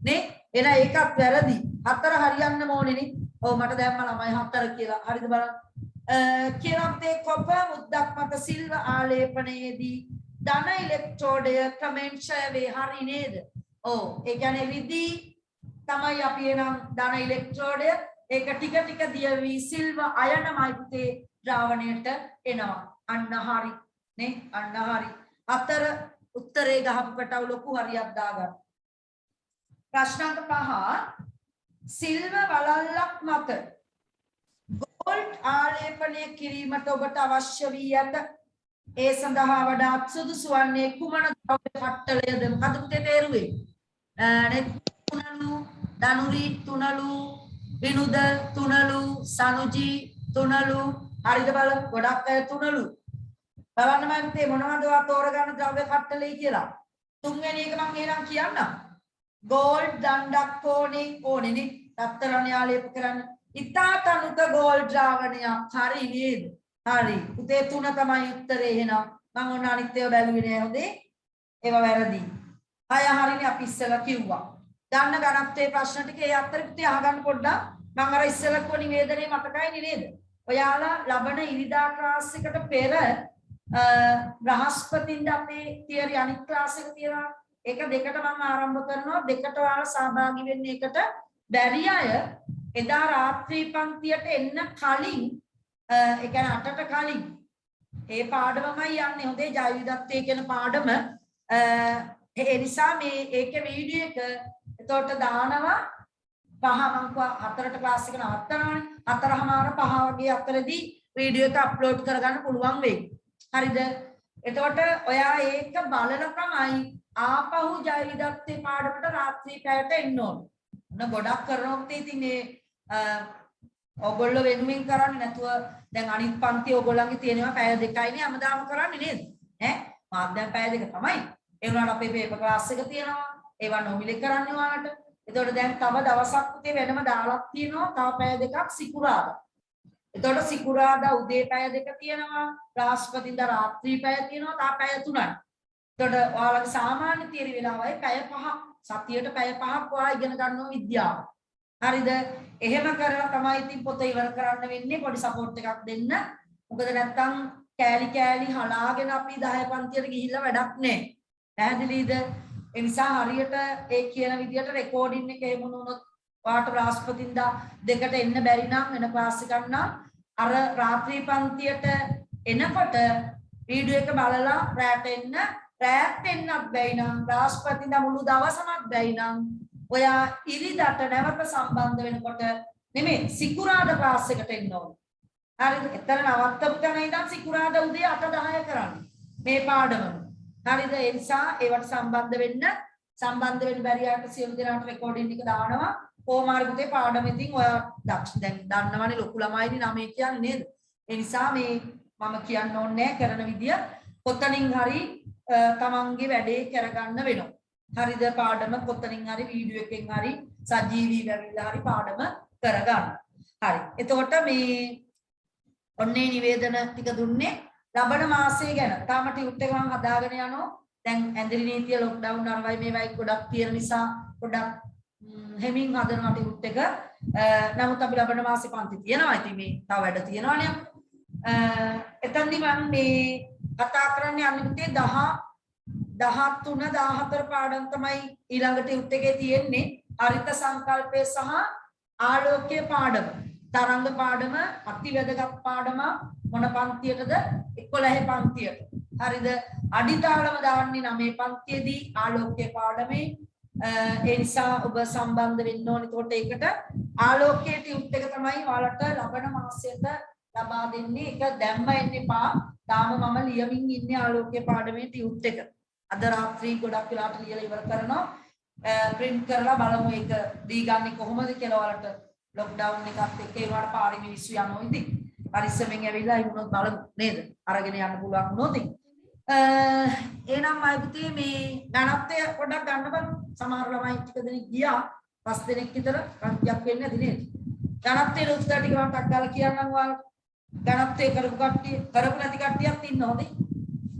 නේ? එන ඒකත් වැරදි. 4 හරියන්න ඕනේ නේ. ඔව් මට දැම්ම ළමයි 4 කියලා. හරිද බලන්න. කියනපතේ කොප මුද්දක් මත සිල්ව ආලේපනයේදී ධන ඉලෙක්ට්‍රෝඩය ක්‍රමෙන් ක්ෂය වේ. හරි නේද? ඔව් ඒ කියන්නේ රිදී තමයි අපි එනම් ධන ඉලෙක්ට්‍රෝඩය ඒක ටික ටික දියවි සිල්ව අයනමයි පුතේ ද්‍රාවණයට එනවා. අන්න හරි නේ? අන්න හරි. 4 උත්තරේ ගහපු කටව ලොකු හරියක් දාගන්න. ප්‍රශ්න අංක 5 සිල්ව වලල්ලක් මත ගෝල්ඩ් ආලේපනය කිරීමට ඔබට අවශ්‍ය වී ඇත. ඒ සඳහා වඩාත් සුදුසු වන්නේ කුමන ද්‍රව්‍ය කට්ටලයද? මොකද පුතේ තේරුවේ? තුනලු, ධනුරි තුනලු, විනුද තුනලු, සනුජි තුනලු. හරිද බලන්න. ගොඩක් අය තුනලු. බලන්න මම පුතේ මොනවද ඔයා තෝරගන්න ද්‍රව්‍ය කට්ටලේ කියලා. 3 වෙනි එක මම එහෙනම් කියන්නම්. ගෝල්ඩ් දණ්ඩක් ඕනේ නේ. රත්තරන් ආලේප කරන්න. ඉතා තනුක ගෝල්ඩ් ද්‍රාවණයක්. හරි නේද? හරි. පුතේ 3 තමයි උත්තරේ එහෙනම්. මම ඔන්න අනිත් ඒවා බැලුවේ නෑ හොඳේ. ඒවා වැරදි. අය හරිනේ අපි ඉස්සෙල්ලා කිව්වා. දන්න ඝනත්වයේ ප්‍රශ්න ටික ඒ අතර පුතේ අහගන්න පොඩ්ඩක්. මම අර ඉස්සෙල්ලා කිව්ව නිවේදනයේ මතකයිනේ නේද? ඔයාලා ලබන ඉරිදා ක්ලාස් එකට පෙර බ්‍රහස්පතින්ද අපේ තියරි අනිත් ක්ලාස් එක තියෙනවා. ඒක දෙකට මම ආරම්භ කරනවා. දෙකට ඔයාලා සහභාගී වෙන්න. ඒකට බැරි අය එදා රාත්‍රී පන්තියට එන්න කලින් ඒ කියන්නේ 8ට කලින් ඒ පාඩමමයි යන්නේ. හොඳේ ජෛව විවිධත්වයේ කියන පාඩම. ඒ නිසා මේ ඒකේ වීඩියෝ එක එතකොට දානවා 5 මම 4ට ක්ලාස් එක නවත්තනවානේ. 4:00මාර 5 වගේ අතරදී වීඩියෝ එක අප්ලෝඩ් කරගන්න පුළුවන් වෙයි. හරිද? එතකොට ඔයා ඒක බලලා තමයි ආපහු ජෛව විවිධත්වයේ පාඩමට රාත්‍රී පැයට එන්න ඕන. මොන ගොඩක් කරනොත් ඉතින් මේ ඔයගොල්ලෝ වෙනුවෙන් කරන්නේ නැතුව දැන් අනිත් පන්ති ඔයගොල්ලන්ගේ තියෙනවා පැය 2යිනේ හැමදාම කරන්නේ නේද? ඈ මාත් දැන් පැය 2 තමයි. ඒ වුණාට අපේ පේපර් ක්ලාස් එක තියෙනවා. ඒවා නොමිලේ කරන්නේ ඔයාලට. එතකොට දැන් තව දවසක් පුතේ වෙනම දාලා තියෙනවා. තව පැය 2ක් සිකුරාදා. එතකොට සිකුරාදා උදේ පැය 2 තියෙනවා. බ්‍රහස්පතින්දා රාත්‍රී පැය තියෙනවා. තව පැය 3යි. එතකොට ඔයාලගේ සාමාන්‍ය තියරි වෙලාවයි පැය 5ක්. සතියට පැය 5ක් ඔයා ඉගෙන ගන්නවා විද්‍යාව. හරිද? එහෙම කරලා තමයි ඉතින් පොත ඉවර කරන්න වෙන්නේ. පොඩි සපෝට් එකක් දෙන්න. මොකද නැත්තම් කෑලි කෑලි හලාගෙන අපි 10 පන්තියට ගිහිල්ලා වැඩක් නැහැ. පැහැදිලිද? ඒ නිසා හරියට ඒ කියන විදිහට රෙකෝඩින් එක එහෙම වුණොත් ඔයාට බ්‍රහස්පතින්දා දෙකට එන්න බැරි නම් වෙන ක්ලාස් එකක් නම් අර රාත්‍රී පන්තියට එනකොට වීඩියෝ එක බලලා රැට එන්න රැත් එන්නත් බැයි නම් බ්‍රහස්පතින්දා මුළු දවසමත් බැයි නම් ඔයා ඉරිදට නැවත සම්බන්ධ වෙනකොට නෙමෙයි සිකුරාදා ක්ලාස් එකට එන්න ඕනේ. හරිද? එතන නවත්තපු තැන ඉඳන් සිකුරාදා උදේ 8:10 කරන්න. මේ පාඩම. හරිද? ඒ නිසා ඒවට සම්බන්ධ වෙන්න බැරි අයට සියලු දෙනාට රෙකෝඩින් එක දානවා. කොහොම හරි පුතේ පාඩම ඉතින් ඔයා දැන් දන්නවනේ ලොකු ළමයිනේ 9 කියන්නේ නේද? ඒ නිසා මේ මම කියන්න ඕනේ කරන විදිය කොතනින් හරි තමන්ගේ වැඩේ කරගන්න වෙනවා. හරිද? පාඩම කොතනින් හරි වීඩියෝ එකෙන් හරි සජීවී වෙවිලා හරි පාඩම කරගන්න. හරි. එතකොට මේ ඔන්නේ නිවේදන ටික දුන්නේ ලබන මාසය ගැන. තාම ටියුට් එක මම හදාගෙන යනවා. දැන් ඇඳිලි නීතිය ලොක්ඩවුන් අරවයි මේවයි ගොඩක් තියෙන නිසා ගොඩක් හෙමින් හදනවා ටියුට් එක. නමුත් අපි ලබන මාසේ පන්ති තියනවා. ඉතින් මේ තව වැඩ තියෙනවානේ. එතනදි මම මේ කතා කරන්නේ අනිත් 10 13 14 පාඩම් තමයි ඊළඟ ටියුට් එකේ තියෙන්නේ. හරිත සංකල්පය සහ ආලෝකයේ පාඩම. තරංග පාඩම අති වැදගත් පාඩම මොන පන්තියටද 11 පන්තියට. හරිද? අඩිතාලම දාන්නේ 9 පන්තියේදී ආලෝකයේ පාඩමේ. ඒ නිසා ඔබ සම්බන්ධ වෙන්න ඕනේ. ඒකට ඒකට ආලෝකයේ ටියුට් එක තමයි ඔයාලට ලබන මාසයට ලබා දෙන්නේ. ඒක දැම්ම එන්න එපා. තාම මම ලියමින් ඉන්නේ ආලෝකයේ පාඩමේ ටියුට් එක. අද රාත්‍රී ගොඩක් වෙලාවට ලියලා ඉවර කරනවා. print කරලා බලමු ඒක දී ගන්නේ කොහොමද කියලා ඔයාලට ලොක්ඩවුන් එකත් එක්ක ඒවට පාරේ මිනිස්සු යනවා ඉතින් පරිස්සමෙන් ඇවිල්ලා ඉන්නොත් බලමු නේද අරගෙන යන්න පුළුවන් වුණොත් එහෙනම් මම පුතේ මේ ගණත්වය පොඩ්ඩක් ගන්න බලමු සමහර ළමයි ටික දෙනෙක් ගියා 5 දෙනෙක් විතර රන්තියක් වෙන්නේ නැති නේද ගණත්වයේ උත්තර ටික මම ටක් ගාලා කියන්නම් ඔයාලට ගණත්වය කරපු කට්ටිය කරපු නැති කට්ටියක් ඉන්නවා හොඳයි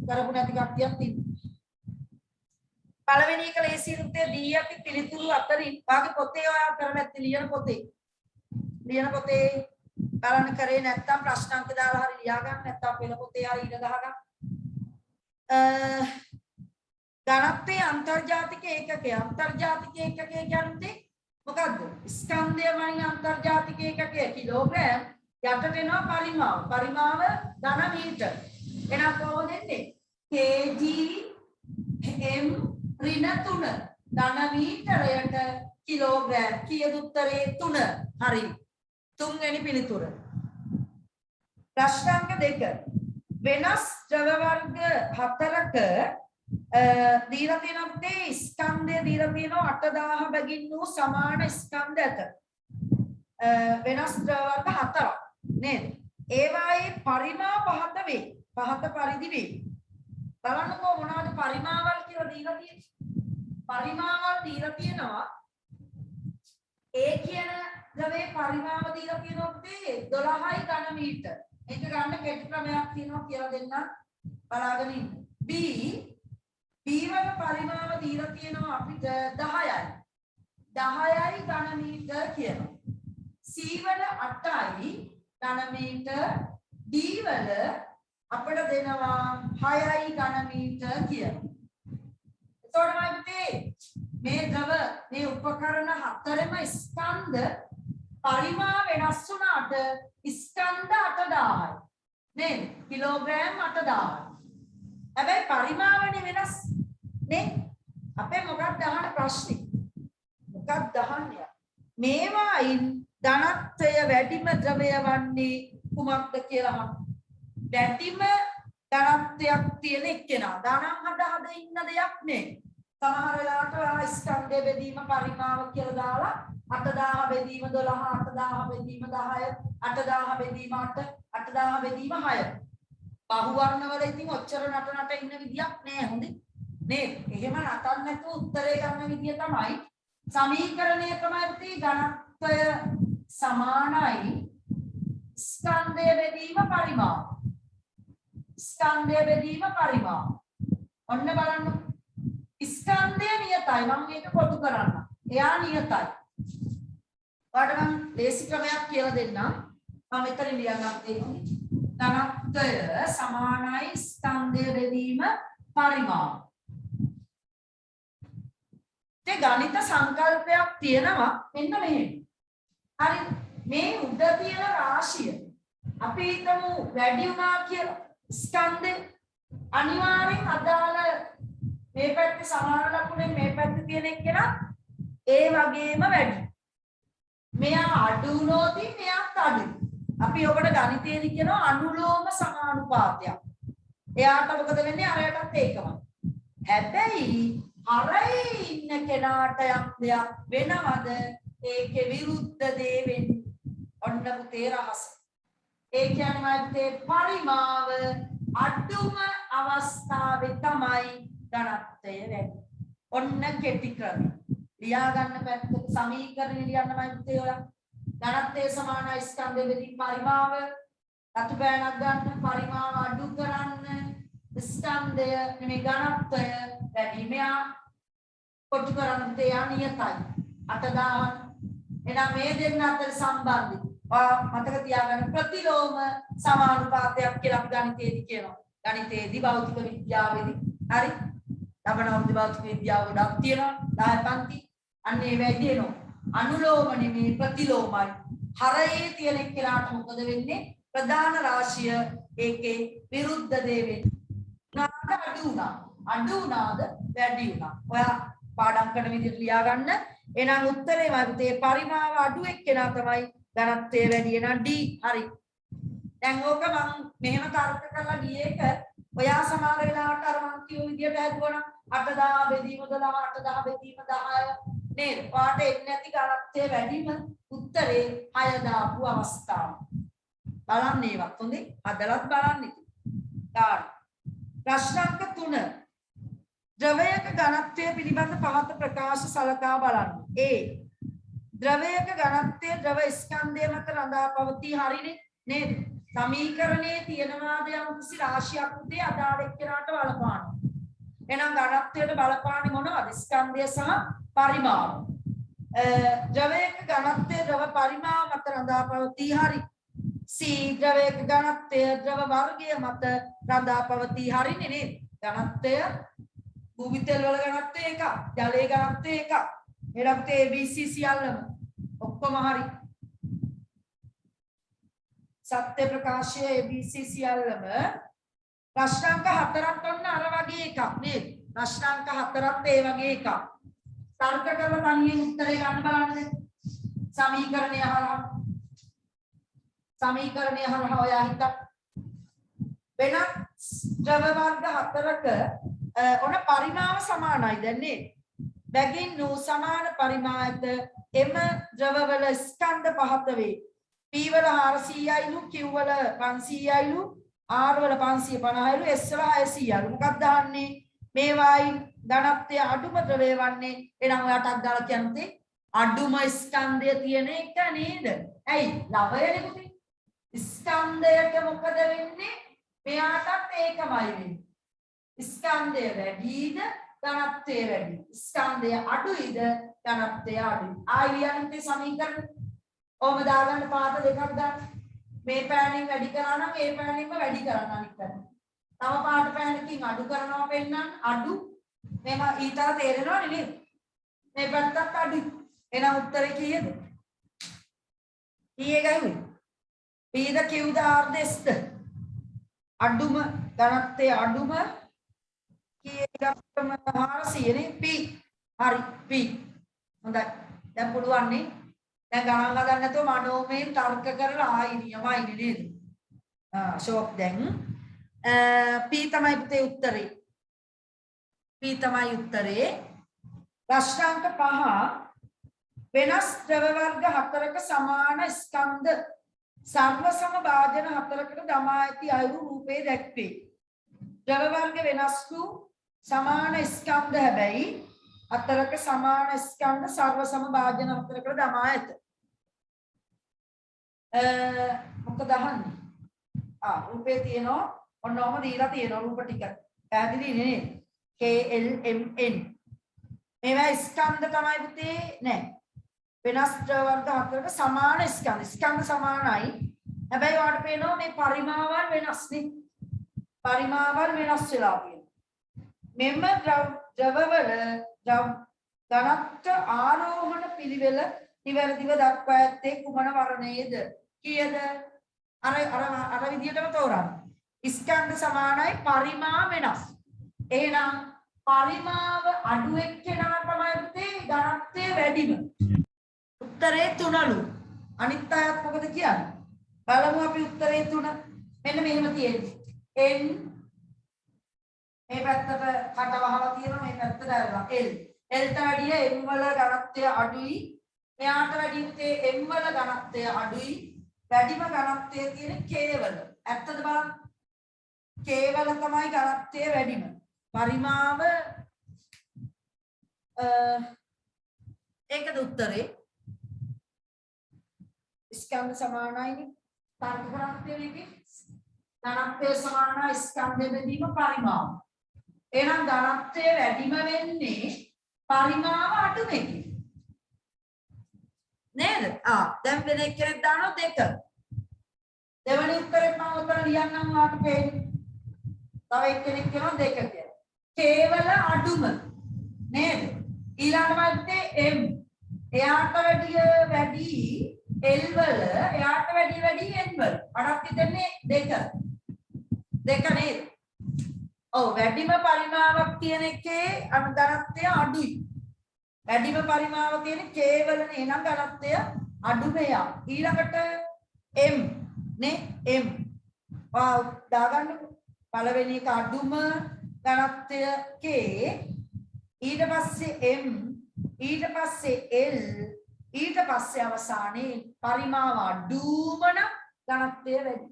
කරපු නැති කට්ටියක් ඉන්නවා පළවෙනි එක ලේසි රුත්තේ දී යටි පිළිතුරු අතරින් වාගේ පොතේ ඔයා කරලා නැති ලියන පොතේ බලන්න කරේ නැත්තම් ප්‍රශ්න අංක දාලා හරි ලියා ගන්න නැත්තම් පෙළ පොතේ හරි ඉඳ ගහ ගන්න ධනත්වයේ අන්තර්ජාතික ඒකකය කියන්නේ මොකද්ද ස්කන්ධය වලින් අන්තර්ජාතික ඒකකය කිලෝග්‍රෑම් යටට එනවා පරිමාව ධන මීටර එහෙනම් කොහොමද එන්නේ kg m ඍණ 3 ධන මීටරයට කිලෝග්‍රෑම් කීයද උත්තරේ 3 හරි තුන්වෙනි පිළිතුර ප්‍රශ්න අංක 2 වෙනස් ද්‍රව වර්ග 4ක දීලා තියෙන මේ ස්කන්ධය දීලා තියෙනවා 8000 බැගින් වූ සමාන ස්කන්ධ ඇත වෙනස් ද්‍රව වර්ග 4ක් නේද ඒවායේ පරිමා පහත පරිදි වේ බලන්නකෝ මොනවද පරිමාවල් කියලා දීලා තියෙන්නේ පරිමාවල් දීලා තියෙනවා ඒ කියන ද්‍රවයේ පරිමාව දීලා තියෙනවා 12යි ඝන මීටර. ඒක ගන්න කෙටි ක්‍රමයක් තියෙනවා කියලා දෙන්න බලාගෙන ඉන්න. B වල පරිමාව දීලා තියෙනවා අපිට 10යි. 10යි ඝන මීටර කියනවා. C වල 8යි ඝන මීටර. D වල අපිට දෙනවා 6යි ඝන මීටර කියනවා. එතකොට මේ ද්‍රව මේ උපකරණ හතරෙම ස්කන්ධ පරිමා වෙනස් වුණාට ස්කන්ධ 8000යි නේද කිලෝග්‍රෑම් 8000යි හැබැයි පරිමාවනේ වෙනස් නේ අපේ මොකක්ද අහන ප්‍රශ්නේ මොකක්ද අහන්නේ මේවායින් ධනත්වය වැඩිම ද්‍රවය වන්නේ කුමක්ද කියලා අහන්න වැඩිම ධනත්වයක් තියෙන එක්කෙනා ධනම් හද ඉන්න දෙයක් නේ සමහර වෙලාවට ස්කන්ධය බෙදීම පරිමාව කියලා දාලා 8000 බෙදීම 12 8000 බෙදීම 10 8000 බෙදීම 8 8000 බෙදීම 6 බහු වර්ණ වල ඉතින් ඔච්චර නට ඉන්න විදියක් නෑ හොඳේ නේද එහෙම නටන්න නැතුව උත්තරේ ගන්න විදිය තමයි සමීකරණය තමයි ඝනත්වය සමානයි ස්කන්ධය බෙදීම පරිමාව ඔන්න බලන්න ස්කන්ධය නියතයි මම මේක පොදු කරන්න. එයා නියතයි. ඔයාලට මම ලේසි ක්‍රමයක් කියලා දෙන්නම්. මම මෙතන ලියන්නම් දෙන්නේ. ධනත්වය සමානයි ස්කන්ධය බෙදීම පරිමාව. ඒ ගණිත සංකල්පයක් තියෙනවා මෙන්න මෙහෙම. හරි මේ උඩ තියෙන රාශිය අපි හිතමු වැඩි වුණා කියලා ස්කන්ධේ අනිවාර්යෙන් අදාළ මේ පැත්තේ සමාන ලකුණෙන් මේ පැත්තේ තියෙන එක්කෙනා ඒ වගේම වැඩි. මෙයා අඩු වුණොත් මෙයාත් අඩුයි. අපි ඔබට ගණිතයේදී කියනවා අනුලෝම සමානුපාතයක්. එයාට මොකද වෙන්නේ අරයටත් ඒකමයි. හැබැයි අරයි ඉන්න කෙනාට යම් දෙයක් වෙනවද ඒකේ විරුද්ධ දේ වෙන්නේ. ඔන්න පුතේ රහස. ඒ කියන්නේ මයිතේ පරිමාව අඩුම අවස්ථාවේ තමයි ධනත්වය වැඩි. ඔන්න කෙටි ක්‍රම. ලියා ගන්න පැත්තට සමීකරණ ලියන්න මයිතේ ඔයා. ධනත්වයේ සමානයි ස්කන්ධ බෙදී පරිමාව අතු බෑනක් ගන්න පරිමාව අඩු කරන්න ස්කන්ධය නෙමෙයි ඝනත්වය වැඩි මෙයා කොටු කරන්න තියා නියතයි 8000 එහෙනම් මේ දෙන්න අතර සම්බන්ධය මතක තියාගන්න ප්‍රතිලෝම සමානුපාතයක් කියලා අපි ගණිතයේදී කියනවා ගණිතයේදී භෞතික විද්‍යාවේදී හරි ලබන භෞතික විද්‍යාව ගොඩක් තියෙනවා 10 පන්ති අන්න ඒ වැඩි වෙනවා අනුලෝම නෙමෙයි ප්‍රතිලෝමයි හරයේ තියෙන එක්කලාට මොකද වෙන්නේ ප්‍රධාන රාශිය ඒකේ විරුද්ධ දේ වෙන්නේ අඩු වුණාද වැඩි වුණා ඔයා පාඩම් කරන විදිහට ලියා ගන්න එහෙනම් උත්තරේ වර්තේ පරිමාව අඩු එක්කෙනා තමයි ධනත්වය වැඩි වෙනා D හරි දැන් ඕක මම මෙහෙම තර්ක කරලා ගියේ එක ඔයා සමාන වෙලාවට අර මම කියු විදිහට හදුවනම් 8000 බෙදීම 12 8000 බෙදීම 10 නේද? පාට එන්නේ නැති ඝනත්වය වැඩිම උත්තරේ 6 දාපු අවස්ථාව. බලන්න ඒවත් හොඳේ. අදලත් බලන්න ඉතින්. ගන්න. ප්‍රශ්නාංක 3. ද්‍රවයක ඝනත්වය පිළිබඳ පහත ප්‍රකාශ සලකා බලන්න. A. ද්‍රවයක ඝනත්වය ද්‍රව ස්කන්ධය මත රඳා පවතී හරිනේ නේද? සමීකරණයේ තියෙනවාද යම් කිසි රාශියක් උදේ අදාළ එක්කෙනාට බලපාන. එහෙනම් ඝනත්වයට බලපාන්නේ මොනවද? ස්කන්ධය සහ පරිමාව. ද්‍රවයක ඝනත්වය ද්‍රව පරිමාව මත රඳා පවතී හරි. C ද්‍රවයක ඝනත්වය ද්‍රව වර්ගය මත රඳා පවතී හරිනේ නේද? ඝනත්වය භූමිතල වල ඝනත්වය එක, ජලයේ ඝනත්වය එක. එහෙනම් තේ ABC සියල්ලම ඔක්කොම හරි. සත්‍ය ප්‍රකාශය ABC සියල්ලම ප්‍රශ්නාංක 4ක් ඔන්න අර වගේ එකක් නේද? ප්‍රශ්නාංක 4ක් ඒ වගේ එකක්. තර්ක කරලා තනියෙන් උත්තරේ ගන්න බලන්න. සමීකරණය හරහා ඔයා හිතන්න. වෙනත් ද්‍රව වර්ග 4ක ඔන පරිමාව සමානයි දැන් නේද? බැගින් නු සමාන පරිමායත එම ද්‍රවවල ස්කන්ධ පහත වේ. P වල 400යිලු Q වල 500යිලු R වල 550යිලු S වල 600යිලු මොකක්ද දාන්නේ මේවායි ධනත්වය අඩුම ද්‍රවය වන්නේ එහෙනම් ඔයාට අදාළ කියන්නේ අඩුම ස්කන්ධය තියෙන එක නේද? ඇයි? ලවයනේ පුතේ. ස්කන්ධයට මොකද වෙන්නේ? මෙයාටත් ඒකමයි වෙන්නේ. ස්කන්ධය වැඩිද ධනත්වය වැඩි. ස්කන්ධය අඩුයිද ධනත්වය අඩුයි. ආයිලියන්ගේ සමීකරණ ඕම දාගන්න පාට දෙකක් ගන්න. මේ පෑනින් වැඩි කරා නම් ඒ පෑනින්ම වැඩි කරන්න අනිත් පැත්ත. තව පාට පෑනකින් අඩු කරනවා වෙන්නන් අඩු. මේක ඊතර තේරෙනවනේ නේද? මේ පැත්තත් අඩුයි. එහෙනම් උත්තරේ කීයද? කීයේ ගන්නේ? P ද Q ද R ද S ද? අඩුම ධනත්වයේ අඩුම කීයකටම 400 නේ P. හරි P. හොඳයි. දැන් පුළුවන් නේ. දැන් ගණන් හදන්න නැතුව මනෝමයෙන් තර්ක කරලා ආයි නියමයි නේද? ෂෝක් දැන් P තමයි පුතේ උත්තරේ. P තමයි උත්තරේ. ප්‍රශ්නාංක 5 වෙනස් ද්‍රව වර්ග 4ක සමාන ස්කන්ධ සර්ව සම භාජන 4කට දමා ඇති අයුරු රූපේ දැක්වේ. ද්‍රව වර්ග වෙනස් වූ සමාන ස්කන්ධ හැබැයි 4ක සමාන ස්කන්ධ සර්ව සම භාජන 4කට දමා ඇත. මොකද අහන්නේ? රූපේ තියෙනවා ඔන්නෝම දීලා තියෙනවා රූප ටික. පැහැදිලි නේ? KLMN. මේවා ස්කන්ධ තමයි පුතේ නෑ. වෙනස් ද්‍රව වර්ග 4ක සමාන ස්කන්ධ. ස්කන්ධ සමානයි. හැබැයි ඔයාලට පේනවා මේ පරිමාවල් වෙනස් නේ. පරිමාවල් වෙනස් වෙලා තියෙනවා. මෙම ද්‍රවවල ධනත්ව ආරෝහණ පිළිවෙල නිවැරදිව දක්වා ඇත්තේ කුමන වර්ණයේද? කීයද? අර විදිහටම තෝරන්න. ස්කන්ධ සමානයි පරිමා වෙනස්. එහෙනම් පරිමාව අඩු එක්කෙනා තමයි පුතේ ධනත්වය වැඩිම. උත්තරේ 3ලු. අනිත් අයත් මොකද කියන්නේ? බලමු අපි උත්තරේ 3. මෙන්න මෙහෙම තියෙන්නේ. n මේ පැත්තට කට වහලා තියෙනවා මේ පැත්තට ඇරලා l. l ට වැඩිය m වල ඝනත්වය අඩුයි. මෙයාට වැඩිය පුතේ m වල ඝනත්වය අඩුයි. වැඩිම ඝනත්වය තියෙන k වල. ඇත්තද බලන්න? k වල තමයි ඝනත්වය වැඩිම. පරිමාව ඒකද උත්තරේ. ස්කන්ධ සමානයිනේ. තර්ක ඝනත්වය එකේ ඝනත්වය සමානයි ස්කන්ධ බෙදීම පරිමාව. එහෙනම් ඝනත්වය වැඩිම වෙන්නේ පරිමාව අඩු වෙන්නේ. නේද? දැන් වෙන එක්කෙනෙක් දානවා 2. දෙවෙනි උත්තරේ මම උත්තර ලියන්නම් වාට පේන්නේ. තව එක්කෙනෙක් කියනවා 2 කියලා. කේවල අඩුම නේද? ඊළඟට m එයාට වැඩි l වල එයාට වැඩි n වල අඩක් හිතන්නේ 2 නේද? ඔව් වැඩිම පරිමාවක් තියෙන එකේ ඝනත්වය අඩුයි. වැඩිම පරිමාව තියෙන k වලනේ එහෙනම් ඝනත්වය අඩු මෙයා. ඊළඟට m නේ m දාගන්න පළවෙනි එක අඩුම ඝනත්වය k ඊට පස්සේ m ඊට පස්සේ l ඊට පස්සේ අවසානයේ පරිමාව අඩුමන ඝනත්වය වැඩි.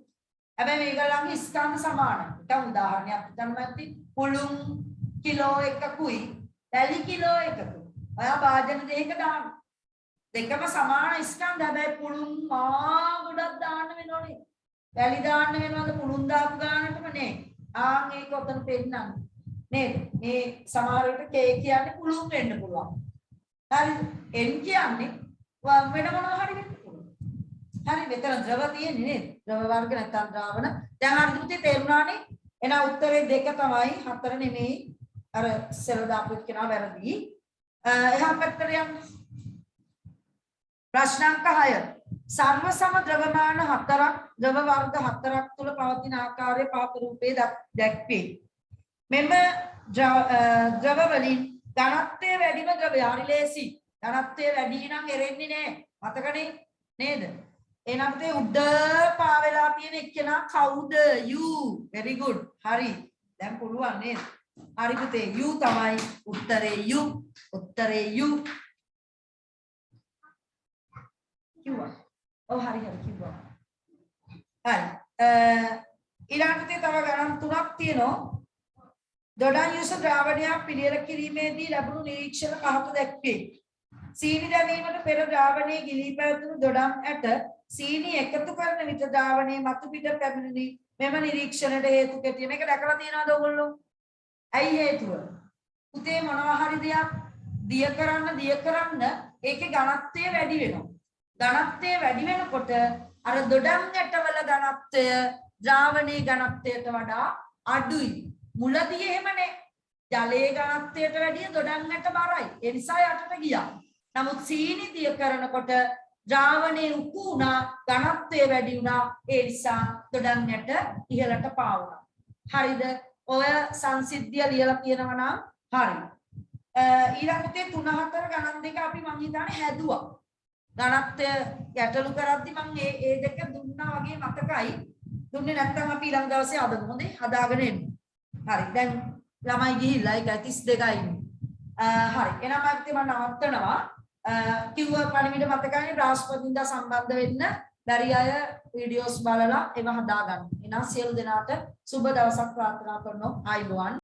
හැබැයි මේගොල්ලන්ගේ ස්කන්ධ සමානයි. දැන් උදාහරණයක් ගන්න ඇති පුළුන් කිලෝ එකකුයි දැලි කිලෝ එකකුයි. ඔයා භාජන දෙකක දාන්න. දෙකම සමාන ස්කන්ධ හැබැයි පුළුන් ගොඩක් දාන්න වෙනෝනේ. දැලි දාන්න වෙනවද පුළුන් දාපු ගානටම නේ. ඒක ඔතන පෙන්නන්න. නේද? මේ සමහර විට k කියන්නේ පුළුන් වෙන්න පුළුවන්. හරිද? n කියන්නේ වෙන මොනවා හරි වෙන්න පුළුවන්. හරි මෙතන ද්‍රව තියෙන්නේ නේද? ද්‍රව වර්ග නැත්නම් ද්‍රාවණ. දැන් හරිද පුතේ තේරුණානේ? එහෙනම් උත්තරේ 2 තමයි 4 නෙමෙයි. අර ඉස්සෙල්ලා දාපු කෙනා වැරදි. එහා පැත්තට යන්න. ප්‍රශ්න අංක 6. සර්ව සම ද්‍රවමාන 4ක් ද්‍රව වර්ග 4ක් තුල පවතින ආකාරයේ පාප රූපේ දැක්වේ. මෙම ද්‍රව වලින් ධනත්වය වැඩිම ද්‍රවය හරි ලේසි. ධනත්වය වැඩි නම් එරෙන්නේ නැහැ. මතකනේ නේද? එහෙනම් තේ උඩ පාවෙලා තියෙන එක්කෙනා කවුද? you. very good. හරි. දැන් පුළුවන් නේද? හරි පුතේ you තමයි උත්තරේ you. උත්තරේ you. කිව්වා. ඔව් හරි කිව්වා. හරි. ඊළඟට තව ගණන් 3ක් තියෙනවා. දොඩම් යුස ද්‍රාවණයක් පිළියෙල කිරීමේදී ලැබුණු නිරීක්ෂණ පහත දැක්වේ. සීනි දැමීමට පෙර ද්‍රාවණයේ ගිලී පැවතුණු දොඩම් ඇට සීනි එකතු කරන විට ද්‍රාවණයේ මතු පිට පැමිණි මෙම නිරීක්ෂණයට හේතු කෙටිය. මේක දැකලා තියෙනවද ඔයගොල්ලෝ? ඇයි හේතුව? පුතේ මොනවා හරි දෙයක් දිය කරන්න ඒකේ ඝනත්වය වැඩි වෙනවා. ඝනත්වය වැඩි වෙනකොට අර දොඩම් ඇටවල ඝනත්වය ද්‍රාවණයේ ඝනත්වයට වඩා අඩුයි. මුලදී එහෙමනේ. ජලයේ ඝනත්වයට වැඩිය දොඩම් ඇට බරයි. ඒ නිසා යටට ගියා. නමුත් සීනි දිය කරනකොට ද්‍රාවණයේ උකු වුණා, ඝනත්වය වැඩි වුණා. ඒ නිසා දොඩම් ඇට ඉහළට පාවුණා. හරිද? ඔය සංසිද්ධිය ලියලා කියනවා නම් හරි. ඊළඟට 3 4 ගණන් දෙක අපි මං හිතන්නේ හැදුවා. ඝනත්වය ගැටලු කරද්දි මං ඒ දෙක දුන්නා වගේ මතකයි. දුන්නේ නැත්නම් අපි ඊළඟ දවසේ අදමු. හොඳේ? හදාගෙන එන්න. හරි. දැන් ළමයි ගිහිල්ලා 32යි ඉන්නේ. හරි. එහෙනම් මම නවත්තනවා. කිව්ව පණිවිඩ මතකයි බ්‍රහස්පතින්දා සම්බන්ධ වෙන්න බැරි අය වීඩියෝස් බලලා ඒව හදාගන්න. එහෙනම් සියලු දෙනාට සුබ දවසක් ප්‍රාර්ථනා කරනවා. ආයුබෝවන්.